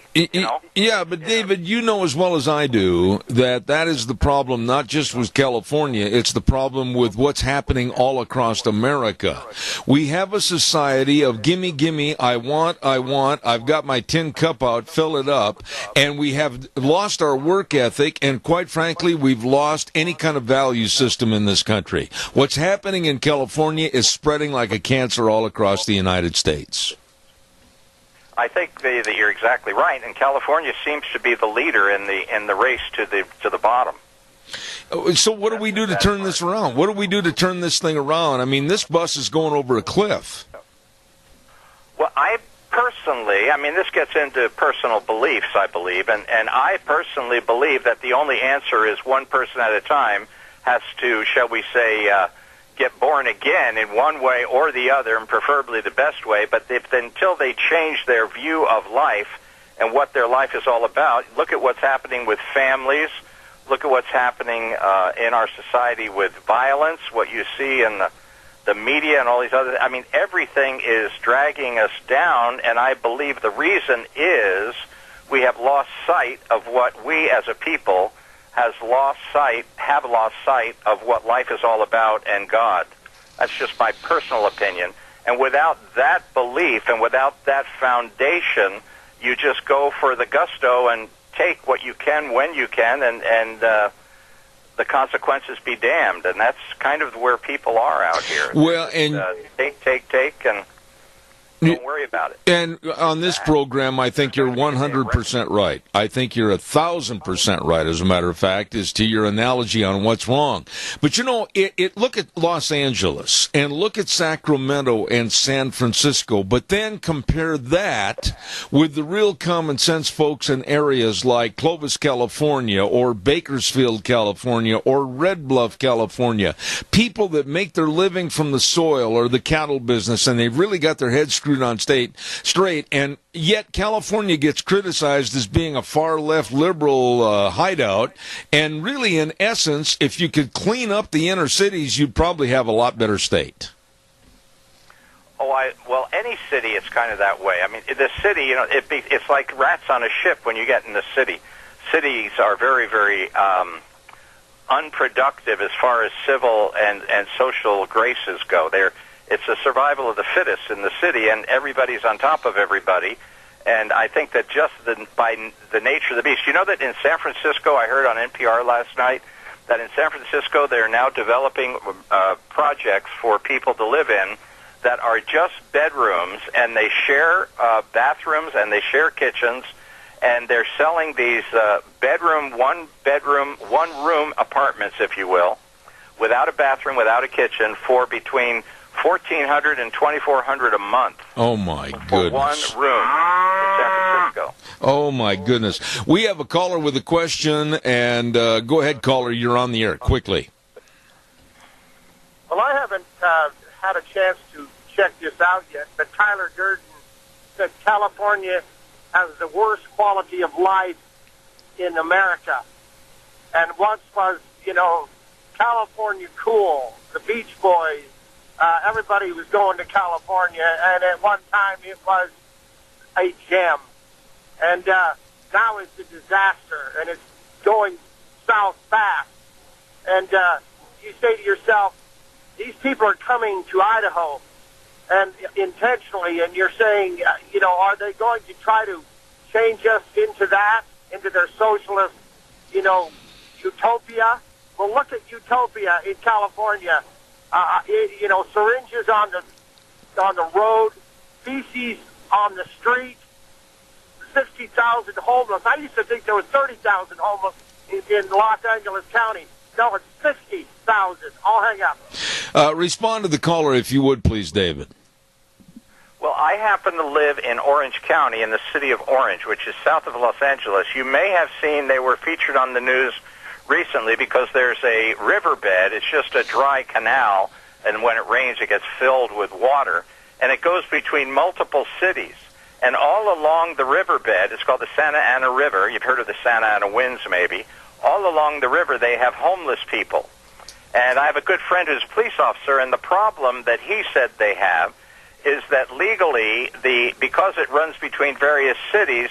Yeah, but David, you know as well as I do that is the problem, not just with California. It's the problem with what's happening all across America. We have a society of gimme, I want, I've got my tin cup out, fill it up, and we have lost our work ethic, and quite frankly, we've lost any kind of value system in this country. What's happening in California is spreading like a cancer all across the United States. I think that you're exactly right, and California seems to be the leader in the race to the bottom. So what do we do to turn this around? What do we do to turn this thing around? I mean, this bus is going over a cliff. Well, I personally, this gets into personal beliefs, I believe, and I personally believe that the only answer is one person at a time has to, shall we say, get born again in one way or the other, and preferably the best way. But until they change their view of life and what their life is all about, look at what's happening with families, look at what's happening in our society with violence, what you see in the media and all these other... everything is dragging us down, and I believe the reason is we have lost sight of what we as a people have lost sight of what life is all about and God. That's just my personal opinion. And without that belief and without that foundation, you just go for the gusto and take what you can when you can, and the consequences be damned. And that's kind of where people are out here. Well, and take, and don't worry about it. And on this program, I think you're 100% right. I think you're 1,000% right, as a matter of fact, as to your analogy on what's wrong. But look at Los Angeles and look at Sacramento and San Francisco, but then compare that with the real common sense folks in areas like Clovis, California, or Bakersfield, California, or Red Bluff, California. People that make their living from the soil or the cattle business, and they've really got their heads screwed on straight, and yet California gets criticized as being a far left liberal hideout, and really, in essence, if you could clean up the inner cities, you'd probably have a lot better state. Well, any city, it's kind of that way. The city, it's like rats on a ship when you get in the city. Cities are very, very unproductive as far as civil and social graces go. It's the survival of the fittest in the city, and everybody's on top of everybody. And I think that just by the nature of the beast. You know that in San Francisco, I heard on NPR last night, that in San Francisco they're now developing projects for people to live in that are just bedrooms, and they share bathrooms and they share kitchens, and they're selling these one room apartments, if you will, without a bathroom, without a kitchen, for between $1,400 and $2,400 a month. Oh, my for goodness. one room in San Francisco. Oh, my goodness. We have a caller with a question, and go ahead, caller. You're on the air. Quickly. Well, I haven't had a chance to check this out yet, but Tyler Durden said California has the worst quality of life in America. And once was, California cool, the Beach Boys, everybody was going to California, and at one time it was a gem. And now it's a disaster, and it's going south fast. And you say to yourself, these people are coming to Idaho, and intentionally, and you're saying, are they going to try to change us into their socialist, utopia? Well, look at utopia in California. Syringes on the road, feces on the street, 60,000 homeless. I used to think there was 30,000 homeless in Los Angeles County. No, it's 60,000. I'll hang up. Respond to the caller, if you would, please, David. Well, I happen to live in Orange County, in the city of Orange, which is south of Los Angeles. You may have seen they were featured on the news recently because there's a riverbed. It's just a dry canal, and when it rains, it gets filled with water, and it goes between multiple cities. And all along the riverbed, it's called the Santa Ana River. You've heard of the Santa Ana winds, maybe. All along the river, they have homeless people. And I have a good friend who's a police officer, and the problem that he said they have is that legally, because it runs between various cities,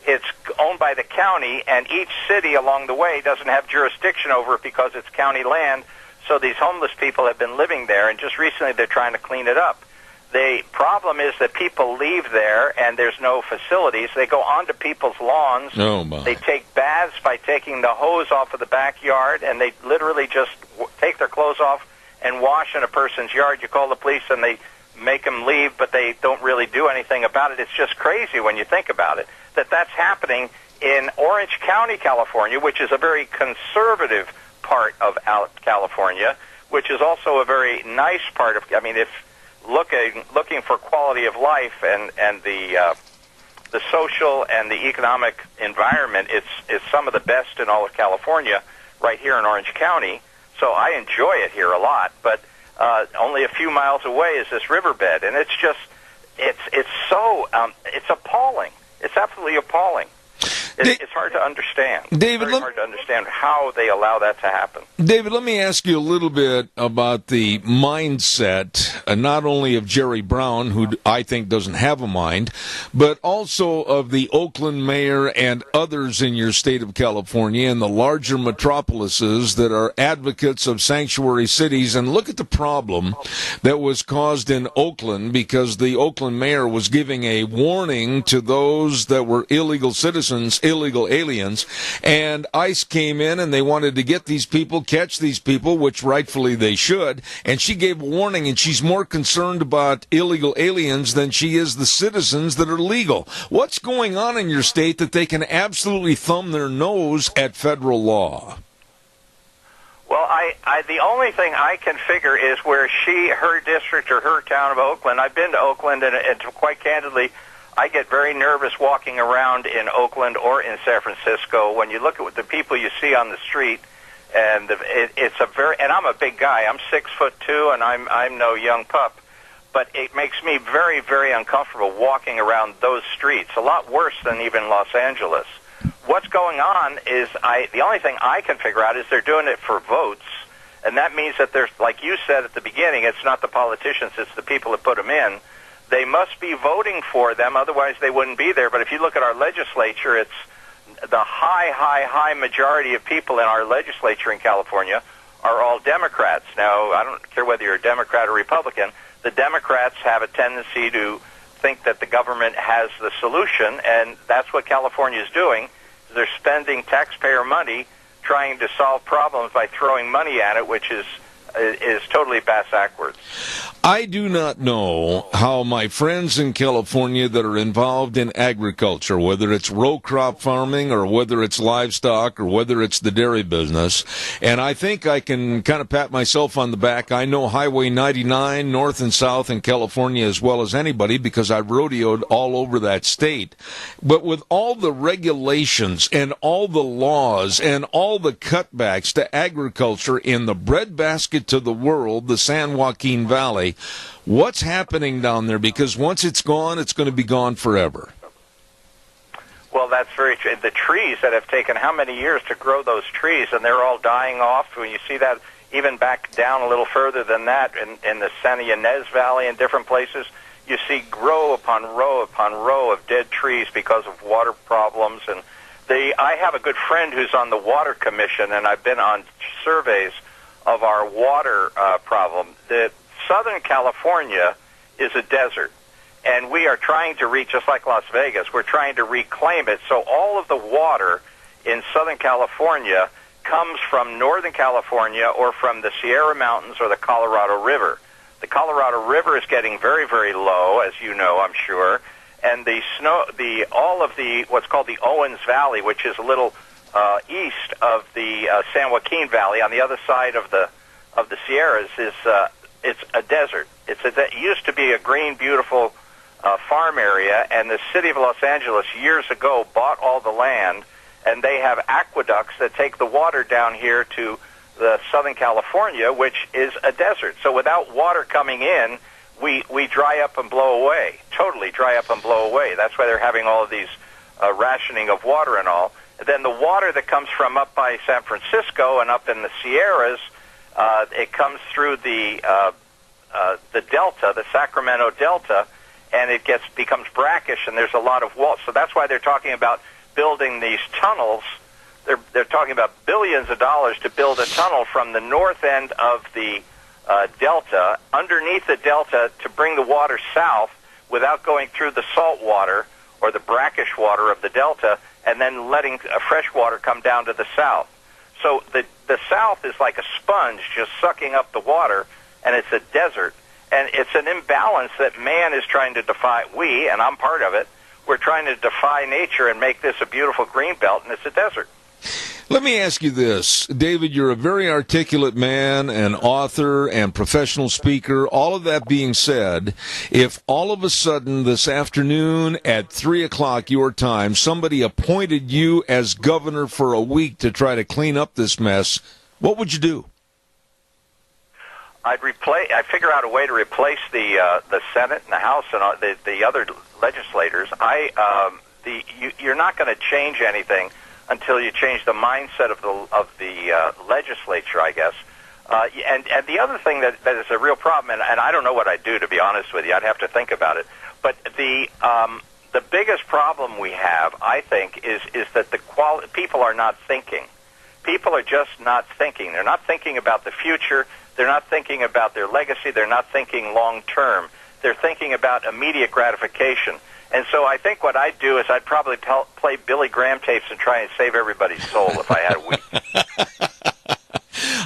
it's owned by the county, and each city along the way doesn't have jurisdiction over it because it's county land. So these homeless people have been living there, and just recently they're trying to clean it up. The problem is that people leave there, and there's no facilities. They go onto people's lawns. Oh, my. They take baths by taking the hose off of the backyard, and they literally just take their clothes off and wash in a person's yard. You call the police, and they make them leave, but they don't really do anything about it. It's just crazy when you think about it, that's happening in Orange County, California, which is a very conservative part of California, which is also a very nice part of, if looking for quality of life and the social and the economic environment, it's some of the best in all of California right here in Orange County. So I enjoy it here a lot, but only a few miles away is this riverbed, and it's just it's appalling. It's absolutely appalling. It's hard to understand. David, it's very hard to understand how they allow that to happen. David, let me ask you a little bit about the mindset, not only of Jerry Brown, who I think doesn't have a mind, but also of the Oakland mayor and others in your state of California and the larger metropolises that are advocates of sanctuary cities. And look at the problem that was caused in Oakland because the Oakland mayor was giving a warning to those that were illegal citizens, illegal aliens, and ICE came in and they wanted to get these people, catch these people, which rightfully they should, and she gave a warning, and she's more concerned about illegal aliens than she is the citizens that are legal. What's going on in your state that they can absolutely thumb their nose at federal law? Well, the only thing I can figure is where her district or her town of Oakland, I've been to Oakland, and quite candidly, I get very nervous walking around in Oakland or in San Francisco when you look at the people you see on the street, and and I'm a big guy. I'm 6'2", and I'm no young pup, but it makes me very, very uncomfortable walking around those streets. A lot worse than even Los Angeles. What's going on is the only thing I can figure out is they're doing it for votes, and that means that there's, like you said at the beginning, it's not the politicians, it's the people that put them in. They must be voting for them, otherwise they wouldn't be there. But if you look at our legislature, it's the high majority of people in our legislature in California are all Democrats. Now, I don't care whether you're a Democrat or Republican. The Democrats have a tendency to think that the government has the solution, and that's what California is doing. They're spending taxpayer money trying to solve problems by throwing money at it, which is totally backwards. I do not know how my friends in California that are involved in agriculture, whether it's row crop farming or whether it's livestock or whether it's the dairy business, and I think I can kind of pat myself on the back. I know Highway 99 north and south in California as well as anybody because I've rodeoed all over that state. But with all the regulations and all the laws and all the cutbacks to agriculture in the breadbasket to the world, the San Joaquin Valley, what's happening down there? Because once it's gone, it's going to be gone forever. Well, that's very true. The trees that have taken how many years to grow those trees, and they're all dying off. When you see that even back down a little further than that in the San Ynez Valley and different places, you see row upon row upon row of dead trees because of water problems. And I have a good friend who's on the Water Commission, and I've been on surveys of our water problem. Southern California is a desert, and we are trying to reach, just like Las Vegas, we're trying to reclaim it. So all of the water in Southern California comes from Northern California or from the Sierra Mountains or the Colorado River. The Colorado River is getting very, very low, as you know, I'm sure, and all of the what's called the Owens Valley, which is a little east of the San Joaquin Valley on the other side of the Sierras, it's a desert. It used to be a green, beautiful farm area, and the city of Los Angeles years ago bought all the land, and they have aqueducts that take the water down here to the Southern California, which is a desert. So without water coming in, we dry up and blow away, totally dry up and blow away. That's why they're having all of these rationing of water and all. And then the water that comes from up by San Francisco and up in the Sierras, it comes through the Delta, the Sacramento Delta, and it becomes brackish, and there's a lot of walls. So that's why they're talking about building these tunnels. They're talking about billions of dollars to build a tunnel from the north end of the Delta, underneath the Delta, to bring the water south without going through the salt water or the brackish water of the Delta, and then letting fresh water come down to the south. So the south is like a sponge just sucking up the water, and it's a desert. And it's an imbalance that man is trying to defy. We, and I'm part of it, we're trying to defy nature and make this a beautiful green belt, and it's a desert. Let me ask you this. David, you're a very articulate man, an author and professional speaker. All of that being said, if all of a sudden this afternoon at 3 o'clock your time, somebody appointed you as governor for a week to try to clean up this mess, what would you do? I'd figure out a way to replace the Senate and the House and the other legislators. You're not going to change anything until you change the mindset of the legislature, I guess. And the other thing that is a real problem, and I don't know what I'd do, to be honest with you. I'd have to think about it. But the biggest problem we have, I think, is that people are not thinking. People are just not thinking. They're not thinking about the future. They're not thinking about their legacy. They're not thinking long term. They're thinking about immediate gratification. And so I think what I'd do is I'd probably play Billy Graham tapes and try and save everybody's soul if I had a week.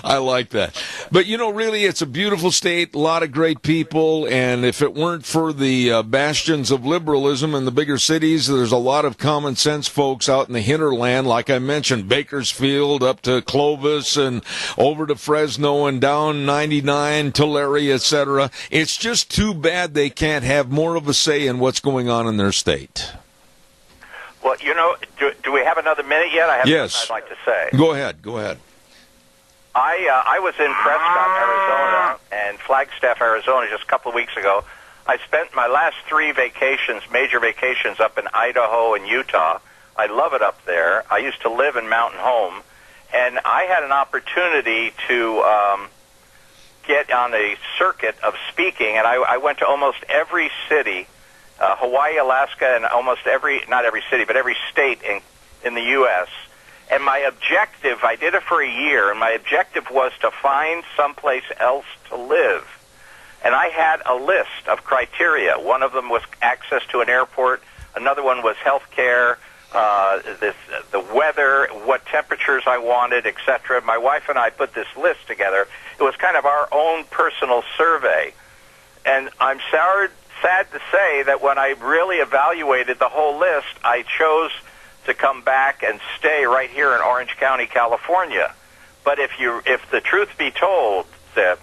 I like that. But, really, it's a beautiful state, a lot of great people, and if it weren't for the bastions of liberalism in the bigger cities, there's a lot of common sense folks out in the hinterland, like I mentioned, Bakersfield up to Clovis and over to Fresno and down 99, Tulare, etc. It's just too bad they can't have more of a say in what's going on in their state. Well, do we have another minute yet? I have yes. something I'd like to say. Go ahead. I was in Prescott, Arizona, and Flagstaff, Arizona, just a couple of weeks ago. I spent my last 3 major vacations, up in Idaho and Utah. I love it up there. I used to live in Mountain Home, and I had an opportunity to get on a circuit of speaking, and I went to almost every city, Hawaii, Alaska, and not every city, but every state in the U.S., and my objective, I did it for a year, and my objective was to find someplace else to live. And I had a list of criteria. One of them was access to an airport. Another one was health care. the weather, what temperatures I wanted, etc. My wife and I put this list together. It was kind of our own personal survey. And I'm sad to say that when I really evaluated the whole list, I chose to come back and stay right here in Orange County, California. But if the truth be told, Zeb,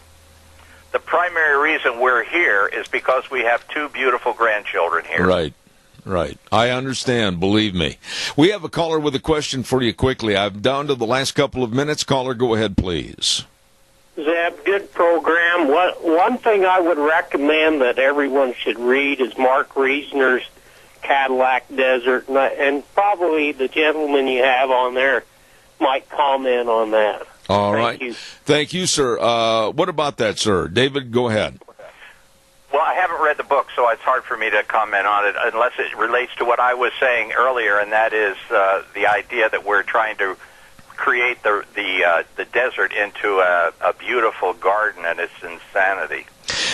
the primary reason we're here is because we have two beautiful grandchildren here. Right. I understand, believe me. We have a caller with a question for you quickly. I'm down to the last couple of minutes. Caller, go ahead, please. Zeb, good program. One thing I would recommend that everyone should read is Mark Reisner's Cadillac Desert, and probably the gentleman you have on there might comment on that. All right. Thank you, sir. What about that, sir? David, go ahead. Well, I haven't read the book, so it's hard for me to comment on it unless it relates to what I was saying earlier, and that is the idea that we're trying to create the desert into a beautiful garden, and it's insanity.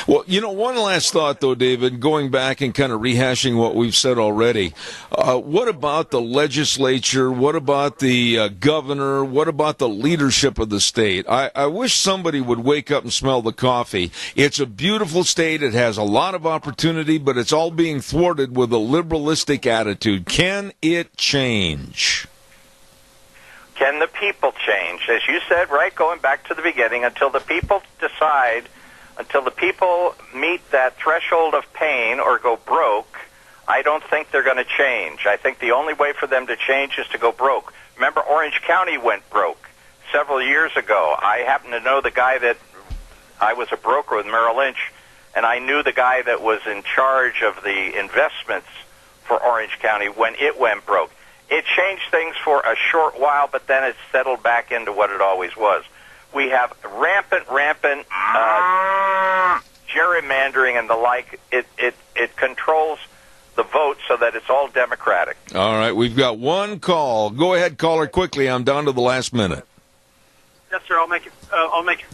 Well, one last thought, though, David, going back and kind of rehashing what we've said already. What about the legislature? What about the governor? What about the leadership of the state? I wish somebody would wake up and smell the coffee. It's a beautiful state. It has a lot of opportunity, but it's all being thwarted with a liberalistic attitude. Can it change? Can the people change? As you said, right, going back to the beginning, until the people decide, until the people meet that threshold of pain or go broke, I don't think they're going to change. I think the only way for them to change is to go broke. Remember, Orange County went broke several years ago. I happen to know the guy that I was a broker with Merrill Lynch, and I knew the guy that was in charge of the investments for Orange County when it went broke. It changed things for a short while, but then it settled back into what it always was. We have rampant gerrymandering and the like. It controls the vote so that it's all Democratic. All right, we've got one call. Go ahead, caller, quickly. I'm down to the last minute. Yes, sir. I'll make it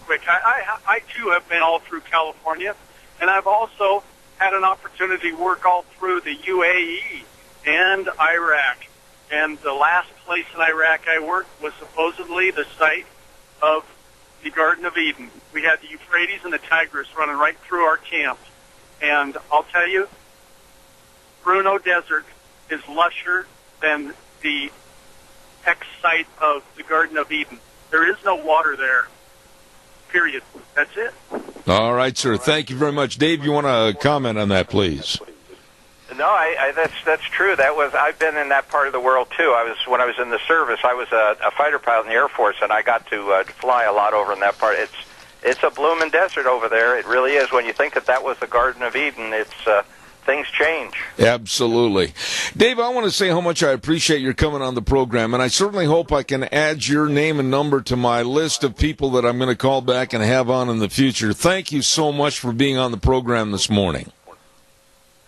quick. I too have been all through California, and I've also had an opportunity to work all through the UAE and Iraq. And the last place in Iraq I worked was supposedly the site of the Garden of Eden. We had the Euphrates and the Tigris running right through our camp. And I'll tell you, Bruno Desert is lusher than the ex-site of the Garden of Eden. There is no water there, period. That's it. All right, sir. Thank you very much. Dave, you want to comment on that, please? No, that's true. I've been in that part of the world too. When I was in the service, I was a fighter pilot in the Air Force, and I got to fly a lot over in that part. It's a blooming desert over there. It really is. When you think that was the Garden of Eden, things change. Absolutely. Dave, I want to say how much I appreciate your coming on the program, and I certainly hope I can add your name and number to my list of people that I'm going to call back and have on in the future. Thank you so much for being on the program this morning.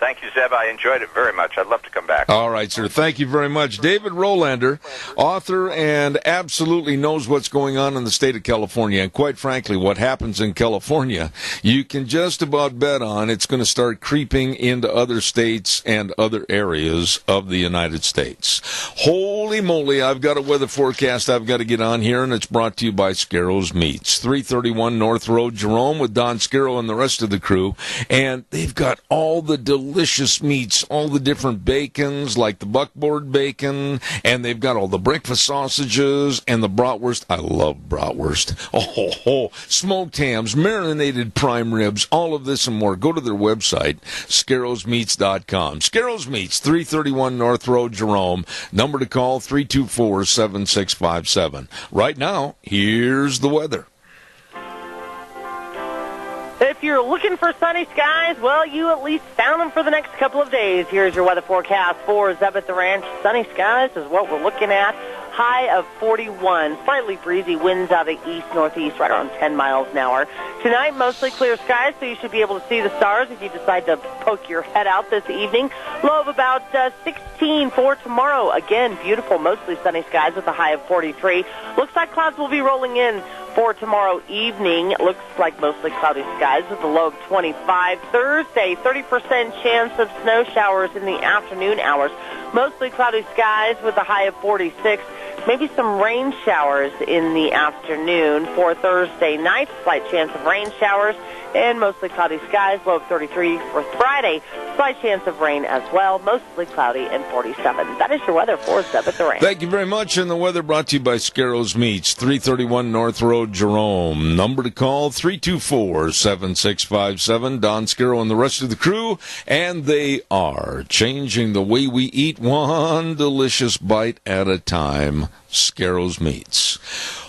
Thank you, Zeb. I enjoyed it very much. I'd love to come back. All right, sir. Thank you very much. David Rolander, author and absolutely knows what's going on in the state of California. And quite frankly, what happens in California, you can just about bet on it's going to start creeping into other states and other areas of the United States. Holy moly, I've got a weather forecast I've got to get on here, and it's brought to you by Scarro's Meats. 331 North Road, Jerome, with Don Scarrow and the rest of the crew. And they've got all the delicious meats, all the different bacons, like the buckboard bacon, and they've got all the breakfast sausages and the bratwurst. I love bratwurst. Smoked hams, marinated prime ribs, all of this and more. Go to their website, scarrowsmeats.com. Scarrow's Meats, 331 North Road, Jerome. Number to call, 324-7657. Right now, here's the weather. If you're looking for sunny skies, well, you at least found them for the next couple of days. Here's your weather forecast for Zeb at the Ranch. Sunny skies is what we're looking at. High of 41, slightly breezy winds out of the east-northeast, right around 10 miles an hour. Tonight, mostly clear skies, so you should be able to see the stars if you decide to poke your head out this evening. Low of about 16 for tomorrow. Again, beautiful, mostly sunny skies with a high of 43. Looks like clouds will be rolling in For tomorrow evening, it looks like mostly cloudy skies with a low of 25. Thursday, 30% chance of snow showers in the afternoon hours. Mostly cloudy skies with a high of 46. Maybe some rain showers in the afternoon. For Thursday night, slight chance of rain showers and mostly cloudy skies, low of 33. For Friday, slight chance of rain as well, mostly cloudy and 47. That is your weather for Zeb at the Ranch. Thank you very much. And the weather brought to you by Scarrows Meats, 331 North Road, Jerome. Number to call, 324-7657. Don Scarrow and the rest of the crew. And they are changing the way we eat, one delicious bite at a time. Scarrows Meats.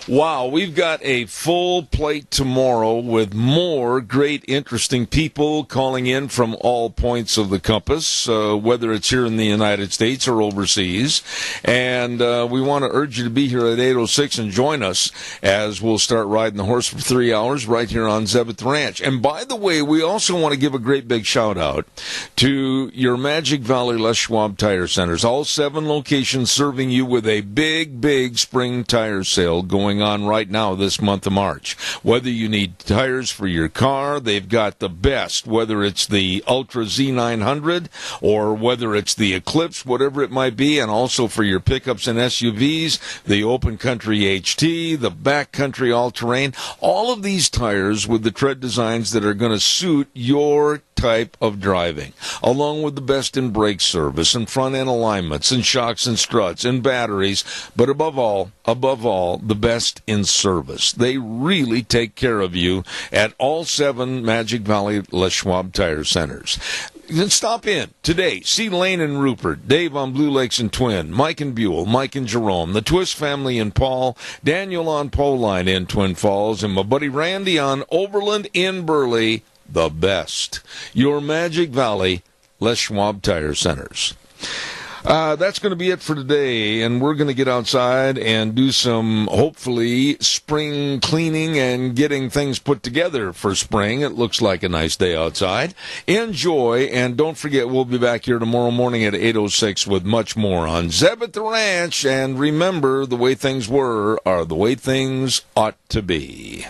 Wow, we've got a full plate tomorrow with more great, interesting people calling in from all points of the compass, whether it's here in the United States or overseas. And we want to urge you to be here at 8:06 and join us as we'll start riding the horse for 3 hours right here on Zeb at the Ranch. And by the way, we also want to give a great big shout-out to your Magic Valley Les Schwab Tire Centers. All 7 locations serving you with a big spring tire sale going on right now this month of March. Whether you need tires for your car, they've got the best, whether it's the Ultra Z900 or whether it's the Eclipse, whatever it might be, and also for your pickups and SUVs, the Open Country HT, the Backcountry All-Terrain, all of these tires with the tread designs that are going to suit your type of driving, along with the best in brake service and front-end alignments and shocks and struts and batteries, but above all, the best in service. They really take care of you at all 7 Magic Valley Les Schwab Tire Centers. Then stop in today. See Lane and Rupert, Dave on Blue Lakes and Twin, Mike and Buell, Mike and Jerome, the Twist family in Paul, Daniel on Poline in Twin Falls, and my buddy Randy on Overland in Burley. The best. Your Magic Valley Les Schwab Tire Centers. That's going to be it for today, and we're going to get outside and do some, hopefully, spring cleaning and getting things put together for spring. It looks like a nice day outside. Enjoy, and don't forget, we'll be back here tomorrow morning at 8:06 with much more on Zeb at the Ranch. And remember, the way things were are the way things ought to be.